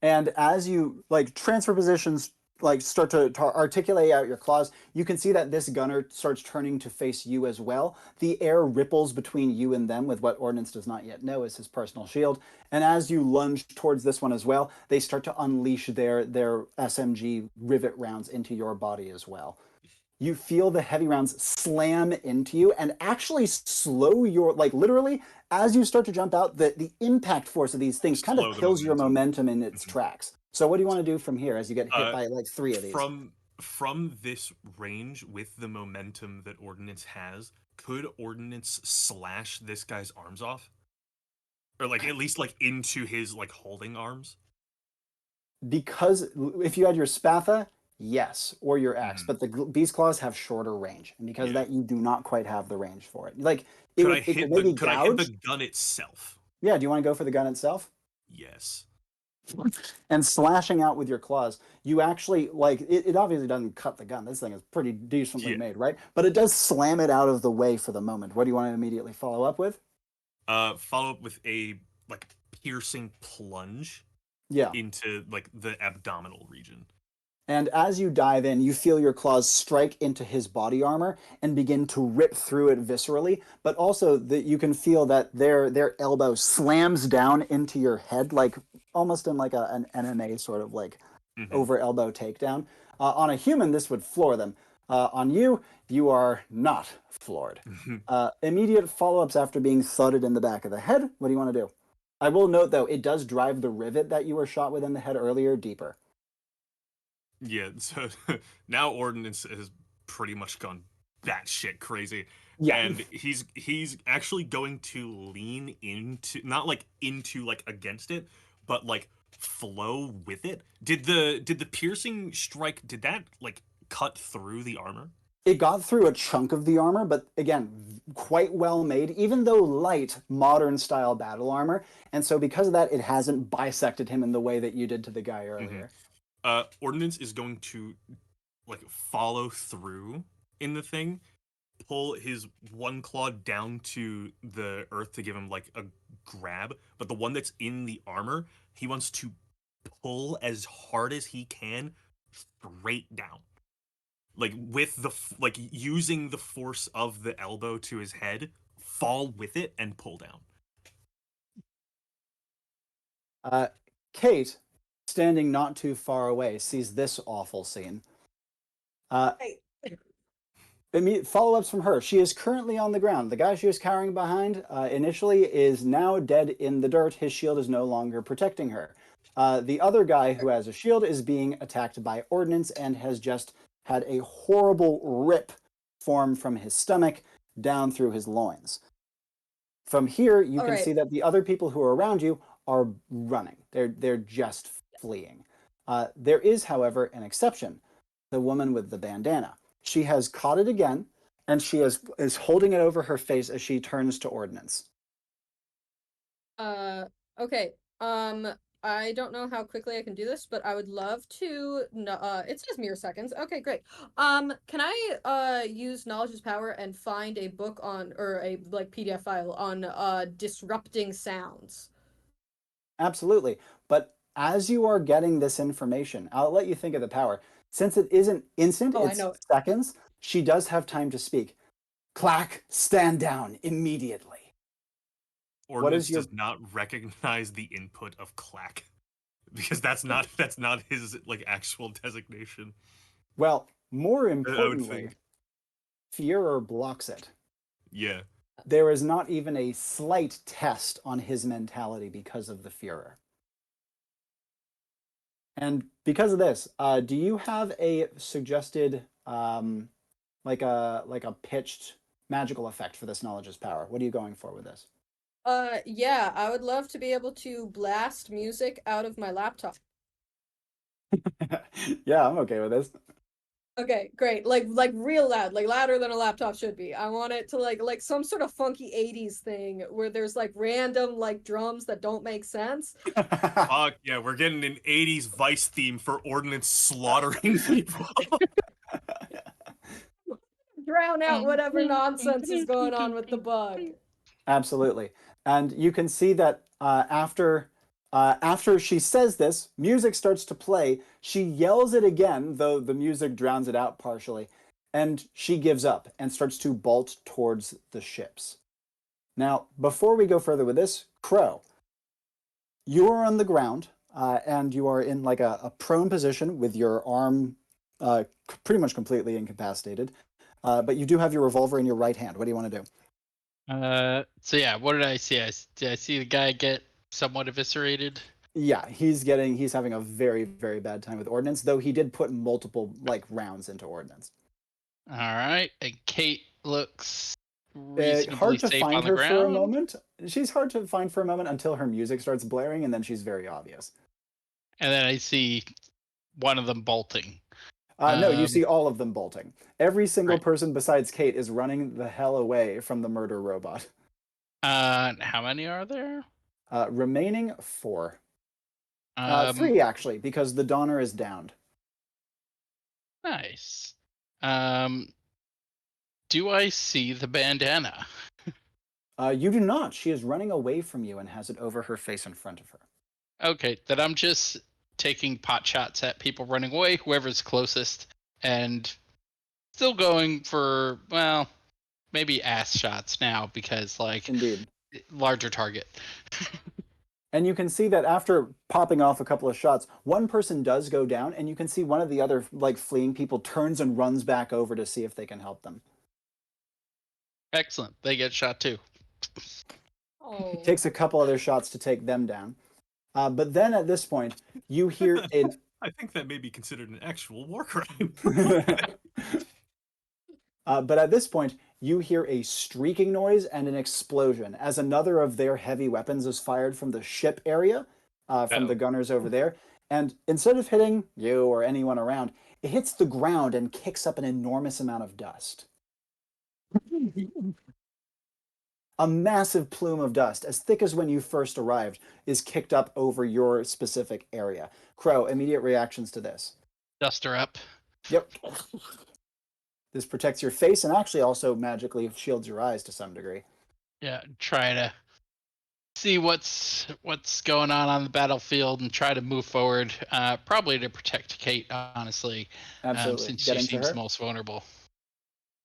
And as you like transfer positions, like start to articulate out your claws, you can see that this gunner starts turning to face you as well. The air ripples between you and them with what Ordnance does not yet know is his personal shield. And as you lunge towards this one as well, they start to unleash their SMG rivet rounds into your body as well. You feel the heavy rounds slam into you and actually slow your, like literally, as you start to jump out, the impact force of these things kind of kills your momentum in its tracks. So what do you want to do from here as you get hit by like 3 of these? From this range with the momentum that Ordnance has, could Ordnance slash this guy's arms off? Or like at least like into his like holding arms? Because if you had your spatha, yes, or your axe, but the beast claws have shorter range, and because of Yeah. that, you do not quite have the range for it. Like Could I it could hit maybe could I hit the gouge. gun itself? Yeah, do you want to go for the gun itself? Yes. And slashing out with your claws, you actually like it obviously doesn't cut the gun. This thing is pretty decently Yeah. made, right? But it does slam it out of the way for the moment. What do you want to immediately follow up with? Follow up with a like piercing plunge Yeah. into like the abdominal region. And as you dive in, you feel your claws strike into his body armor and begin to rip through it viscerally. But also that you can feel that their elbow slams down into your head, like almost in like an MMA sort of like Mhm. over elbow takedown. On a human, this would floor them. On you, you are not floored. Immediate follow-ups after being thudded in the back of the head. What do you want to do? I will note though, it does drive the rivet that you were shot with in the head earlier deeper. Yeah, so now Ordinance has pretty much gone batshit crazy. Yeah. And he's actually going to lean into not like into like against it, but like flow with it. Did the piercing strike, did that like cut through the armor? It got through a chunk of the armor, but again, quite well made, even though light, modern style battle armor. And so because of that, it hasn't bisected him in the way that you did to the guy earlier. Ordinance is going to like follow through in the thing, pull his one claw down to the earth to give him like a grab, but the one that's in the armor, he wants to pull as hard as he can straight down. Like with the like using the force of the elbow to his head, fall with it and pull down. Kate, standing not too far away, sees this awful scene. Hey. Follow-ups from her. She is currently on the ground. The guy she was carrying behind initially is now dead in the dirt. His shield is no longer protecting her. The other guy who has a shield is being attacked by Ordnance and has just had a horrible rip form from his stomach down through his loins. From here, you All can right. see that the other people who are around you are running. They're just fleeing. There is, however, an exception. The woman with the bandana. She has caught it again, and she is holding it over her face as she turns to Ordnance. Okay. I don't know how quickly I can do this, but I would love to it says mere seconds. Okay, great. Can I use knowledge is power and find a book on or a like PDF file on disrupting sounds? Absolutely. But as you are getting this information, I'll let you think of the power. Since it isn't instant, Oh, I it's know it. seconds, she does have time to speak. Clack, stand down immediately. Ordinance is your- does not recognize the input of clack because that's not his like actual designation. Well, more I would importantly, think. Führer blocks it. Yeah. There is not even a slight test on his mentality because of the Führer. And because of this, do you have a suggested like a pitched magical effect for this knowledge's power? What are you going for with this? Yeah, I would love to be able to blast music out of my laptop. Yeah, I'm okay with this. Okay, great. Like real loud, like louder than a laptop should be. I want it to like some sort of funky 80s thing where there's like random like drums that don't make sense. Fuck yeah, we're getting an 80s Vice theme for Ordnance slaughtering people. Drown out whatever nonsense is going on with the bug. Absolutely. And you can see that after she says this, music starts to play. She yells it again, though the music drowns it out partially, and she gives up and starts to bolt towards the ships. Now, before we go further with this, Crow, you are on the ground, and you are in like a prone position with your arm pretty much completely incapacitated, but you do have your revolver in your right hand. What do you want to do? So yeah, what did I see? Did I see the guy get somewhat eviscerated? Yeah, he's having a very, very bad time with Ordnance, though he did put multiple like rounds into Ordnance. All right, and Kate looks reasonably Hard to safe find on the her for a ground. moment. She's hard to find for a moment until her music starts blaring, and then she's very obvious. And then I see one of them bolting. No, you see all of them bolting. Every single Right. person besides Kate is running the hell away from the murder robot. How many are there? Remaining 4. Um, 3, actually, because the Donner is downed. Nice. Do I see the bandana? You do not. She is running away from you and has it over her face in front of her. Okay, then I'm just taking pot shots at people running away, whoever's closest, and still going for, well, maybe ass shots now because, like, Indeed. larger target. And you can see that after popping off a couple of shots, one person does go down, and you can see one of the other like fleeing people turns and runs back over to see if they can help them. Excellent. They get shot too. Oh. Takes a couple other shots to take them down. But then at this point, you hear an I think that may be considered an actual war crime. but at this point, you hear a streaking noise and an explosion as another of their heavy weapons is fired from the ship area, from the gunners over there. And instead of hitting you or anyone around, it hits the ground and kicks up an enormous amount of dust. A massive plume of dust, as thick as when you first arrived, is kicked up over your specific area. Crow, immediate reactions to this. Duster up. Yep. This protects your face and actually also magically shields your eyes to some degree. Yeah, try to see what's going on the battlefield and try to move forward. Probably to protect Kate, honestly, Absolutely. since Getting she to seems her. most vulnerable.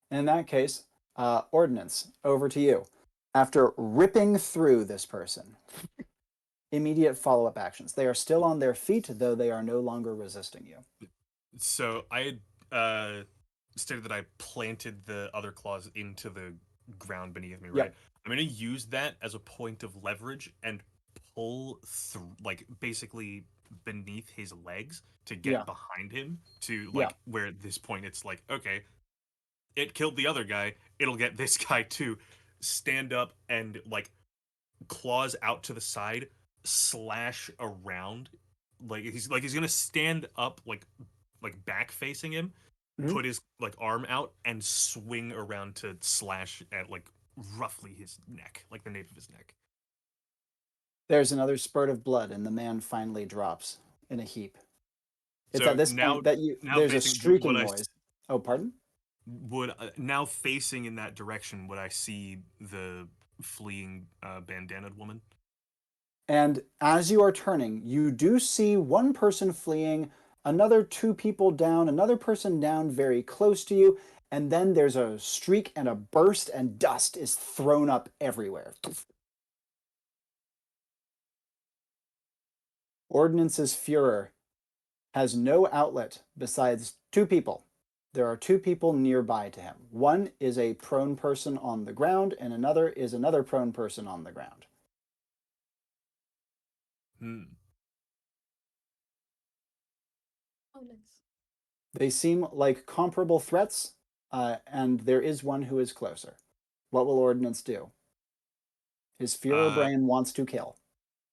In that case, Ordinance, over to you. After ripping through this person, immediate follow-up actions. They are still on their feet, though they are no longer resisting you. So I had stated that I planted the other claws into the ground beneath me, right? Yep. I'm going to use that as a point of leverage and pull through, like, basically beneath his legs to get Yeah. behind him to, like, where at this point it's like, okay, it killed the other guy, it'll get this guy too. Stand up and, like, claws out to the side, slash around. He's gonna stand up, like back facing him, Mhm. put his like arm out and swing around to slash at like roughly his neck, like the nape of his neck. There's another spurt of blood, and the man finally drops in a heap. It's So at this now, point that there's a facing, streaking noise. Oh, pardon? would now facing in that direction, would I see the fleeing bandanaed woman? And as you are turning, you do see one person fleeing, another 2 people down, another person down very close to you, and then there's a streak and a burst, and dust is thrown up everywhere. Ordinance's Führer has no outlet besides 2 people. There are 2 people nearby to him. One is a prone person on the ground, and another is another prone person on the ground. Oh, nice. They seem like comparable threats, and there is one who is closer. What will Ordinance do? His Führer brain wants to kill.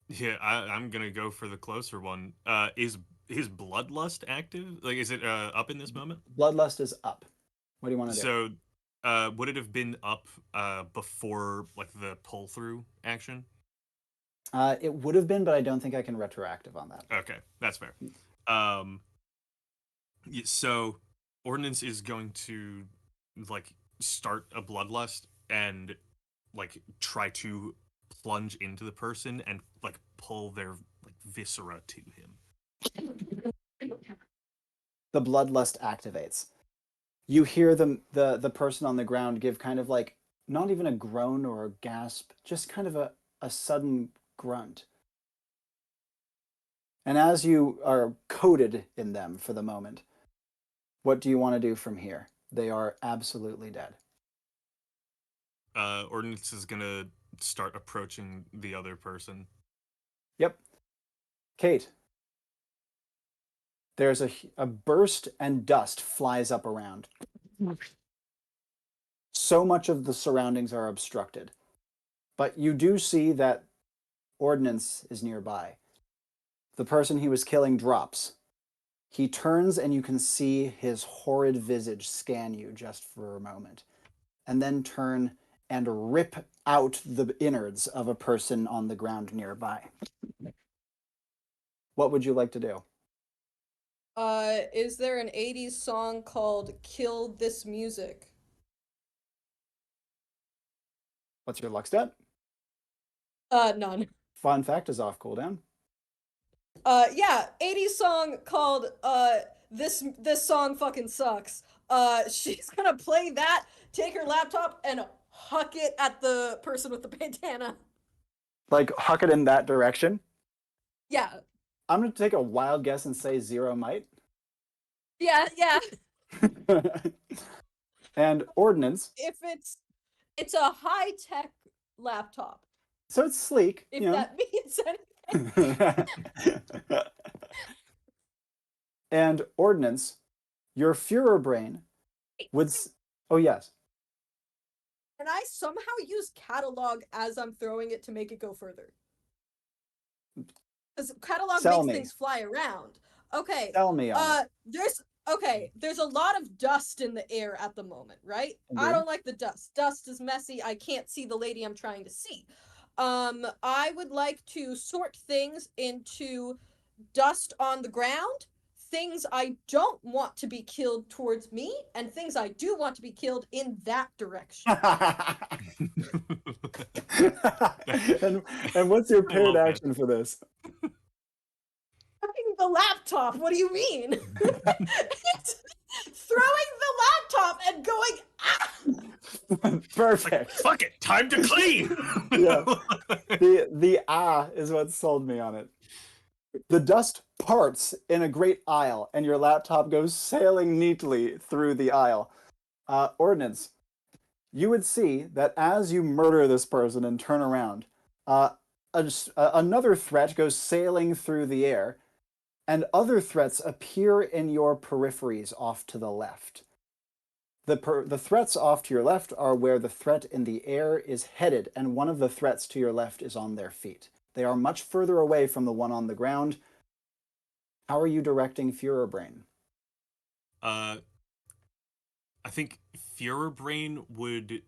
Yeah, I'm gonna go for the closer one. Is his bloodlust active? Like, is it up in this moment? Bloodlust is up. What do you want to do? So, would it have been up before like the pull through action? It would have been, but I don't think I can retroactive on that. Okay, that's fair. So Ordinance is going to like start a bloodlust and like try to plunge into the person and like pull their like viscera to him. The bloodlust activates. You hear the person on the ground give kind of like not even a groan or a gasp, just kind of a sudden grunt. And as you are coated in them for the moment, what do you want to do from here? They are absolutely dead. Ordinance is gonna start approaching the other person. Yep. Kate. There's a burst and dust flies up around. So much of the surroundings are obstructed. But you do see that Ordinance is nearby. The person he was killing drops. He turns and you can see his horrid visage scan you just for a moment, and then turn and rip out the innards of a person on the ground nearby. What would you like to do? Is there an 80s song called Kill This Music? What's your luck stat? None. Fun fact is off cooldown. Yeah, 80s song called this song fucking sucks. She's gonna play that, take her laptop, and huck it at the person with the bandana. Like, huck it in that direction. Yeah. I'm going to take a wild guess and say 0 might. Yeah. And Ordinance. If it's a high-tech laptop. So it's sleek. If you know. that means anything. And Ordinance, your Führer brain would... Oh, yes. And I somehow use catalog as I'm throwing it to make it go further. Because catalog makes things fly around. Okay. Tell me on it. There's a lot of dust in the air at the moment, right? Indeed. I don't like the dust. Dust is messy. I can't see the lady I'm trying to see. I would like to sort things into dust on the ground, things I don't want to be killed towards me, and things I do want to be killed in that direction. and what's your paired action for this? Fucking the laptop, what do you mean? It's throwing the laptop and going, ah! Perfect. Like, fuck it, time to clean! Yeah. The is what sold me on it. The dust parts in a great aisle, and your laptop goes sailing neatly through the aisle. Ordinance, you would see that as you murder this person and turn around, another threat goes sailing through the air, and other threats appear in your peripheries off to the left. The threats off to your left are where the threat in the air is headed, and one of the threats to your left is on their feet. They are much further away from the one on the ground. How are you directing Führer Brain? I think Führer Brain would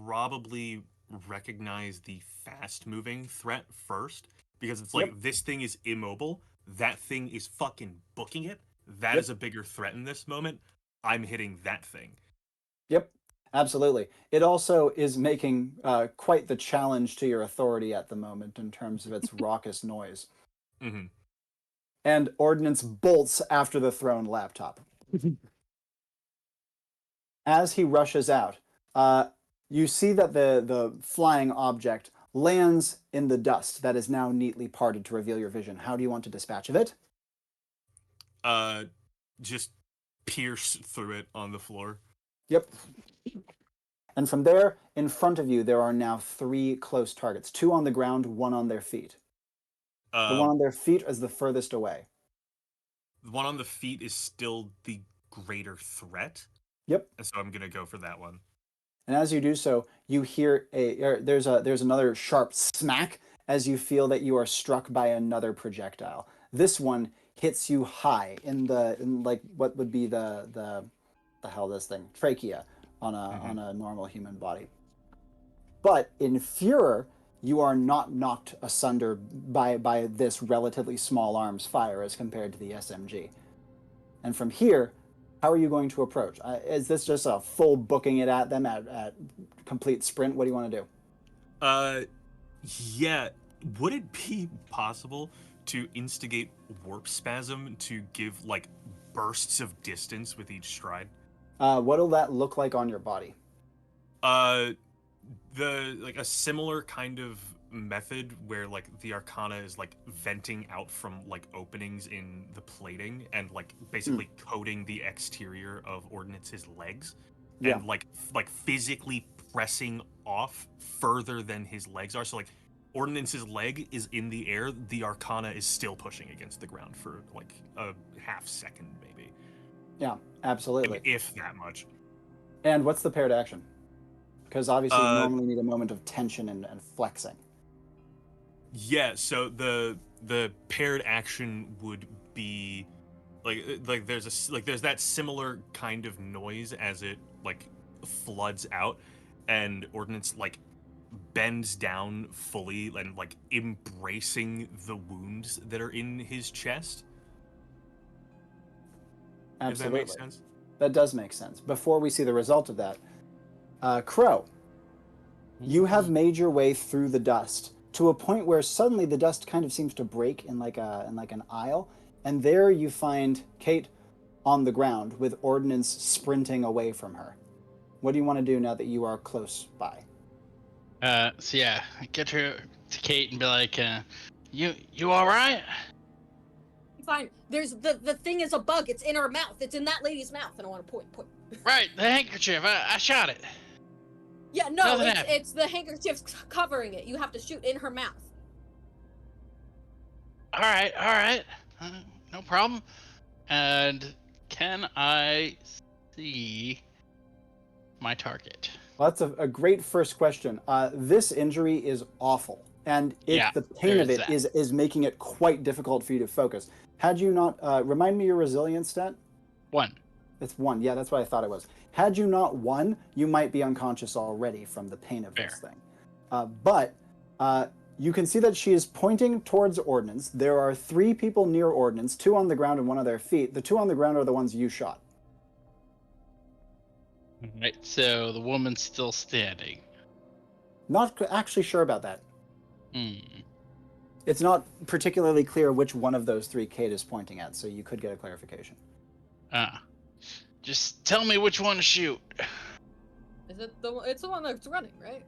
probably recognize the fast-moving threat first, because it's like, this thing is immobile, that thing is fucking booking it, that is a bigger threat in this moment, I'm hitting that thing. Yep, absolutely. It also is making quite the challenge to your authority at the moment in terms of its raucous noise. Mm-hmm. And Ordnance bolts after the thrown laptop. As he rushes out, you see that the flying object lands in the dust that is now neatly parted to reveal your vision. How do you want to dispatch of it? Just pierce through it on the floor. Yep. And from there, in front of you, there are now 3 close targets. 2 on the ground, 1 on their feet. The one on their feet is the furthest away. The one on the feet is still the greater threat. Yep. And so I'm gonna go for that one. And as you do so, you hear there's another sharp smack as you feel that you are struck by another projectile. This one hits you high in like what would be the hell this thing, trachea on a normal human body. But in Führer, you are not knocked asunder by this relatively small arms fire as compared to the SMG. And from here, how are you going to approach? Is this just a full booking it at them at complete sprint? What do you want to do? Yeah. Would it be possible to instigate warp spasm to give like bursts of distance with each stride? What'll that look like on your body? A similar kind of method where like the arcana is like venting out from like openings in the plating and like basically coating the exterior of Ordinance's legs and like physically pressing off further than his legs are. So like Ordinance's leg is in the air, the arcana is still pushing against the ground for like a half second maybe. Yeah, absolutely. If that much. And what's the paired action? Because obviously you normally need a moment of tension and flexing. Yeah, so the paired action would be like there's that similar kind of noise as it like floods out, and Ordinance like bends down fully and like embracing the wounds that are in his chest. Absolutely. If that makes sense. That does make sense. Before we see the result of that, Crow, you have made your way through the dust to a point where suddenly the dust kind of seems to break in like an aisle, and there you find Kate on the ground with Ordinance sprinting away from her. What do you want to do now that you are close by? So yeah, get her to Kate and be like, you all right? Fine. There's the thing is a bug. It's in her mouth. It's in that lady's mouth. And I want to point. Right, the handkerchief. I shot it. Yeah, no, Nothing happened. it's the handkerchief's covering it. You have to shoot in her mouth. All right. No problem. And can I see my target? Well, that's a great first question. This injury is awful, and the pain of it is making it quite difficult for you to focus. Had you not, remind me your resilience stat? 1. It's 1. Yeah, that's what I thought it was. Had you not 1, you might be unconscious already from the pain of this thing. But you can see that she is pointing towards Ordnance. There are 3 people near Ordnance, 2 on the ground and 1 on their feet. The 2 on the ground are the ones you shot. Right, so the woman's still standing. Not actually sure about that. Hmm. It's not particularly clear which one of those 3 Kate is pointing at, so you could get a clarification. Just tell me which one to shoot. Is it it's the one that's running, right?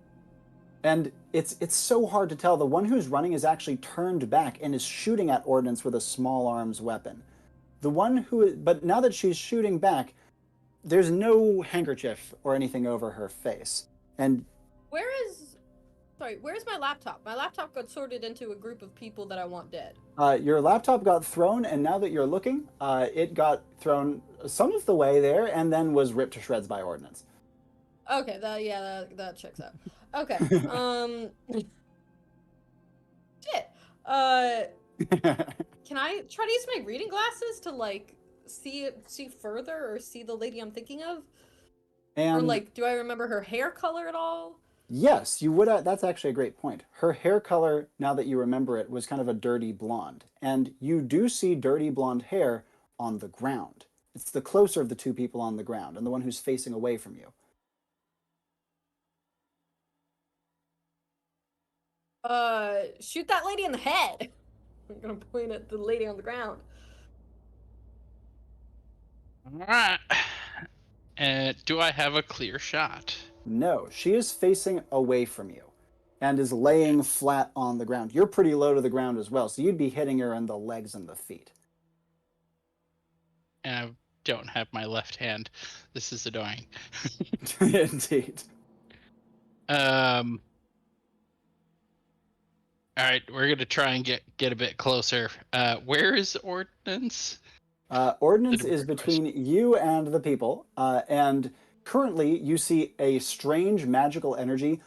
And it's so hard to tell. The one who's running is actually turned back and is shooting at Ordnance with a small arms weapon. But now that she's shooting back, there's no handkerchief or anything over her face. And where's my laptop? My laptop got sorted into a group of people that I want dead. Your laptop got thrown, and now that you're looking, it got thrown some of the way there and then was ripped to shreds by Ordnance. Okay, that checks out. Okay. Shit. Can I try to use my reading glasses to like see further or see the lady I'm thinking of? And or like, do I remember her hair color at all? Yes, you would. That's actually a great point. Her hair color, now that you remember it, was kind of a dirty blonde. And you do see dirty blonde hair on the ground. It's the closer of the 2 people on the ground and the one who's facing away from you. Shoot that lady in the head. I'm gonna point at the lady on the ground. All right. Do I have a clear shot? No, she is facing away from you and is laying flat on the ground. You're pretty low to the ground as well, so you'd be hitting her in the legs and the feet. And I don't have my left hand. This is annoying. Indeed. All right, we're gonna try and get a bit closer. Where is Ordnance? Ordnance is between you and the people, and currently you see a strange magical energy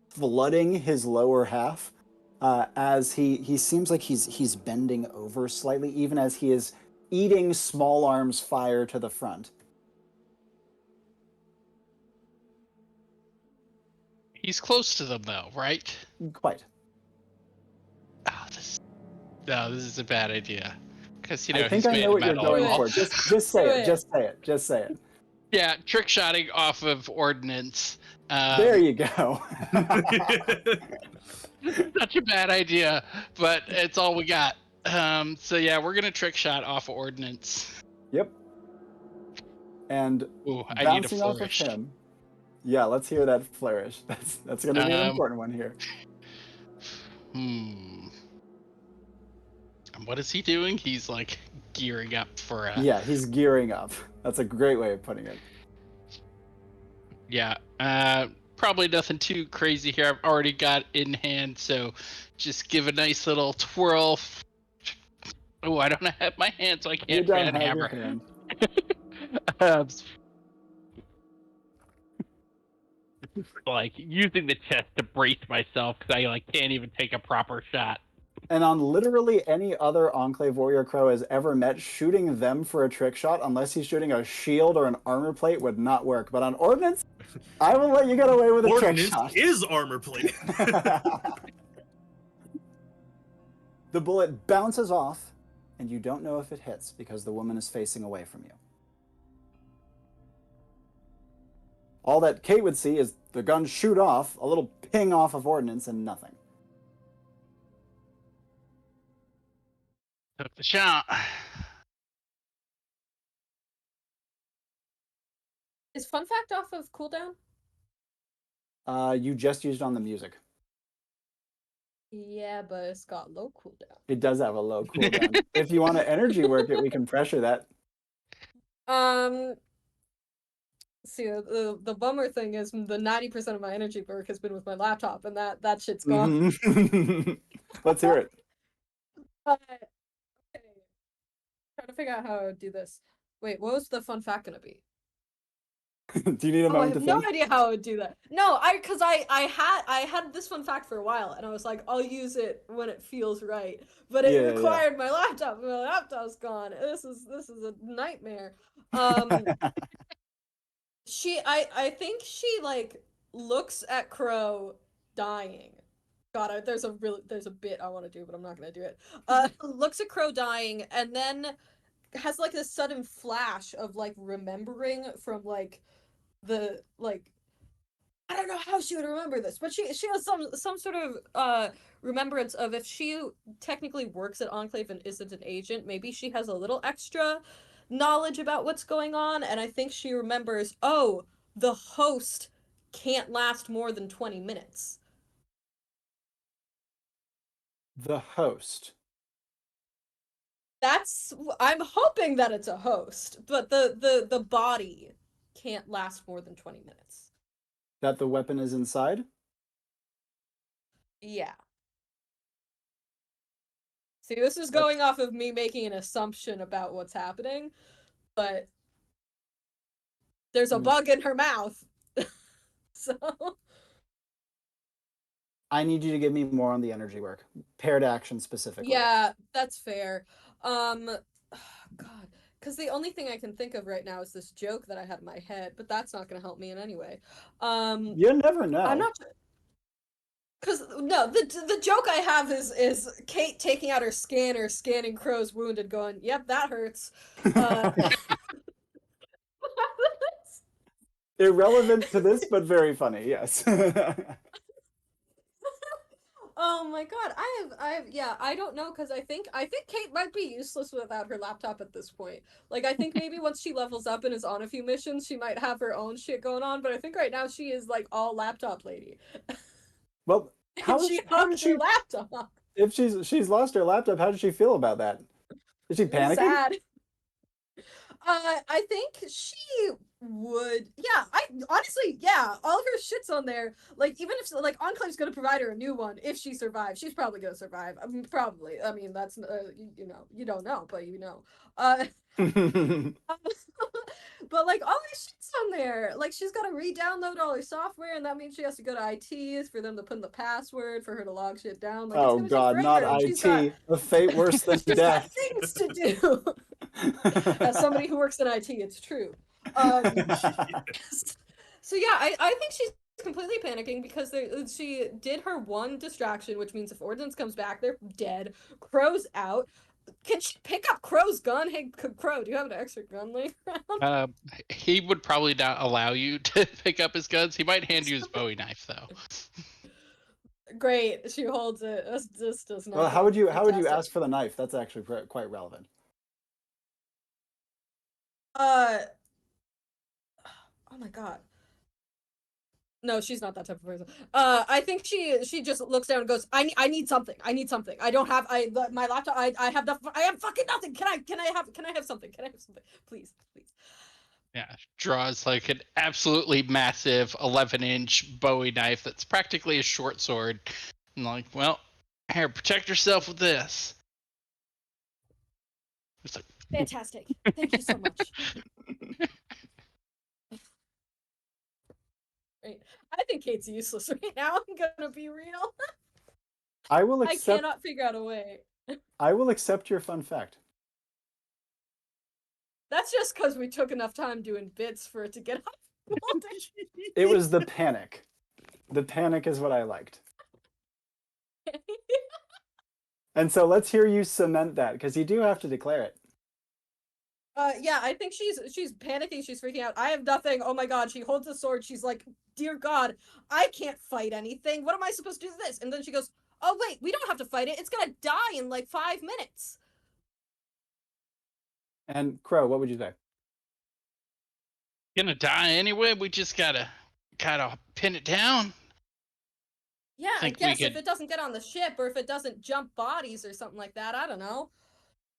flooding his lower half, as he seems like he's bending over slightly, even as he is eating small arms fire to the front. He's close to them though, right? Quite. Oh, this is a bad idea. Because I think I know what you're going for. Just say it. Just say it. Yeah, trick shotting off of Ordnance. There you go. Such a bad idea, but it's all we got. So yeah, we're gonna trick shot off of Ordnance. Yep. And I need a bouncing off of him. Yeah, let's hear that flourish. That's gonna be an important one here. What is he doing? He's like gearing up for Yeah, he's gearing up. That's a great way of putting it. Yeah. Probably nothing too crazy here. I've already got in hand, so just give a nice little twirl. Oh, I don't have my hand, so I can't fan hammer. Like using the chest to brace myself because I can't even take a proper shot. And on literally any other Enclave Warrior Crow has ever met, shooting them for a trick shot, unless he's shooting a shield or an armor plate, would not work. But on Ordinance, I will let you get away with a trick Ordinance shot. is armor plated. The bullet bounces off, and you don't know if it hits because the woman is facing away from you. All that Kate would see is the gun shoot off, a little ping off of Ordnance, and nothing. Took the shot. Is fun fact off of cooldown? You just used on the music. Yeah, but it's got low cooldown. It does have a low cooldown. If you want to energy work it, we can pressure that. See, the bummer thing is the 90% of my energy work has been with my laptop, and that shit's gone. Mm-hmm. Let's hear it. Okay. Trying to figure out how I would do this. Wait, what was the fun fact gonna be? Do you need a I moment have to no think? idea how I would do that. No, because I had this fun fact for a while, and I was like, I'll use it when it feels right. But it Yeah. required my laptop. My laptop's gone. This is a nightmare. I think she like looks at Crow dying. God, there's a bit I want to do, but I'm not gonna do it. Looks at Crow dying, and then has like this sudden flash of like remembering from like the like I don't know how she would remember this, but she has some sort of remembrance of if she technically works at Enclave and isn't an agent, maybe she has a little extra knowledge about what's going on, and I think she remembers, oh, the host can't last more than 20 minutes. The host. I'm hoping that it's a host, but the body can't last more than 20 minutes. That the weapon is inside? Yeah. See, this is going off of me making an assumption about what's happening, but there's a bug in her mouth. So I need you to give me more on the energy work. Paired action specifically. yeah, that's fair. God, because the only thing I can think of right now is this joke that I had in my head, but that's not going to help me in any way. You never know. I'm not. Because no, the joke I have is Kate taking out her scanner, scanning Crow's wound, and going, "Yep, that hurts." Irrelevant to this, but very funny. Yes. Oh my god, yeah, I don't know, because I think Kate might be useless without her laptop at this point. Like, I think maybe once she levels up and is on a few missions, she might have her own shit going on, but I think right now she is like all laptop lady. Well, how she does hugged she her laptop. if she's lost her laptop, how does she feel about that? Is she panicking? Sad. I think she would. Yeah, I honestly, yeah, all of her shit's on there. Like, even if like Enclave's gonna provide her a new one if she survives, she's probably gonna survive. I mean, probably. I mean, that's you know, you don't know, but you know. But like all her shit's on there. Like, she's got to re-download all her software, and that means she has to go to IT for them to put in the password for her to log shit down. Like, Oh it's god, take not forever, and IT. A fate worse than she's got death. things to do. As somebody who works in IT, it's true. So yeah, I think she's completely panicking because she did her one distraction, which means if Ordnance comes back, they're dead. Crow's out. Can she pick up Crow's gun? Hey, Crow, do you have an extra gun laying around? He would probably not allow you to pick up his guns. He might hand you his Bowie knife, though. Great, she holds it. This does not. Well, how would you ask for the knife? That's actually quite relevant. Oh my god. No, she's not that type of person. I think she just looks down and goes, I need something. I need something. I don't have my laptop. I have fucking nothing. Can I have something? Can I have something? Please. Yeah, draws like an absolutely massive 11-inch Bowie knife that's practically a short sword. And like, well, here, protect yourself with this. It's like, Fantastic. Thank you so much. Right. I think Kate's useless right now. I'm gonna be real. I will I accept. cannot figure out a way. I will accept your fun fact. That's just because we took enough time doing bits for it to get up. It was the panic. The panic is what I liked. And so let's hear you cement that, because you do have to declare it. Yeah, I think she's panicking, she's freaking out. I have nothing. Oh my god, she holds a sword. She's like, dear God, I can't fight anything. What am I supposed to do with this? And then she goes, oh wait, we don't have to fight it. It's gonna die in like 5 minutes. And Crow, what would you say? Gonna die anyway. We just gotta pin it down. Yeah, I Think we guess if could- it doesn't get on the ship or if it doesn't jump bodies or something like that, I don't know.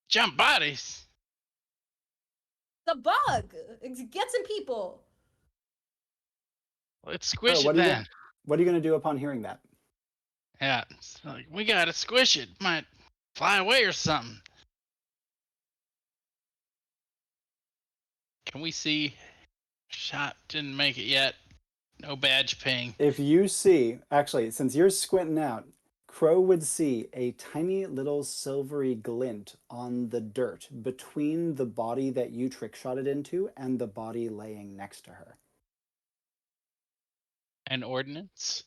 Jump bodies. The bug! It gets in people. Let's squish Crow, it then. what are you going to do upon hearing that? Yeah, it's like, we gotta squish it. Might fly away or something. Can we see? Shot didn't make it yet. No badge ping. If you see, actually, since you're squinting out, Crow would see a tiny little silvery glint on the dirt between the body that you trick shotted into and the body laying next to her. An ordinance.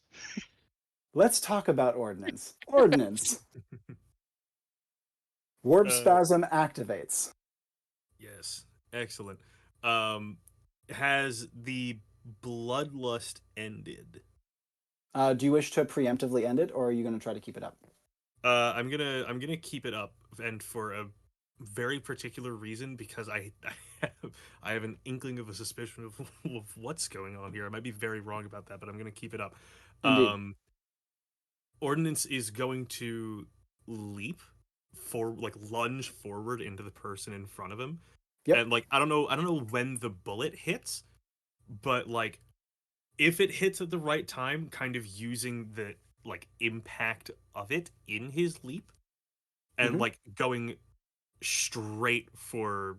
Let's talk about Ordinance. Ordinance. Warp spasm activates. Yes, excellent. Has the bloodlust ended? Do you wish to preemptively end it, or are you going to try to keep it up? I'm gonna keep it up, and for a very particular reason, because I have an inkling of a suspicion of what's going on here. I might be very wrong about that, but I'm gonna keep it up. Indeed. Ordinance is going to lunge forward into the person in front of him. Yep. And I don't know when the bullet hits, but if it hits at the right time, kind of using the impact of it in his leap, and going straight for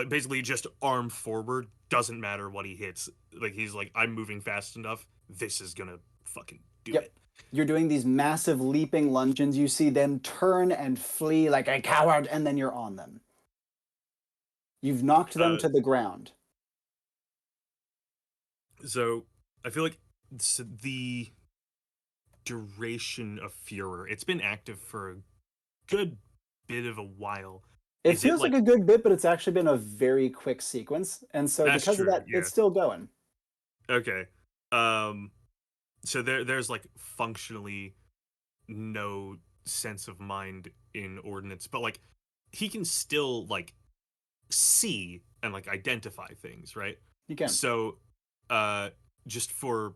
basically just arm forward, doesn't matter what he hits. He's like, I'm moving fast enough, this is gonna fucking do it. You're doing these massive leaping lunges. You see them turn and flee like a coward, and then you're on them. You've knocked them to the ground. So I feel like the duration of Furor, it's been active for a good bit of a while. It feels like a good bit, but it's actually been a very quick sequence, and so because of that, it's still going. Okay. So there's functionally no sense of mind in Ordinance, but he can still see and identify things, right? You can. So just for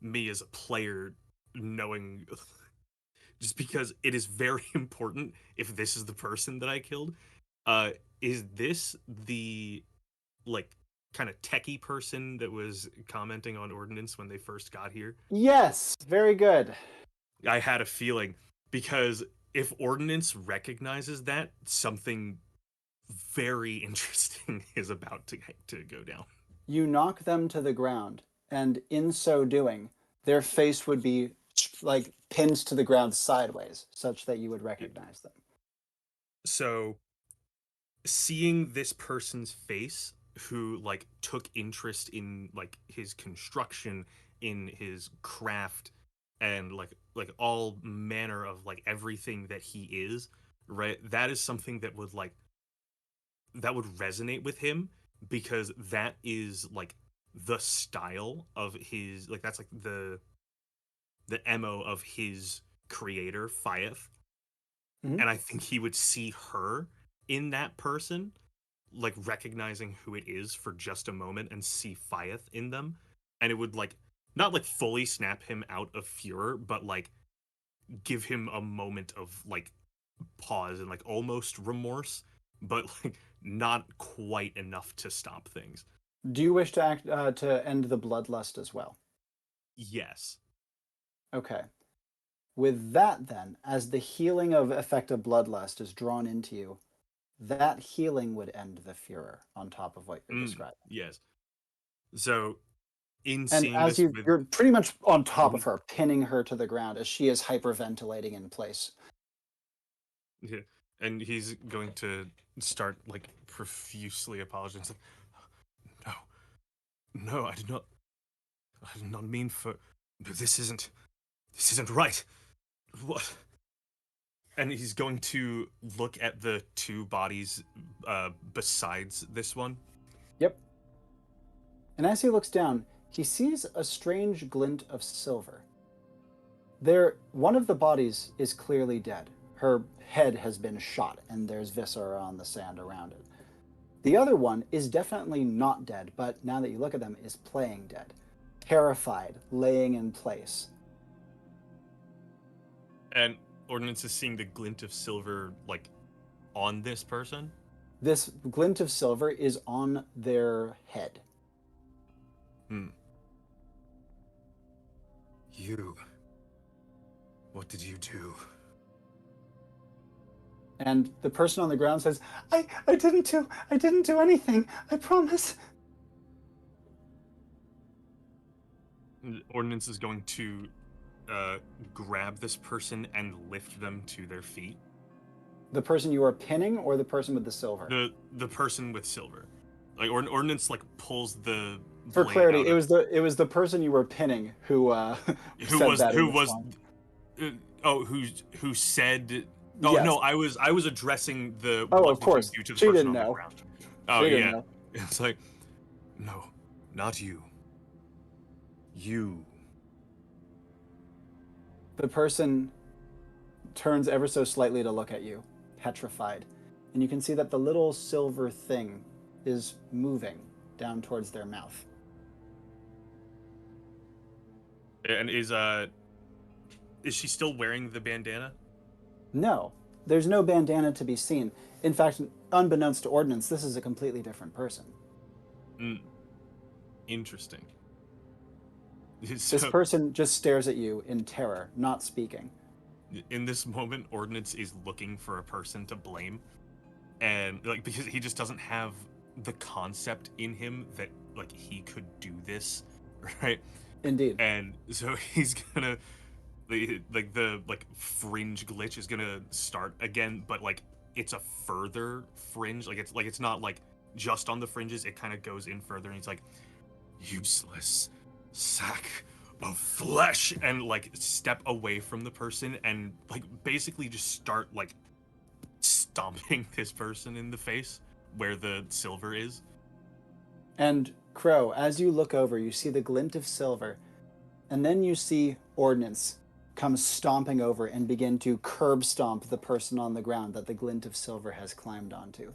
me as a player knowing, just because it is very important if this is the person that I killed, is this the kind of techie person that was commenting on Ordinance when they first got here? Yes, very good. I had a feeling, because if Ordinance recognizes that, something very interesting is about to go down. You knock them to the ground, and in so doing, their face would be pinned to the ground sideways, such that you would recognize them. So, seeing this person's face, who took interest in his construction, in his craft, and all manner of everything that he is, right? That is something that would that would resonate with him, because that is the style of his, that's the MO of his creator, Fyeth. Mm-hmm. And I think he would see her in that person, recognizing who it is for just a moment, and see Fyeth in them, and it would not fully snap him out of Furor, but give him a moment of pause and almost remorse, but not quite enough to stop things. Do you wish to to end the bloodlust as well? Yes. Okay. With that, then, as the healing of effective bloodlust is drawn into you, that healing would end the Furor on top of what you're describing. Yes. So In And seeing as this, with, you're pretty much on top of Mhm. her, pinning her to the ground as she is hyperventilating in place. yeah, and he's going to start like profusely apologizing. No, no, I did not mean for. This isn't right. What? And he's going to look at the two bodies besides this one. Yep. And as he looks down, he sees a strange glint of silver. One of the bodies is clearly dead. Her head has been shot, and there's viscera on the sand around it. The other one is definitely not dead, but now that you look at them, is playing dead. Terrified, laying in place. And Ordinance is seeing the glint of silver, like, on this person. This glint of silver is on their head. You. What did you do? And the person on the ground says, I didn't do anything, I promise. Ordinance is going to grab this person and lift them to their feet. The person you are pinning or the person with the silver? The person with silver. Like Ordinance like pulls the For blade clarity, out it was the person you were pinning who said that in response. Who said oh Yes. no, I was addressing the Oh, what of did course. you do to the She person didn't on the know. ground. Oh She didn't yeah. know. It's like no, not you. You. The person turns ever so slightly to look at you, petrified. And you can see that the little silver thing is moving down towards their mouth. And is she still wearing the bandana? No, there's no bandana to be seen. In fact, unbeknownst to Ordinance, this is a completely different person. Interesting. This person just stares at you in terror, not speaking. In this moment, Ordinance is looking for a person to blame, and like because he just doesn't have the concept in him that like he could do this, right? Indeed. And so he's gonna the fringe glitch is gonna start again, but like it's a further fringe, like it's not like just on the fringes, it kind of goes in further, and he's like, useless sack of flesh, and like step away from the person and like basically just start like stomping this person in the face where the silver is. And Crow, as you look over, you see the glint of silver, and then you see Ordinance come stomping over and begin to curb stomp the person on the ground that the glint of silver has climbed onto.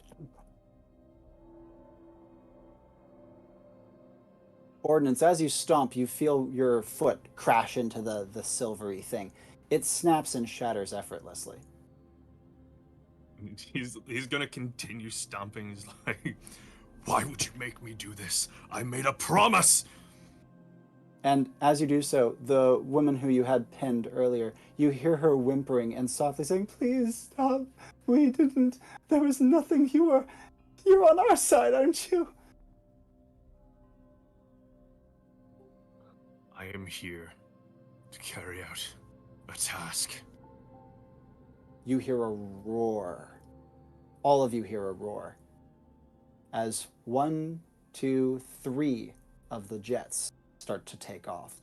Ordinance, as you stomp, you feel your foot crash into the silvery thing. It snaps and shatters effortlessly. He's gonna continue stomping. He's like, why would you make me do this? I made a promise. And as you do so, the woman who you had pinned earlier, you hear her whimpering and softly saying, please stop. We didn't. There was nothing. You're on our side, aren't you? I am here to carry out a task. You hear a roar. All of you hear a roar. As 1, 2, 3 of the jets start to take off.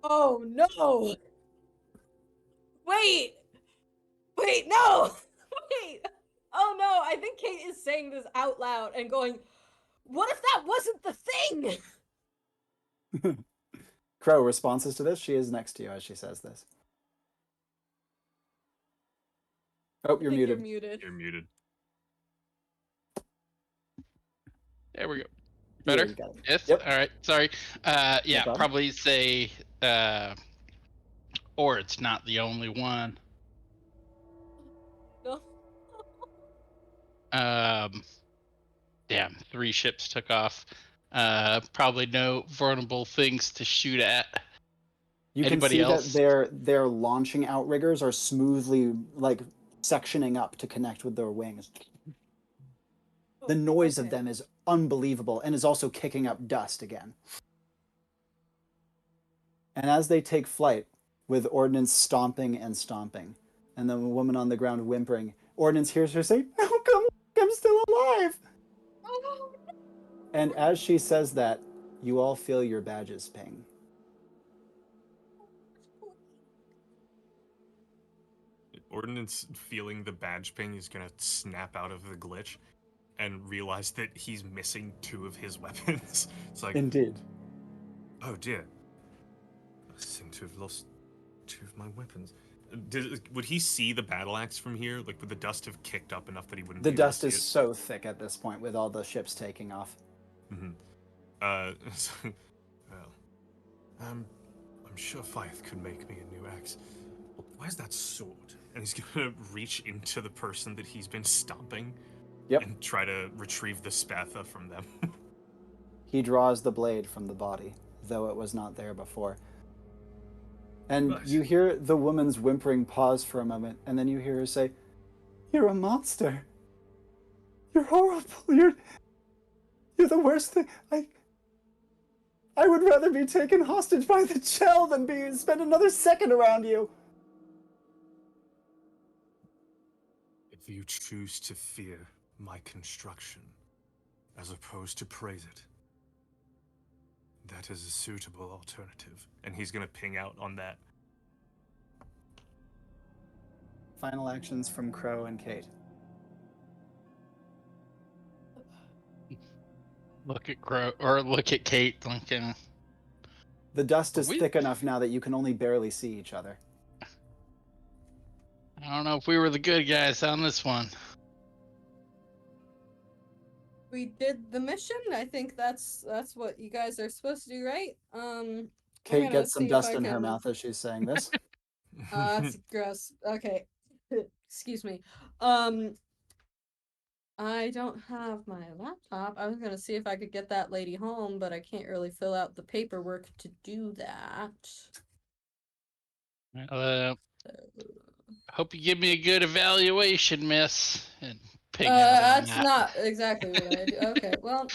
Oh no! Wait! Wait, no! Wait! Oh no, I think Kate is saying this out loud and going, what if that wasn't the thing? Crow, responses to this? She is next to you as she says this. Oh, you're muted. You're muted. There we go. Better? Yeah, you got it. Yes? Yep. All right. Sorry. Yeah, problem. probably say, or it's not the only one. No. Damn, 3 ships took off. Probably no vulnerable things to shoot at. You Anybody can see else? that their launching outriggers are smoothly like sectioning up to connect with their wings. The noise of Okay. them is unbelievable and is also kicking up dust again. And as they take flight, with Ordinance stomping and stomping, and the woman on the ground whimpering, Ordinance hears her say, "No, come, I'm still alive!" Oh, And as she says that, you all feel your badges ping. Ordinance, feeling the badge ping, is gonna snap out of the glitch and realize that he's missing 2 of his weapons. It's like, Indeed. oh dear, I seem to have lost 2 of my weapons. Would he see the battle axe from here? Like, would the dust have kicked up enough that he wouldn't The be able dust to is see so thick at this point with all the ships taking off. it? Mm-hmm. Well, I'm sure Fyeth could make me a new axe. Where's that sword? And he's gonna reach into the person that he's been stomping Yep. and try to retrieve the spatha from them. He draws the blade from the body, though it was not there before. And Nice. you hear the woman's whimpering pause for a moment, and then you hear her say, "You're a monster. You're horrible. You're the worst thing. I would rather be taken hostage by the Chell than spend another second around you." If you choose to fear my construction, as opposed to praise it, that is a suitable alternative. And he's gonna ping out on that. Final actions from Crow and Kate. Look at Crow, or look at Kate, like, The dust is we- thick enough now that you can only barely see each other. I don't know if we were the good guys on this one. we did the mission. I think that's what you guys are supposed to do, right? Kate gonna gets some see if dust I in her can- mouth as she's saying this. That's gross. Okay. Excuse me. I don't have my laptop. I was gonna see if I could get that lady home, but I can't really fill out the paperwork to do that. Hope you give me a good evaluation, miss. And pig out on That's that. not exactly what I do. Okay, well.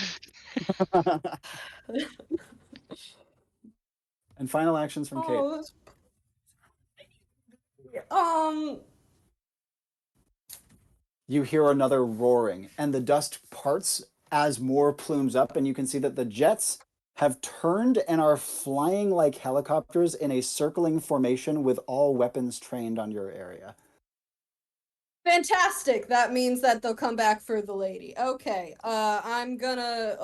And final actions from Kate. Oh, that's... You hear another roaring, and the dust parts as more plumes up, and you can see that the jets have turned and are flying like helicopters in a circling formation with all weapons trained on your area. Fantastic. That means that they'll come back for the lady. Okay. I'm gonna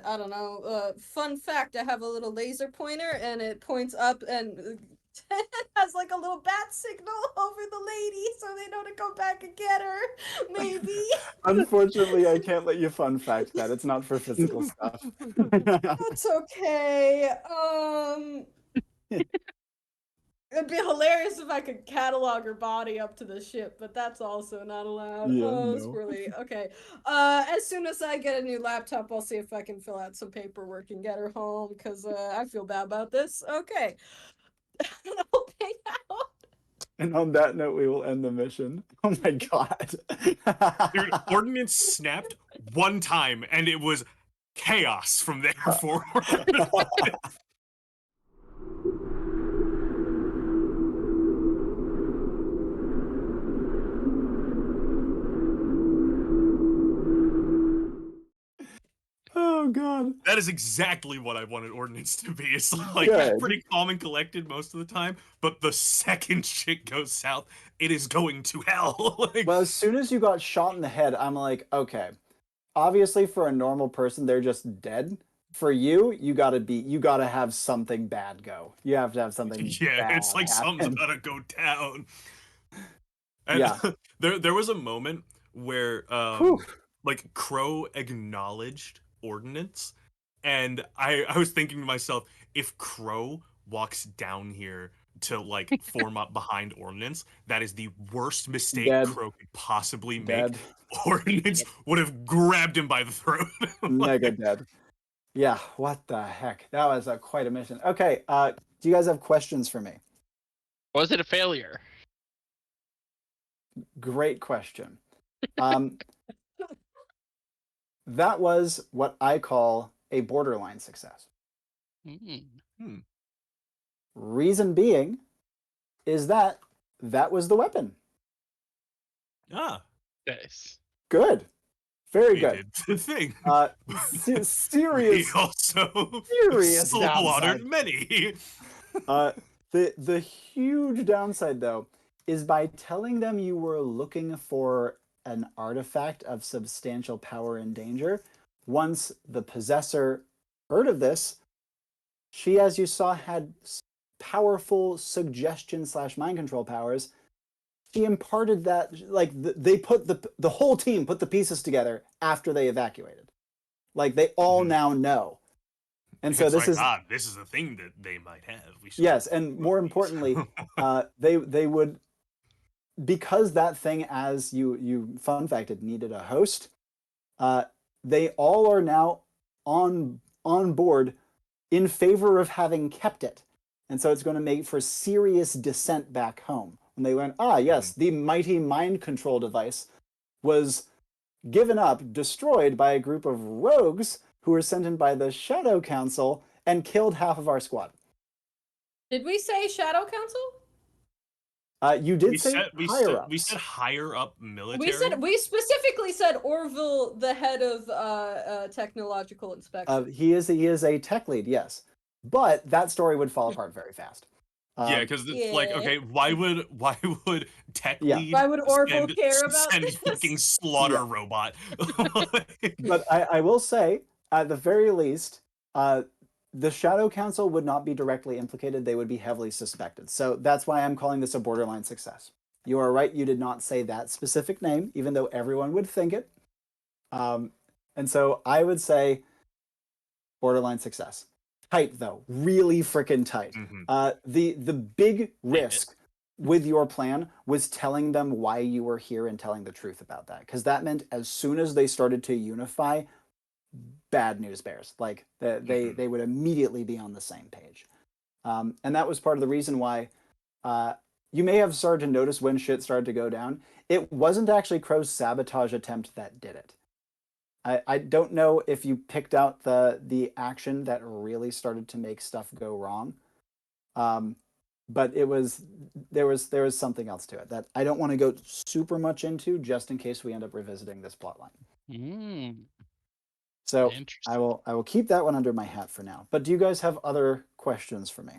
I don't know, fun fact, I have a little laser pointer and it points up and has like a little bat signal over the lady so they know to come back and get her. Maybe. Unfortunately, I can't let you fun fact that. It's not for physical stuff. That's okay. It'd be hilarious if I could catalog her body up to the ship, but that's also not allowed. Yeah, Oh, no. squirrely. Okay. As soon as I get a new laptop, I'll see if I can fill out some paperwork and get her home, because I feel bad about this. Okay. I'll pay out. And on that note, we will end the mission. Oh my god. Dude, Ordinance snapped one time, and it was chaos from there forward. Oh god. That is exactly what I wanted Ordinance to be. It's like, Good. he's pretty calm and collected most of the time, but the second shit goes south, it is going to hell. Like, Well, as soon as you got shot in the head, I'm like, okay. Obviously, for a normal person, they're just dead. For you, you gotta have something bad go. You have to have something yeah, bad it's like something's happen. about to go down. And Yeah. there was a moment where Whew. like Crow acknowledged Ordinance, and I was thinking to myself, if Crow walks down here to like form up behind Ordinance, that is the worst mistake Dead. Crow could possibly make. Dead. Ordinance would have grabbed him by the throat. Mega dead. Yeah, what the heck? That was quite a mission. Okay, do you guys have questions for me? Was it a failure? Great question. that was what I call a borderline success. Mm. Reason being is that was the weapon. Ah, Nice. Good. Very we good. did the thing. Se- We serious, also serious slaughtered downside. many. The huge downside, though, is by telling them you were looking for an artifact of substantial power and danger. Once the possessor heard of this, she, as you saw, had powerful suggestion slash mind control powers. She imparted that, like they put the whole team put the pieces together after they evacuated. Like they all now know. And so It's this like, is this is the thing that they might have. We should yes, and more importantly, they would, because that thing, as you fun fact, it needed a host. They all are now on board in favor of having kept it, and so it's going to make for serious dissent back home when they learn. Yes, the mighty mind control device was given up, destroyed by a group of rogues who were sent in by the Shadow Council and killed half of our squad. Did we say Shadow Council? You did say higher ups. We said higher up military. We specifically said Orville, the head of technological inspection. He is a tech lead, yes, but that story would fall apart very fast. Yeah, because it's like, okay, why would tech lead Why would Orville care about send this? fucking slaughter robot? But I will say, at the very least, the Shadow Council would not be directly implicated. They would be heavily suspected. So that's why I'm calling this a borderline success. You are right. You did not say that specific name, even though everyone would think it. And so I would say borderline success. Tight, though. Really freaking tight. The big risk with your plan was telling them why you were here and telling the truth about that. Because that meant as soon as they started to unify, bad news bears. Like they would immediately be on the same page. And that was part of the reason why you may have started to notice when shit started to go down. It wasn't actually Crow's sabotage attempt that did it. I don't know if you picked out the action that really started to make stuff go wrong. But there was something else to it that I don't want to go super much into, just in case we end up revisiting this plotline. So I will keep that one under my hat for now. But do you guys have other questions for me?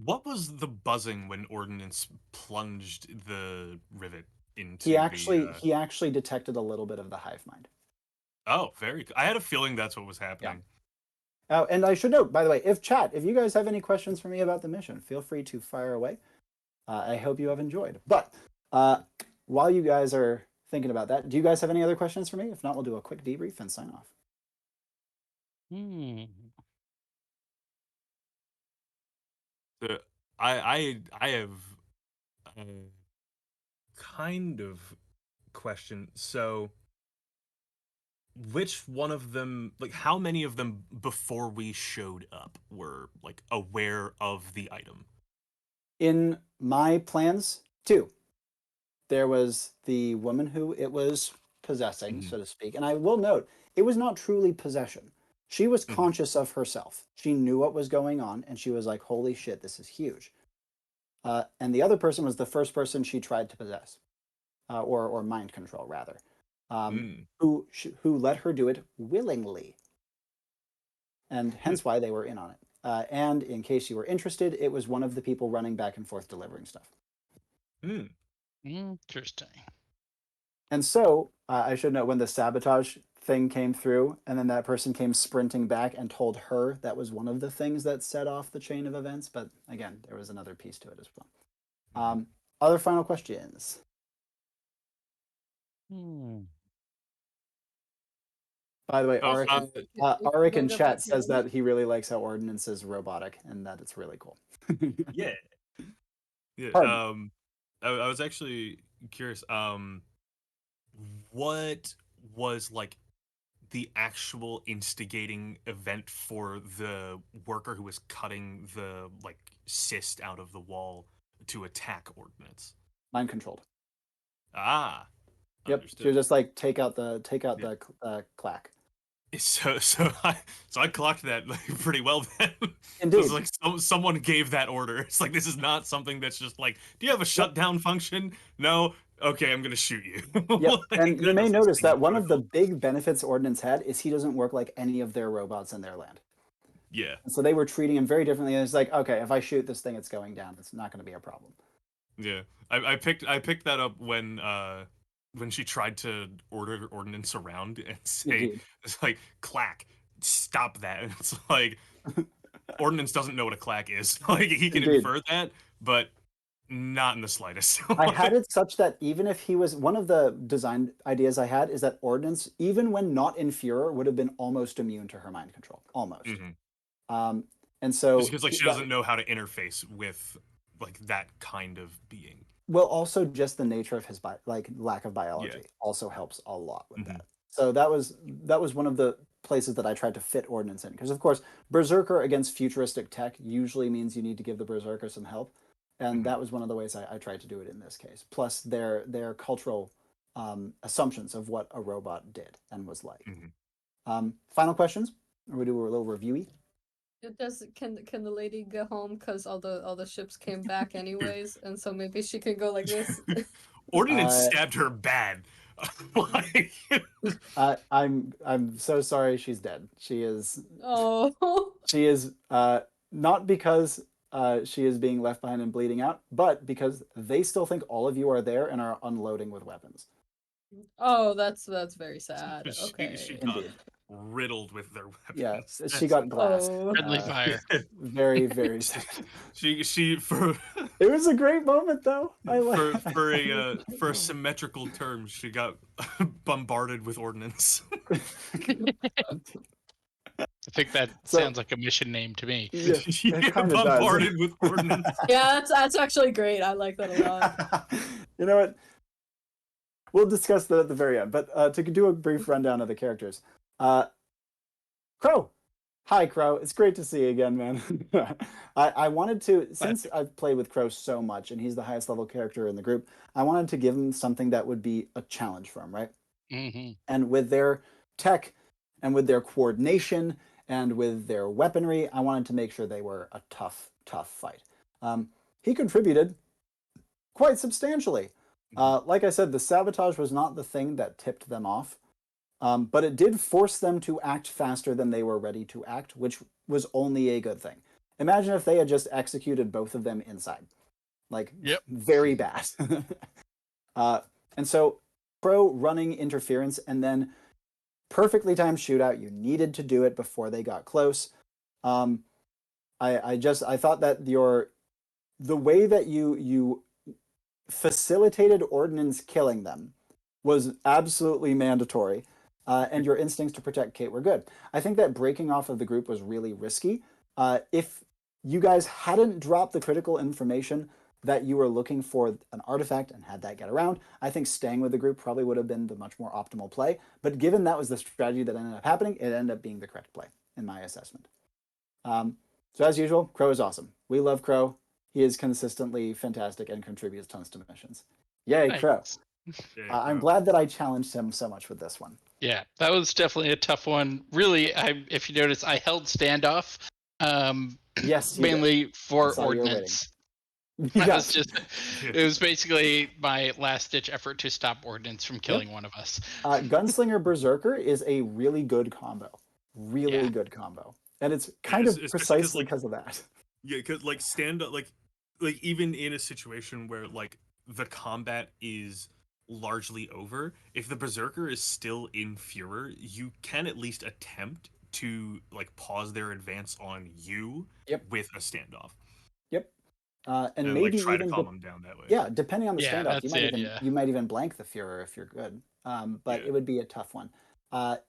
What was the buzzing when Ordinance plunged the rivet into he actually detected a little bit of the hive mind. Oh, I had a feeling that's what was happening. Yeah. Oh, and I should note, by the way, if you guys have any questions for me about the mission, feel free to fire away. I hope you have enjoyed. But while you guys are thinking about that, do you guys have any other questions for me? If not, we'll do a quick debrief and sign off. I have a kind of question. So, which one of them, like, how many of them before we showed up were like aware of the item? In my plans, 2. There was the woman who it was possessing, so to speak. And I will note, it was not truly possession. She was conscious of herself. She knew what was going on, and she was like, holy shit, this is huge. And the other person was the first person she tried to possess, or mind control, rather, who let her do it willingly. And hence why they were in on it. And in case you were interested, it was one of the people running back and forth delivering stuff. Interesting. And so I should note, when the sabotage thing came through, and then that person came sprinting back and told her that was one of the things that set off the chain of events. But again, there was another piece to it as well. Other final questions? By the way, Arik in chat says that he really likes how Ordinance is robotic and that it's really cool. Yeah. I was actually curious. What was like the actual instigating event for the worker who was cutting the like cyst out of the wall to attack Ordinance? Mind controlled. Yep. Understood. She was just like take out the clack. So I clocked that like, pretty well then. Indeed. It's like someone gave that order. It's like this is not something that's just like, do you have a shutdown function? No. Okay, I'm gonna shoot you. Yep. Like, And you that may doesn't notice seem that one of the critical. big benefits Ordinance had is he doesn't work like any of their robots in their land. Yeah. And so they were treating him very differently. And it's like, okay, if I shoot this thing, it's going down. It's not going to be a problem. Yeah. I picked that up when she tried to order Ordinance around and say Indeed. it's like clack, stop that. And it's like Ordinance doesn't know what a clack is. Like he can Indeed. infer that, but not in the slightest. I had it such that even if he was one of the design ideas I had is that Ordinance, even when not in Furor, would have been almost immune to her mind control. Almost. And so just because like she doesn't know how to interface with like that kind of being. well, also just the nature of his lack of biology also helps a lot with that. So that was one of the places that I tried to fit Ordinance in, because of course Berserker against futuristic tech usually means you need to give the Berserker some help, and that was one of the ways I tried to do it in this case. Plus their cultural assumptions of what a robot did and was like. Final questions? Or we do a little reviewy? Can the lady go home because all the ships came back anyways, and so maybe she can go like this. Ordinance stabbed her bad. Like... I'm so sorry she's dead. She is. Oh. She is not because she is being left behind and bleeding out, but because they still think all of you are there and are unloading with weapons. Oh, that's very sad. Okay. She got riddled with their weapons. Yeah, she got glassed. Friendly fire. Very, very sad. She for it was a great moment though. For a symmetrical term, she got bombarded with ordnance. I think that sounds like a mission name to me. Yeah, bombarded with ordnance. Yeah, that's actually great. I like that a lot. You know what? We'll discuss that at the very end. But to do a brief rundown of the characters, Crow. Hi, Crow. It's great to see you again, man. I wanted to, since I've played with Crow so much, and he's the highest level character in the group, I wanted to give him something that would be a challenge for him, right? And with their tech, and with their coordination, and with their weaponry, I wanted to make sure they were a tough fight. He contributed quite substantially. Like I said, the sabotage was not the thing that tipped them off, but it did force them to act faster than they were ready to act, which was only a good thing. Imagine if they had just executed both of them inside. Very bad. And so, Crow running interference and then perfectly timed shootout, you needed to do it before they got close. I thought that the way that you facilitated Ordinance killing them was absolutely mandatory, and your instincts to protect Kate were good. I think that breaking off of the group was really risky. If you guys hadn't dropped the critical information that you were looking for an artifact and had that get around, I think staying with the group probably would have been the much more optimal play. But given that was the strategy that ended up happening, it ended up being the correct play, in my assessment. So as usual, Crow is awesome. We love Crow. He is consistently fantastic and contributes tons to missions. Yay, Thanks. Crow. Yeah, I'm glad that I challenged him so much with this one. Yeah, that was definitely a tough one. Really, if you notice, I held standoff. Yes, mainly for Ordinance. Yes. It was basically my last-ditch effort to stop Ordinance from killing one of us. Gunslinger Berserker is a really good combo. Really good combo. And it's kind of precisely because of that. Yeah, because like stand up, like even in a situation where like the combat is largely over, if the Berserker is still in Furor, you can at least attempt to like pause their advance on you with a standoff. Yep. And maybe like try even to calm them down that way. Yeah, depending on the standoff, you might even blank the Furor if you're good. But it would be a tough one.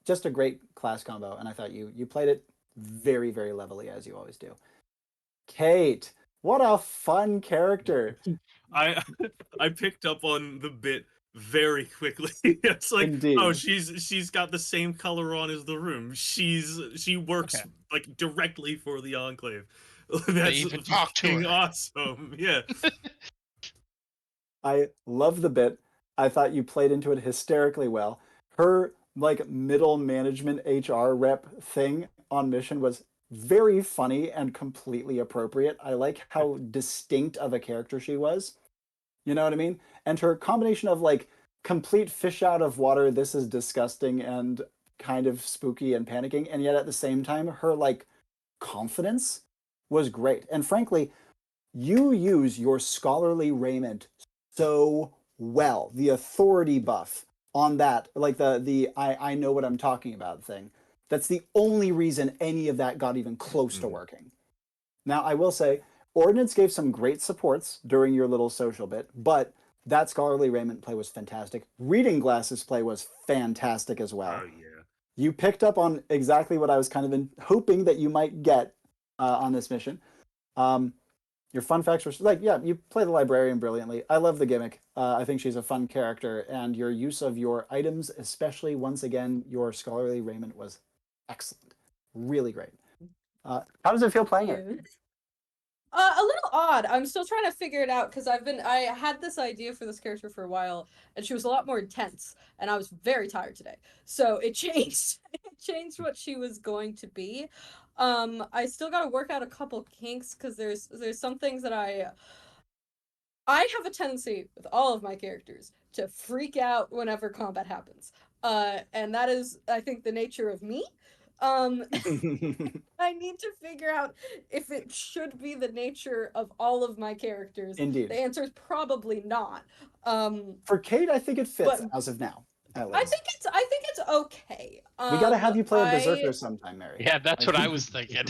Just a great class combo, and I thought you played it very, very levelly, as you always do. Kate, what a fun character. I picked up on the bit very quickly. It's like, Indeed. Oh, she's got the same color on as the room. She works like directly for the Enclave. That's even talk to her. Awesome. Yeah. I love the bit I thought you played into it hysterically well. Her like middle management HR rep thing on mission was very funny and completely appropriate. I like how distinct of a character she was. You know what I mean? And her combination of like complete fish out of water, this is disgusting and kind of spooky and panicking, and yet at the same time, her like confidence was great. And frankly, you use your scholarly raiment so well. The authority buff on that, like the I know what I'm talking about thing. That's the only reason any of that got even close to working. Now, I will say, Ordinance gave some great supports during your little social bit, but that scholarly raiment play was fantastic. Reading glasses play was fantastic as well. Oh yeah. You picked up on exactly what I was kind of hoping that you might get on this mission. Your fun facts were like, yeah, you play the librarian brilliantly. I love the gimmick. I think she's a fun character, and your use of your items, especially once again, your scholarly raiment was excellent, really great. How does it feel playing it? A little odd. I'm still trying to figure it out because I had this idea for this character for a while, and she was a lot more intense, and I was very tired today. So it changed. It changed what she was going to be. I still got to work out a couple kinks because there's some things that I have a tendency with all of my characters to freak out whenever combat happens. And that is, I think, the nature of me. I need to figure out if it should be the nature of all of my characters. Indeed. The answer is probably not. For Kate, I think it fits but as of now. At I least. think it's okay. We gotta have you play a berserker sometime, Mary. Yeah, that's what I was thinking.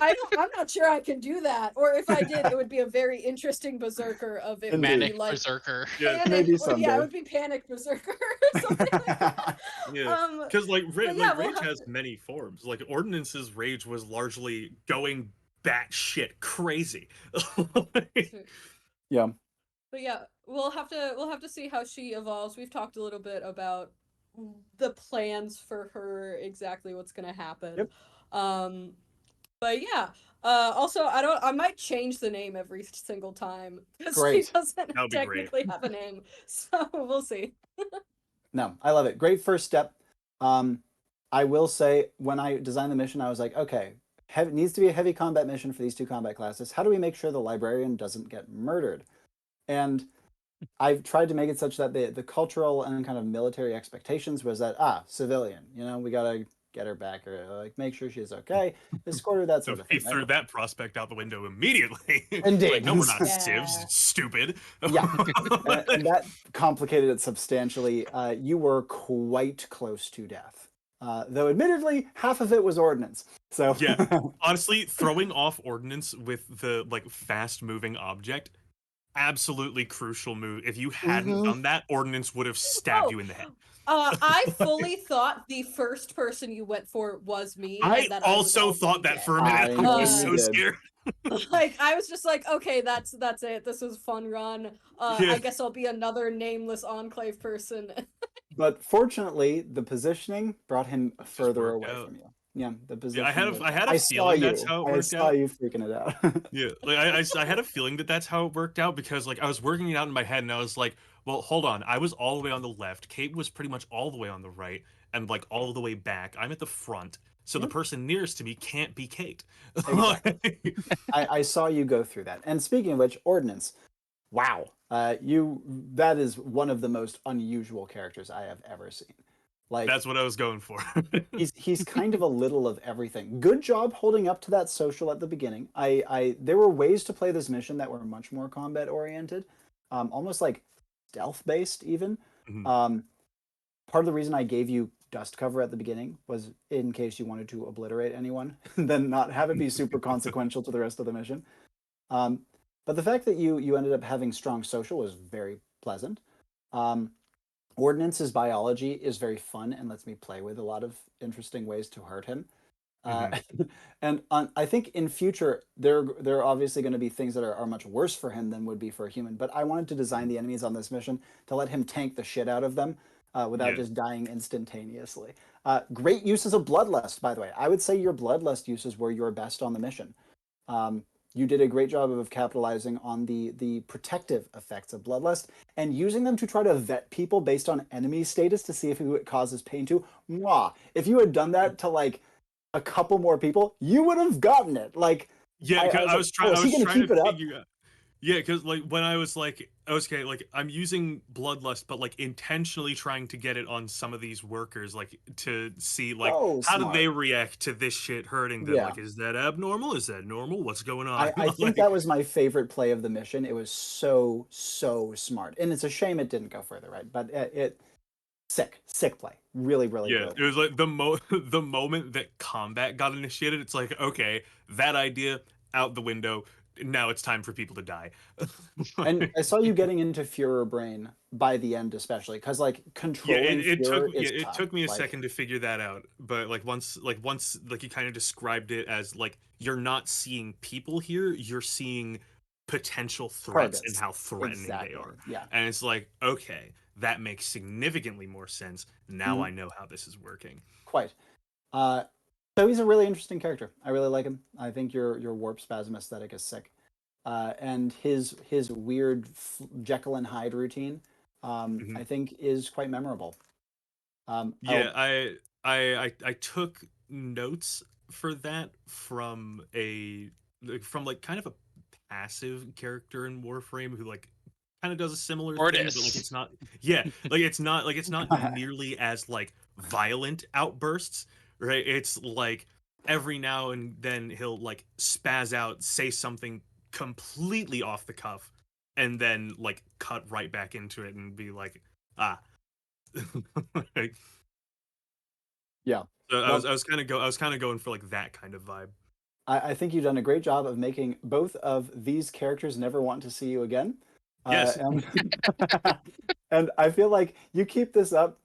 I'm not sure I can do that. Or if I did, it would be a very interesting berserker of it. Manic like berserker. Yeah, maybe Or, someday. yeah, it would be panic berserker or something like that. yeah. Because like, yeah, rage has many forms. Like Ordinance's rage was largely going batshit crazy. Yeah. But yeah, we'll have to see how she evolves. We've talked a little bit about the plans for her, exactly what's gonna happen. Yep. But yeah. Also, I might change the name every single time because she Great. doesn't That would be technically have a name. So we'll see. No, I love it. Great first step. I will say, when I designed the mission, I was like, okay, it needs to be a heavy combat mission for these two combat classes. How do we make sure the librarian doesn't get murdered? And I've tried to make it such that the cultural and kind of military expectations was that, civilian, we gotta get her back, or like make sure she's okay, escort her, that So sort of he thing. threw that prospect out the window immediately. Indeed. Like, no, we're not Yeah. civs. It's stupid. Yeah. And that complicated it substantially. You were quite close to death. Though admittedly, half of it was Ordinance. So Yeah. Honestly, throwing off Ordinance with the like fast moving object, absolutely crucial move. If you hadn't done that, Ordinance would have stabbed you in the head. I fully thought the first person you went for was me. I and that also I was thought that dead. for a minute. I know I was you so did. scared. Like, I was just like, okay, that's it. This was a fun run. Yeah. I guess I'll be another nameless Enclave person. But fortunately, the positioning brought him further worked away out. from you. Yeah, the position. I had a saw feeling you. that's how it I worked saw out. you freaking it out. Yeah, like I had a feeling that that's how it worked out because like I was working it out in my head and I was like, well, hold on, I was all the way on the left, Kate was pretty much all the way on the right, and like all the way back. I'm at the front, so the person nearest to me can't be Kate. Exactly. I saw you go through that. And speaking of which, Ordinance, wow, that is one of the most unusual characters I have ever seen. Like, That's what I was going for. he's kind of a little of everything. Good job holding up to that social at the beginning. There were ways to play this mission that were much more combat oriented, almost like stealth based even. Mhm. Part of the reason I gave you dust cover at the beginning was in case you wanted to obliterate anyone, then not have it be super consequential to the rest of the mission. But the fact that you ended up having strong social was very pleasant. Ordinance's biology is very fun and lets me play with a lot of interesting ways to hurt him. And I think in future there are obviously going to be things that are much worse for him than would be for a human. But I wanted to design the enemies on this mission to let him tank the shit out of them without just dying instantaneously. Great uses of bloodlust, by the way. I would say your bloodlust uses were your best on the mission. you did a great job of capitalizing on the protective effects of Bloodlust and using them to try to vet people based on enemy status to see if who it causes pain to. Mwah. If you had done that to like a couple more people, you would have gotten it. Like, Yeah, I was I like, was trying. oh, I is he was gonna trying keep to it up? figure out. Yeah, because like when I was like, okay, like I'm using Bloodlust, but like intentionally trying to get it on some of these workers, like to see like Oh, how do smart. they react to this shit hurting them? Yeah. Like, is that abnormal? Is that normal? What's going on? I think Like, that was my favorite play of the mission. It was so, so smart. And it's a shame it didn't go further, right? But sick play. Really, really, yeah, really. it was like the moment that combat got initiated. It's like, okay, that idea out the window. Now it's time for people to die. And I saw you getting into Führer brain by the end, especially because like Yeah, controlling Führer is it tough. took me a Like, second to figure that out. But like once like you kind of described it as like you're not seeing people here, you're seeing potential threats and targets. how threatening they Exactly. are. Yeah. And it's like, okay, that makes significantly more sense. Now Mhm. I know how this is working. Quite. Uh, so he's a really interesting character. I really like him. I think your warp spasm aesthetic is sick. And his weird Jekyll and Hyde routine, Mhm. I think, is quite memorable. Yeah, I took notes for that from from like kind of a passive character in Warframe who like kind of does a similar thing, but like Mortis. it's not like it's not nearly as like violent outbursts, right? It's like every now and then he'll like spaz out, say something completely off the cuff, and then like cut right back into it and be like, ah. Like, Yeah. so Well, I was kind of going for like that kind of vibe. I think you've done a great job of making both of these characters never want to see you again. Yes. And and I feel like you keep this up,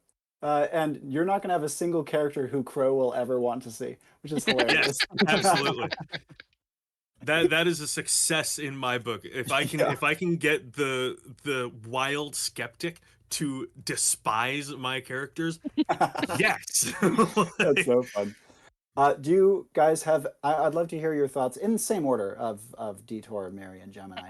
and you're not going to have a single character who Crow will ever want to see, which is Yes, hilarious. absolutely. That is a success in my book. Yeah. If I can get the wild skeptic to despise my characters, yes. That's so fun. Do you guys have? I'd love to hear your thoughts in the same order of Detour, Mary, and Gemini.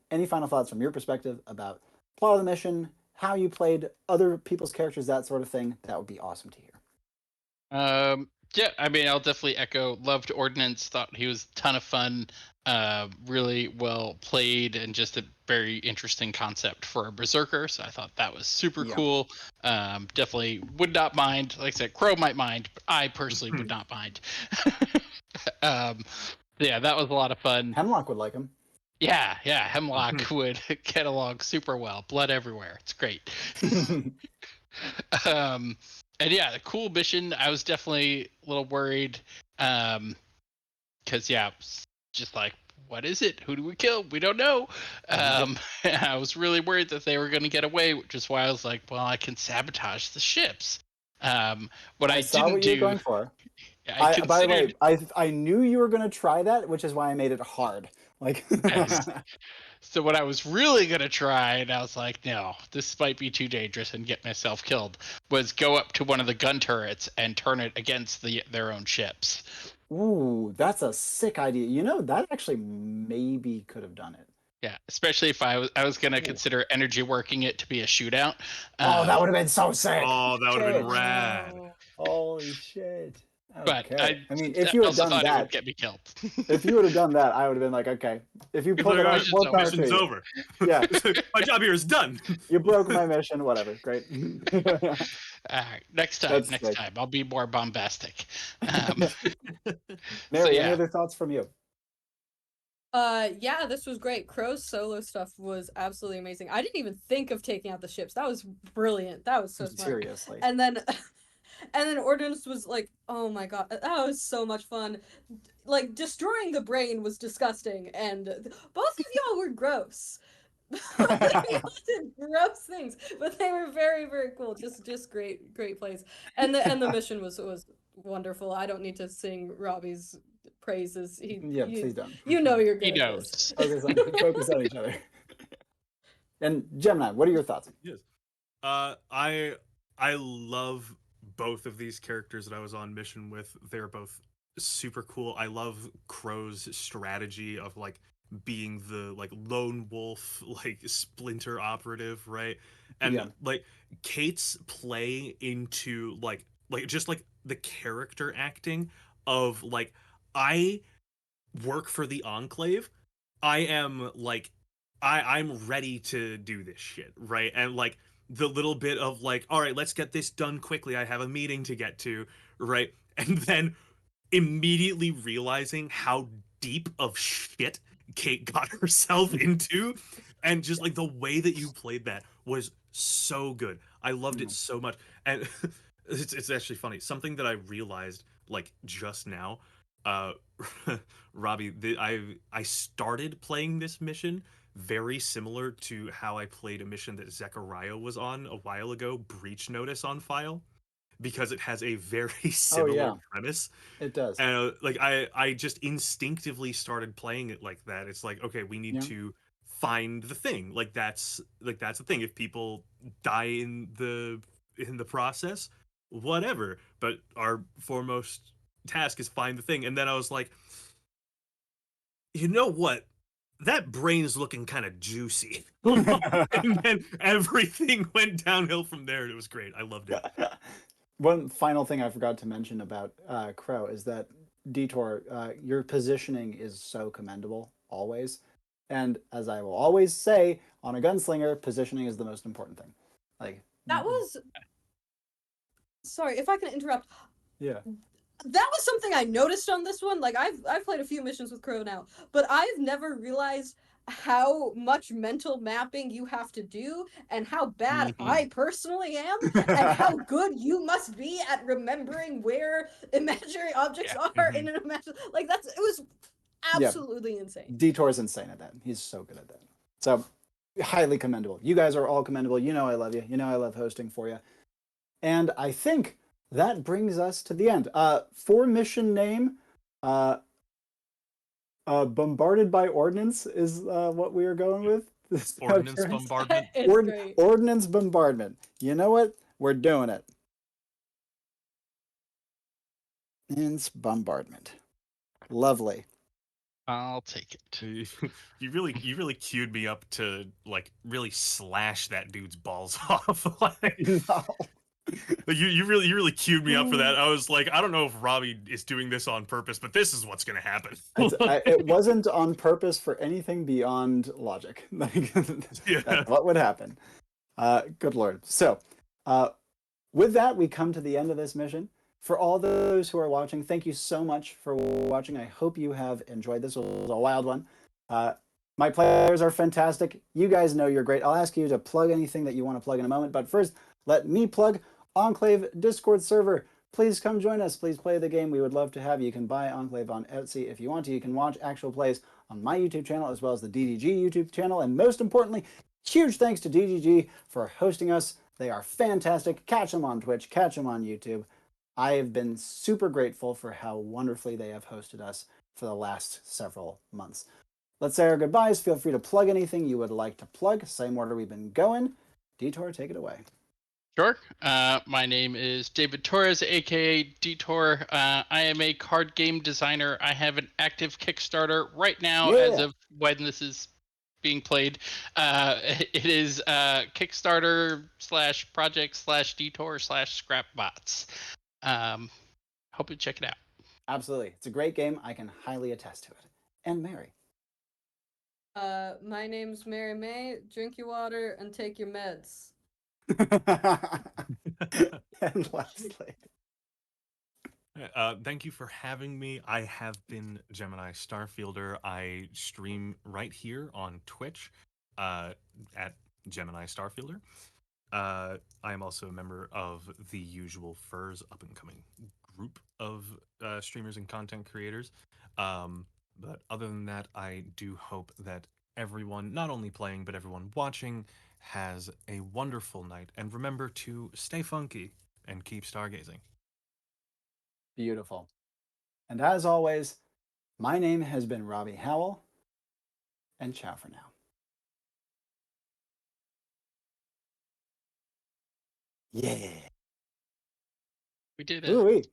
Any final thoughts from your perspective about plot of the mission, how you played other people's characters, that sort of thing? That would be awesome to hear. Yeah, I mean, I'll definitely echo. Loved Ordinance. Thought he was a ton of fun. Really well played, and just a very interesting concept for a berserker. So I thought that was super Yeah. cool. Definitely would not mind. Like I said, Crow might mind, but I personally would not mind. um, yeah, that was a lot of fun. Hemlock would like him. Yeah, Hemlock would get along super well. Blood everywhere. It's great. And yeah, the cool mission. I was definitely a little worried, because yeah, just like, what is it? Who do we kill? We don't know. I was really worried that they were going to get away, which is why I was like, well, I can sabotage the ships. What I saw didn't what you were do, going for. I By the way, considered. I knew you were going to try that, which is why I made it hard. Like, Yes. So what I was really gonna try, and I was like, no, this might be too dangerous and get myself killed, was go up to one of the gun turrets and turn it against their own ships. ooh, that's a sick idea. You know, that actually maybe could have done it. Yeah, especially if I was gonna Ooh. consider energy working it to be a shootout. Oh, that would have been so sick. Oh, that would have been Shit. rad. Oh. Holy shit. But Okay. I I mean, if you had also done thought it would that, get me killed. if you would have done that, I would have been like, okay. If you It's pulled like, it all off, right, Mission's more over. power to mission's you. over. Yeah. My job here is done. You broke my mission, whatever. Great. All right, next That's time, sick. I'll be more bombastic. So Mary, any yeah, other thoughts from you? Yeah, this was great. Crow's solo stuff was absolutely amazing. I didn't even think of taking out the ships. That was brilliant. That was so smart. Seriously. And then and then Ordinance was like, oh my god, that was so much fun. Like destroying the brain was disgusting, and both of y'all were gross. Y'all did gross things, but they were very, very cool. Just great plays. And the mission was wonderful. I don't need to sing Robby's praises. Yeah, please don't. You know you're he good at this. knows. Focus on each other. And Gemini, what are your thoughts? Yes. I love both of these characters that I was on mission with. They're both super cool. I love Crow's strategy of like being the like lone wolf, like splinter operative, right? And Yeah. like Kate's play into like just like the character acting of like I work for the Enclave. I am like I'm ready to do this shit, right? And like the little bit of like, all right, let's get this done quickly. I have a meeting to get to, right? And then immediately realizing how deep of shit Kate got herself into, and just like the way that you played that was so good. I loved it so much. And it's actually funny. Something that I realized like just now, uh Robby, I started playing this mission very similar to how I played a mission that Zechariah was on a while ago, Breach Notice on File, because it has a very Oh similar yeah, premise. it does. And like I just instinctively started playing it like that. It's like, okay, we need Yeah. to find the thing. Like that's the thing. If people die in the process, whatever. But our foremost task is find the thing. And then I was like, you know what? That brain's looking kind of juicy. And then everything went downhill from there, and it was great. I loved it. One final thing I forgot to mention about Crow is that Detour, your positioning is so commendable always. And as I will always say, on a gunslinger, positioning is the most important thing. Like That was. Sorry, if I can interrupt. yeah. That was something I noticed on this one. Like I've played a few missions with Crow now, but I've never realized how much mental mapping you have to do and how bad Mhm. I personally am and how good you must be at remembering where imaginary objects Yeah. are in an imaginary, like it was Yeah. absolutely insane. Detour's insane at that. He's so good at that. So highly commendable. You guys are all commendable. You know I love you. You know I love hosting for you. And I think that brings us to the end. For mission name, uh, Bombarded by Ordnance is what we are going with. Ordnance bombardment. It's great. Ordnance Bombardment. You know what? We're doing it. Ordnance Bombardment. Lovely. I'll take it. You really queued me up to like really slash that dude's balls off. Like, No. you really queued me up for that. I was like, I don't know if Robby is doing this on purpose, but this is what's gonna happen. It wasn't on purpose for anything beyond logic. Like, Yeah. that's what would happen. Good Lord. So, with that, we come to the end of this mission. For all those who are watching, thank you so much for watching. I hope you have enjoyed this. It was a wild one. My players are fantastic. You guys know you're great. I'll ask you to plug anything that you want to plug in a moment. But first, let me plug Enclave Discord server. Please come join us. Please play the game. We would love to have you. You can buy Enclave on Etsy if you want to. You can watch actual plays on my YouTube channel as well as the DDG YouTube channel. And most importantly, huge thanks to DDG for hosting us. They are fantastic. Catch them on Twitch. Catch them on YouTube. I have been super grateful for how wonderfully they have hosted us for the last several months. Let's say our goodbyes. Feel free to plug anything you would like to plug. Same order we've been going. Detour, take it away. Sure. My name is David Torres, aka Detour. I am a card game designer. I have an active Kickstarter right now as Yeah. of when this is being played. It is Kickstarter / project / Detour / Scrapbots. Hope you check it out. Absolutely. It's a great game. I can highly attest to it. And Mary. My name's Mary May. Drink your water and take your meds. And lastly. Thank you for having me. I have been Gemini Starfielder. I stream right here on Twitch at Gemini Starfielder. I am also a member of the Usual Furs up and coming group of streamers and content creators. But other than that, I do hope that everyone, not only playing, but everyone watching, has a wonderful night. And remember to stay funky and keep stargazing. Beautiful. And as always, my name has been Robby Howell, and ciao for now. Yeah. We did it. Ooh-wee.